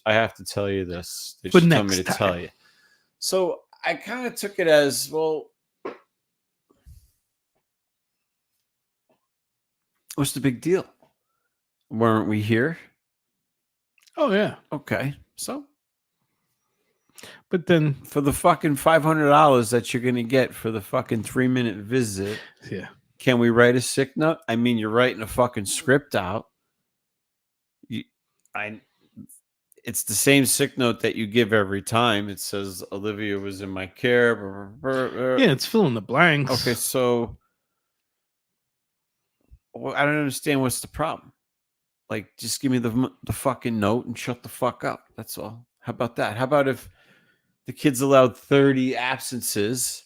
Speaker 4: I have to tell you this. She told me to tell you. So I kind of took it as, well, what's the big deal? Weren't we here?
Speaker 3: Oh, yeah.
Speaker 4: Okay. So.
Speaker 3: But then.
Speaker 4: For the fucking $500 that you're going to get for the fucking 3-minute visit.
Speaker 3: Yeah.
Speaker 4: Can we write a sick note? I mean, you're writing a fucking script out. It's the same sick note that you give every time. It says Olivia was in my care.
Speaker 3: Yeah, it's filling the blanks.
Speaker 4: Okay, so I don't understand what's the problem. Like, just give me the fucking note and shut the fuck up. That's all. How about that? How about if the kid's allowed 30 absences?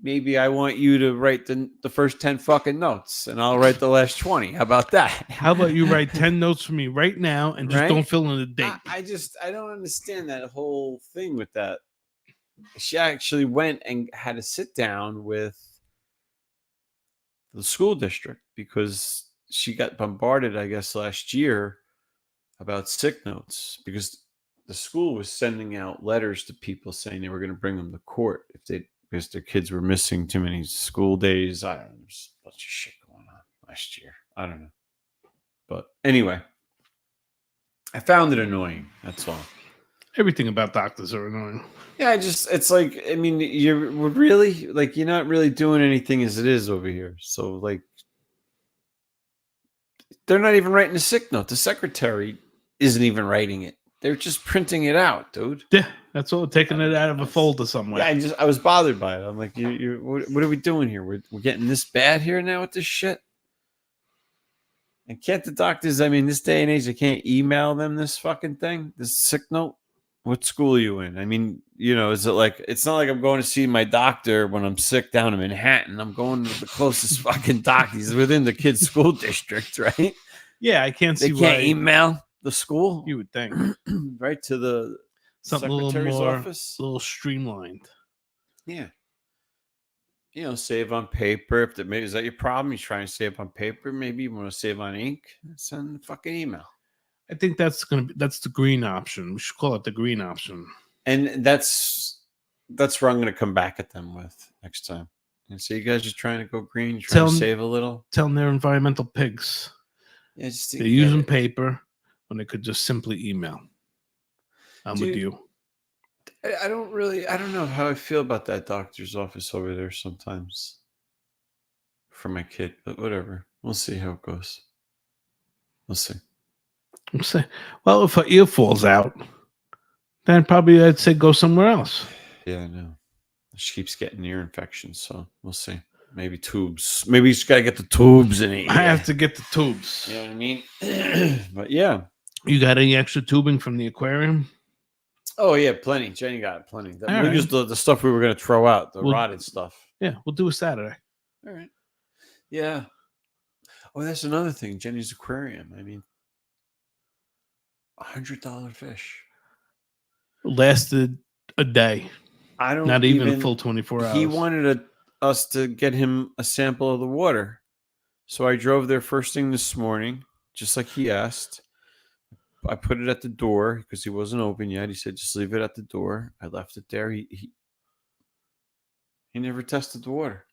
Speaker 4: Maybe I want you to write the first 10 fucking notes and I'll write the last 20. How about that?
Speaker 3: How about you write 10 notes for me right now and just don't fill in the date?
Speaker 4: I don't understand that whole thing with that. She actually went and had a sit down with the school district because she got bombarded, I guess, last year about sick notes because the school was sending out letters to people saying they were going to bring them to court because their kids were missing too many school days. I don't know. There's a bunch of shit going on last year. I don't know. But anyway, I found it annoying. That's all.
Speaker 3: Everything about doctors are annoying.
Speaker 4: Yeah, it's like, I mean, you're really, like, you're not really doing anything as it is over here. So, like, they're not even writing a sick note. The secretary isn't even writing it. They're just printing it out, dude.
Speaker 3: Yeah, that's all. Taking it out of a folder somewhere.
Speaker 4: Yeah, I was bothered by it. I'm like, what are we doing here? We're getting this bad here now with this shit. And can't the doctors? I mean, this day and age, they can't email them this fucking thing, this sick note. What school are you in? I mean, is it like? It's not like I'm going to see my doctor when I'm sick down in Manhattan. I'm going to the closest fucking doctor. He's within the kid's school district, right?
Speaker 3: Yeah, I can't see.
Speaker 4: They can't email the school.
Speaker 3: You would think,
Speaker 4: right to the
Speaker 3: something
Speaker 4: secretary's
Speaker 3: a little more,
Speaker 4: office,
Speaker 3: a little streamlined.
Speaker 4: Yeah, save on paper. If maybe is that your problem? You're trying to save on paper. Maybe you want to save on ink. Send the fucking email.
Speaker 3: I think that's the green option. We should call it the green option.
Speaker 4: And that's That's where I'm going to come back at them with next time. And so you guys are trying to go green, you're trying
Speaker 3: Tell
Speaker 4: to
Speaker 3: 'em-
Speaker 4: save a little.
Speaker 3: Tell them they're environmental pigs.
Speaker 4: Yeah, just
Speaker 3: They're using paper when they could just simply email. I'm with
Speaker 4: Dude,
Speaker 3: you.
Speaker 4: I don't know how I feel about that doctor's office over there sometimes for my kid, but whatever. We'll see how it goes. We'll see.
Speaker 3: I'm saying, well, if her ear falls out, then probably I'd say go somewhere else.
Speaker 4: Yeah, I know. She keeps getting ear infections, so we'll see. Maybe tubes. Maybe you just got to get the tubes in it.
Speaker 3: I have to get the tubes.
Speaker 4: You know what I mean? But yeah.
Speaker 3: You got any extra tubing from the aquarium?
Speaker 4: Oh, yeah, plenty. Jenny got plenty. We
Speaker 3: All right.
Speaker 4: used the stuff we were going to throw out, the
Speaker 3: Well-
Speaker 4: rotted stuff.
Speaker 3: Yeah, we'll do a Saturday.
Speaker 4: All right. Yeah. Oh, that's another thing. Jenny's aquarium. I mean, $100 fish.
Speaker 3: Lasted a day.
Speaker 4: I don't
Speaker 3: Not even a full 24 hours.
Speaker 4: He wanted us to get him a sample of the water. So I drove there first thing this morning, just like he asked. I put it at the door because he wasn't open yet. He said, just leave it at the door. I left it there. He never tested the water.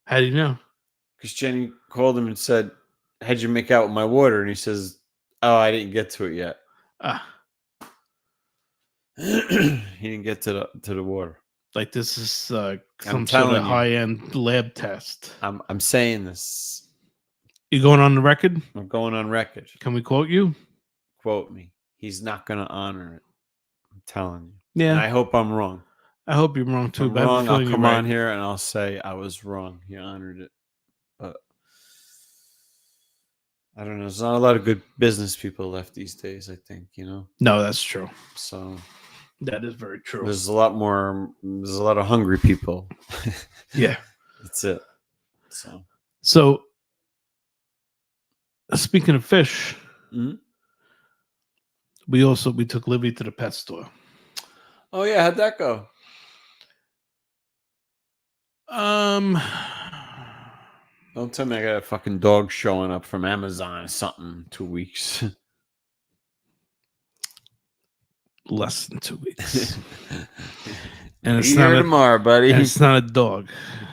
Speaker 3: How do you know?
Speaker 4: Because Jenny called him and said, how'd you make out with my water? And he says, oh, I didn't get to it yet. He didn't get to the water.
Speaker 3: Like this is some sort
Speaker 4: telling
Speaker 3: of
Speaker 4: you.
Speaker 3: high-end lab test.
Speaker 4: I'm saying this.
Speaker 3: You going on the record?
Speaker 4: I'm going on record.
Speaker 3: Can we quote you?
Speaker 4: Quote me. He's not going to honor it. I'm telling you.
Speaker 3: Yeah.
Speaker 4: And I hope I'm wrong.
Speaker 3: I hope you're wrong
Speaker 4: If
Speaker 3: too.
Speaker 4: I'm
Speaker 3: but I have a
Speaker 4: wrong, I'll
Speaker 3: feeling
Speaker 4: come
Speaker 3: you're
Speaker 4: on
Speaker 3: right.
Speaker 4: here and I'll say I was wrong. He honored it. But I don't know. There's not a lot of good business people left these days, I think,
Speaker 3: No, that's true.
Speaker 4: So
Speaker 3: That is very true.
Speaker 4: there's a lot of hungry people.
Speaker 3: Yeah.
Speaker 4: That's it.
Speaker 3: So, speaking of fish,
Speaker 4: Mhm.
Speaker 3: we took Livy to the pet store.
Speaker 4: Oh yeah, how'd that go? Don't tell me I got a fucking dog showing up from Amazon or something in 2 weeks.
Speaker 3: Less than 2 weeks, and
Speaker 4: Be here tomorrow, buddy.
Speaker 3: and it's not a dog.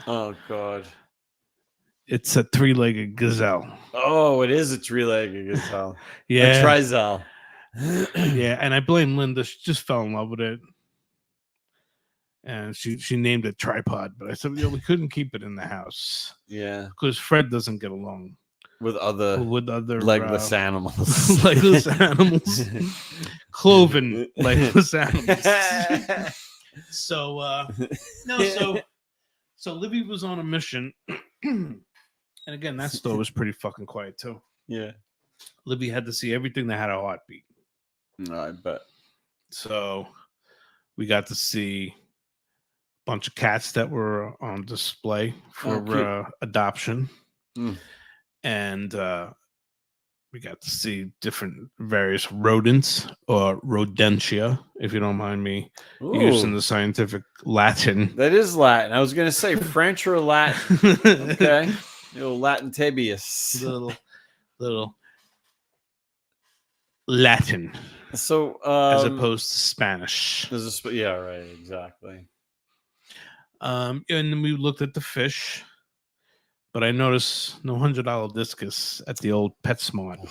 Speaker 4: Oh god.
Speaker 3: It's a 3-legged gazelle.
Speaker 4: Oh, it is a 3-legged gazelle.
Speaker 3: Yeah,
Speaker 4: A trizelle.
Speaker 3: yeah, and I blame Linda. She just fell in love with it, and she named it Tripod. But I said, we couldn't keep it in the house
Speaker 4: Yeah.
Speaker 3: because Fred doesn't get along
Speaker 4: With other
Speaker 3: with other
Speaker 4: legless animals.
Speaker 3: legless animals, cloven legless animals. So so Livy was on a mission, and again, that store was pretty fucking quiet too.
Speaker 4: Yeah.
Speaker 3: Livy had to see everything that had a heartbeat.
Speaker 4: No, I bet.
Speaker 3: So we got to see a bunch of cats that were on display for
Speaker 4: cute.
Speaker 3: adoption.
Speaker 4: Mm.
Speaker 3: And we got to see different various rodents or rodentia, if you don't mind me using
Speaker 4: Ooh,
Speaker 3: the scientific Latin.
Speaker 4: that is Latin. I was gonna say French or Latin. Okay. Little Latin tabius.
Speaker 3: little Latin
Speaker 4: So
Speaker 3: as opposed to Spanish.
Speaker 4: yeah, right, exactly.
Speaker 3: And then we looked at the fish, but I noticed no $100 discus at the old PetSmart.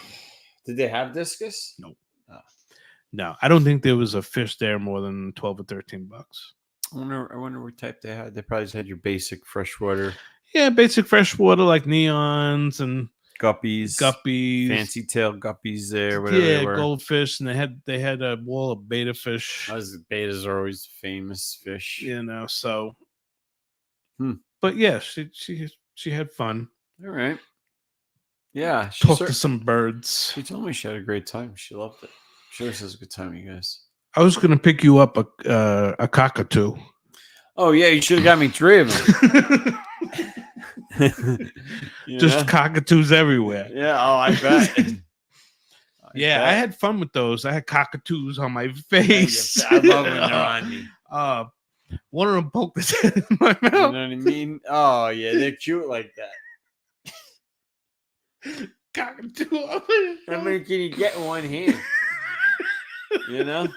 Speaker 4: Did they have discus?
Speaker 3: No, I don't think there was a fish there more than 12 or 13 bucks.
Speaker 4: I wonder what type they had. They probably just had your basic freshwater
Speaker 3: Yeah, basic freshwater like neons and
Speaker 4: guppies, fancy tail guppies there, whatever they were.
Speaker 3: goldfish, and they had a wall of beta fish.
Speaker 4: Those betas are always famous fish.
Speaker 3: So.
Speaker 4: Hmm.
Speaker 3: But yeah, she had fun.
Speaker 4: All right. Yeah,
Speaker 3: Talked to some birds.
Speaker 4: She told me she had a great time. She loved it. She always has a good time, you guys.
Speaker 3: I was gonna pick you up a cockatoo.
Speaker 4: Oh yeah, you should have got me 3 of them.
Speaker 3: Just cockatoos everywhere.
Speaker 4: Yeah. Oh, I bet.
Speaker 3: I had fun with those. I had cockatoos on my face.
Speaker 4: I love when they're on me.
Speaker 3: One of them poked his head in my mouth.
Speaker 4: You know what I mean? Oh yeah, they're cute like that.
Speaker 3: Cockatoo.
Speaker 4: How many can you get in one hand? You know?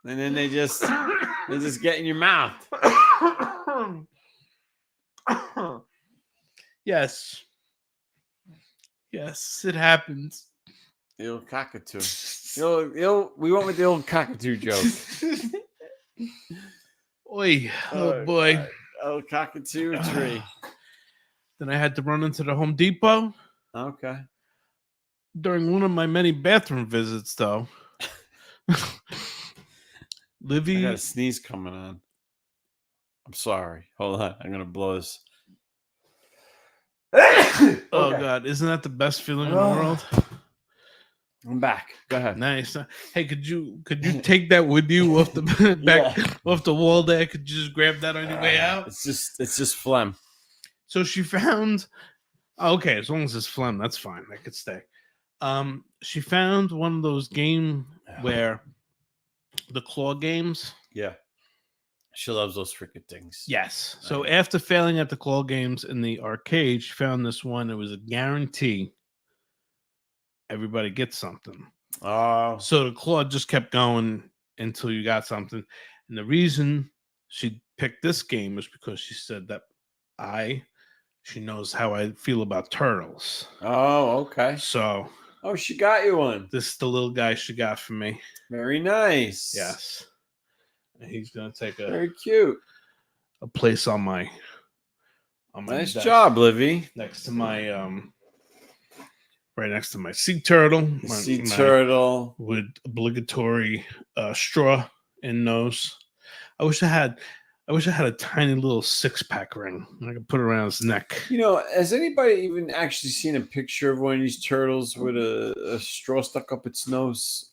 Speaker 4: and then they just get in your mouth.
Speaker 3: Yes. Yes, it happens.
Speaker 4: The old cockatoo. We went with the old cockatoo joke.
Speaker 3: Oi, oh boy.
Speaker 4: God. Old cockatoo tree.
Speaker 3: Then I had to run into the Home Depot
Speaker 4: Okay.
Speaker 3: during one of my many bathroom visits, though.
Speaker 4: I
Speaker 3: Livy.
Speaker 4: got a sneeze coming on. I'm sorry. Hold on. I'm gonna blow this.
Speaker 3: Oh
Speaker 4: Okay.
Speaker 3: God, isn't that the best feeling in the world?
Speaker 4: I'm back. Go ahead.
Speaker 3: Nice. Hey, could you take that with you off the back off the wall there? Could you just grab that on your way out?
Speaker 4: It's just phlegm.
Speaker 3: So she found. Okay, as long as it's phlegm, that's fine. I could stay. She found one of those game where the claw games.
Speaker 4: Yeah. She loves those freaking things.
Speaker 3: Yes. So after failing at the claw games in the arcade, she found this one. It was a guarantee. Everybody gets something.
Speaker 4: Oh.
Speaker 3: So the claw just kept going until you got something. And the reason she picked this game was because she said that she knows how I feel about turtles.
Speaker 4: Oh, okay.
Speaker 3: So.
Speaker 4: Oh, she got you one.
Speaker 3: This is the little guy she got for me.
Speaker 4: Very nice.
Speaker 3: Yes. And he's gonna take
Speaker 4: very cute
Speaker 3: a place on my
Speaker 4: nice
Speaker 3: desk,
Speaker 4: job, Livy.
Speaker 3: next to my right next to my sea turtle.
Speaker 4: Sea turtle
Speaker 3: with obligatory straw in nose. I wish I had a tiny little 6-pack ring. I could put it around his neck.
Speaker 4: You know, has anybody even actually seen a picture of one of these turtles with a straw stuck up its nose?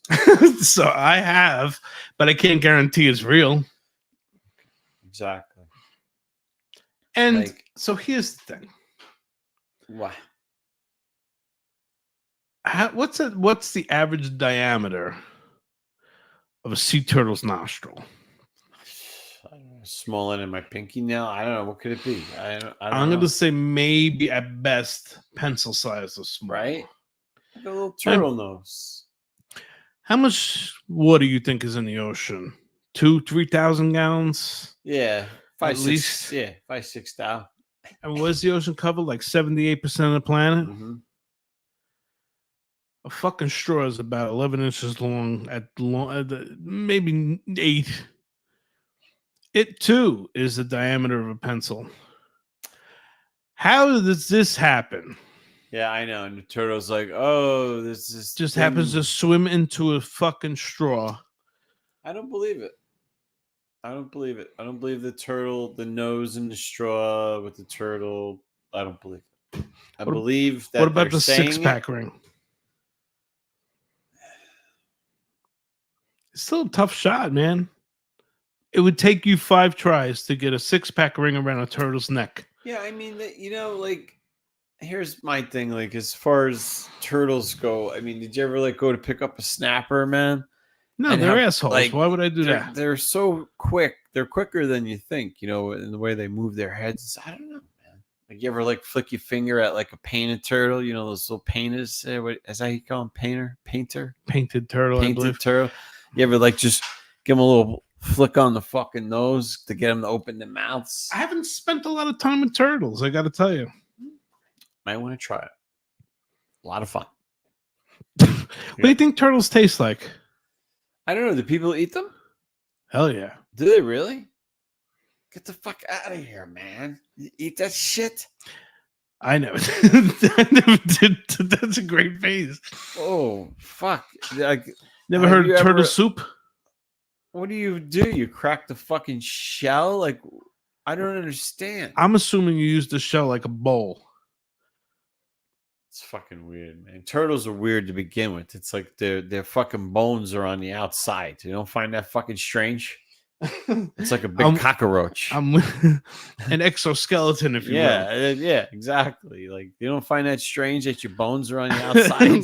Speaker 3: So I have, but I can't guarantee it's real.
Speaker 4: Exactly.
Speaker 3: And so here's the thing.
Speaker 4: What?
Speaker 3: What's the average diameter of a sea turtle's nostril?
Speaker 4: I don't know, smaller than my pinky nail. I don't know. What could it be?
Speaker 3: I'm going to say maybe at best pencil size or small.
Speaker 4: Right? Like a little turtle nose.
Speaker 3: How much water you think is in the ocean? 2,000-3,000 gallons?
Speaker 4: Yeah. 5, 6,
Speaker 3: least.
Speaker 4: Yeah, 5, 6,000.
Speaker 3: And was the ocean cover like 78% of the planet?
Speaker 4: Mm-hmm.
Speaker 3: A fucking straw is about 11 inches long maybe 8. It too is the diameter of a pencil. How does this happen?
Speaker 4: Yeah, I know. And the turtle's like, oh, this is
Speaker 3: just happens to swim into a fucking straw.
Speaker 4: I don't believe it. I don't believe it. I don't believe the turtle, the nose in the straw with the turtle. I don't believe it. I believe that.
Speaker 3: What about the 6-pack ring? It's still a tough shot, man. It would take you 5 tries to get a 6-pack ring around a turtle's neck.
Speaker 4: Yeah, I mean, like, here's my thing. Like, as far as turtles go, I mean, did you ever go to pick up a snapper, man?
Speaker 3: No, they're assholes. Why would I do that?
Speaker 4: They're so quick. They're quicker than you think, in the way they move their heads. I don't know, man. Like, you ever flick your finger at a painted turtle? Those little painters. What is that you call them? Painter?
Speaker 3: Painted turtle.
Speaker 4: Painted turtle. You ever just give them a little flick on the fucking nose to get them to open their mouths?
Speaker 3: I haven't spent a lot of time with turtles. I got to tell you.
Speaker 4: Might want to try it. A lot of fun.
Speaker 3: What do you think turtles taste like?
Speaker 4: I don't know. Do people eat them?
Speaker 3: Hell yeah.
Speaker 4: Do they really? Get the fuck out of here, man. You eat that shit?
Speaker 3: I never did. That's a great face.
Speaker 4: Oh, fuck.
Speaker 3: Never heard of turtle soup?
Speaker 4: What do? You crack the fucking shell? I don't understand.
Speaker 3: I'm assuming you use the shell like a bowl.
Speaker 4: It's fucking weird, man. Turtles are weird to begin with. It's like their fucking bones are on the outside. You don't find that fucking strange? It's like a big cockroach.
Speaker 3: An exoskeleton, if you will.
Speaker 4: Yeah, exactly. You don't find that strange that your bones are on the outside?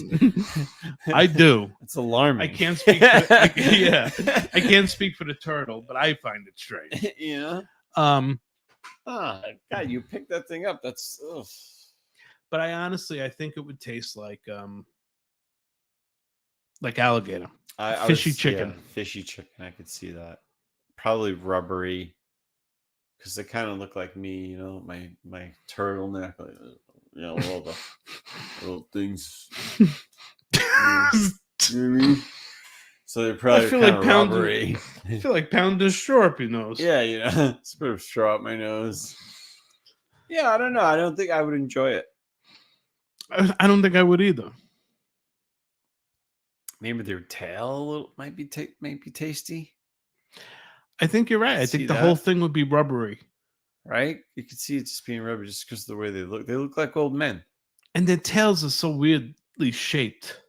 Speaker 3: I do.
Speaker 4: It's alarming.
Speaker 3: I can't speak. I can't speak for the turtle, but I find it strange.
Speaker 4: Yeah. God, you picked that thing up. That's. Ugh.
Speaker 3: But I think it would taste like alligator. Fishy chicken.
Speaker 4: Yeah, fishy chicken. I could see that. Probably rubbery, because they kind of look like me. You know, my turtleneck, like, you know, all the little things. You know what I mean? So they're probably kind of rubbery.
Speaker 3: I feel like pounding straw up your nose.
Speaker 4: Yeah, you know, it's a bit of straw up my nose. Yeah, I don't know. I don't think I would enjoy it.
Speaker 3: I don't think I would either.
Speaker 4: Maybe their tail might be tasty,
Speaker 3: I think you're right. I think the whole thing would be rubbery.
Speaker 4: right? You could see it just being rubber just because of the way they look. They look like old men.
Speaker 3: And their tails are so weirdly shaped.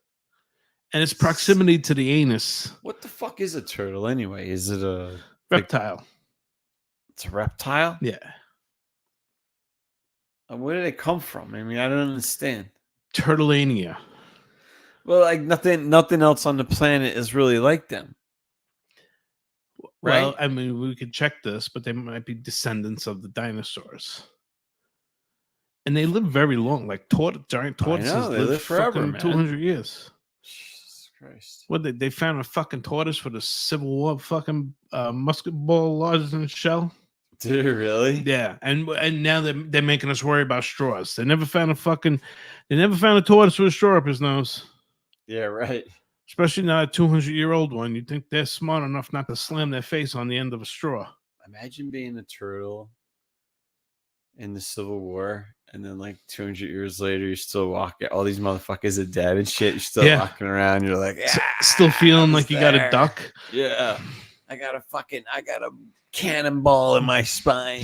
Speaker 3: And its proximity to the anus.
Speaker 4: What the fuck is a turtle anyway? Is it a
Speaker 3: reptile?
Speaker 4: It's a reptile?
Speaker 3: Yeah.
Speaker 4: Where do they come from? I mean, I don't understand.
Speaker 3: Turtleania.
Speaker 4: Well, like nothing else on the planet is really like them. Right?
Speaker 3: Well, I mean, we could check this, but they might be descendants of the dinosaurs. And they live very long, like giant tortoises.
Speaker 4: They live forever, man.
Speaker 3: 200 years.
Speaker 4: Jesus Christ.
Speaker 3: What they found a fucking tortoise for the Civil War fucking musket ball larger than a shell.
Speaker 4: Did it really?
Speaker 3: Yeah, and now they're making us worry about straws. They never found a tortoise with a straw up his nose.
Speaker 4: Yeah, right.
Speaker 3: Especially not a 200-year-old one. You'd think they're smart enough not to slam their face on the end of a straw.
Speaker 4: Imagine being a turtle in the Civil War, and then like 200 years later, you're still walking. All these motherfuckers are dead and shit. You're still walking around. You're like,
Speaker 3: still feeling like you got a duck.
Speaker 4: Yeah, I got a cannonball in my spine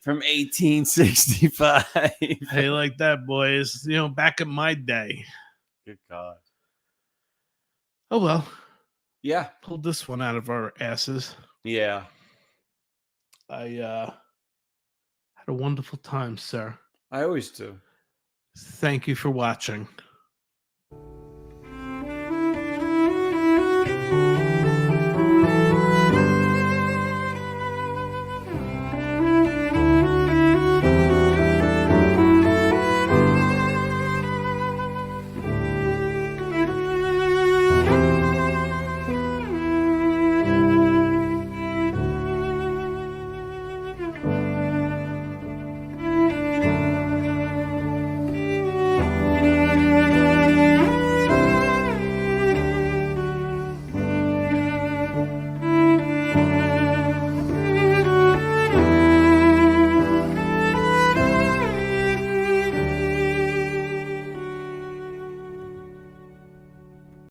Speaker 4: from 1865.
Speaker 3: Hey, like that, boys. You know, back in my day.
Speaker 4: Good God.
Speaker 3: Oh well.
Speaker 4: Yeah.
Speaker 3: Pulled this one out of our asses.
Speaker 4: Yeah.
Speaker 3: I had a wonderful time, sir.
Speaker 4: I always do.
Speaker 3: Thank you for watching.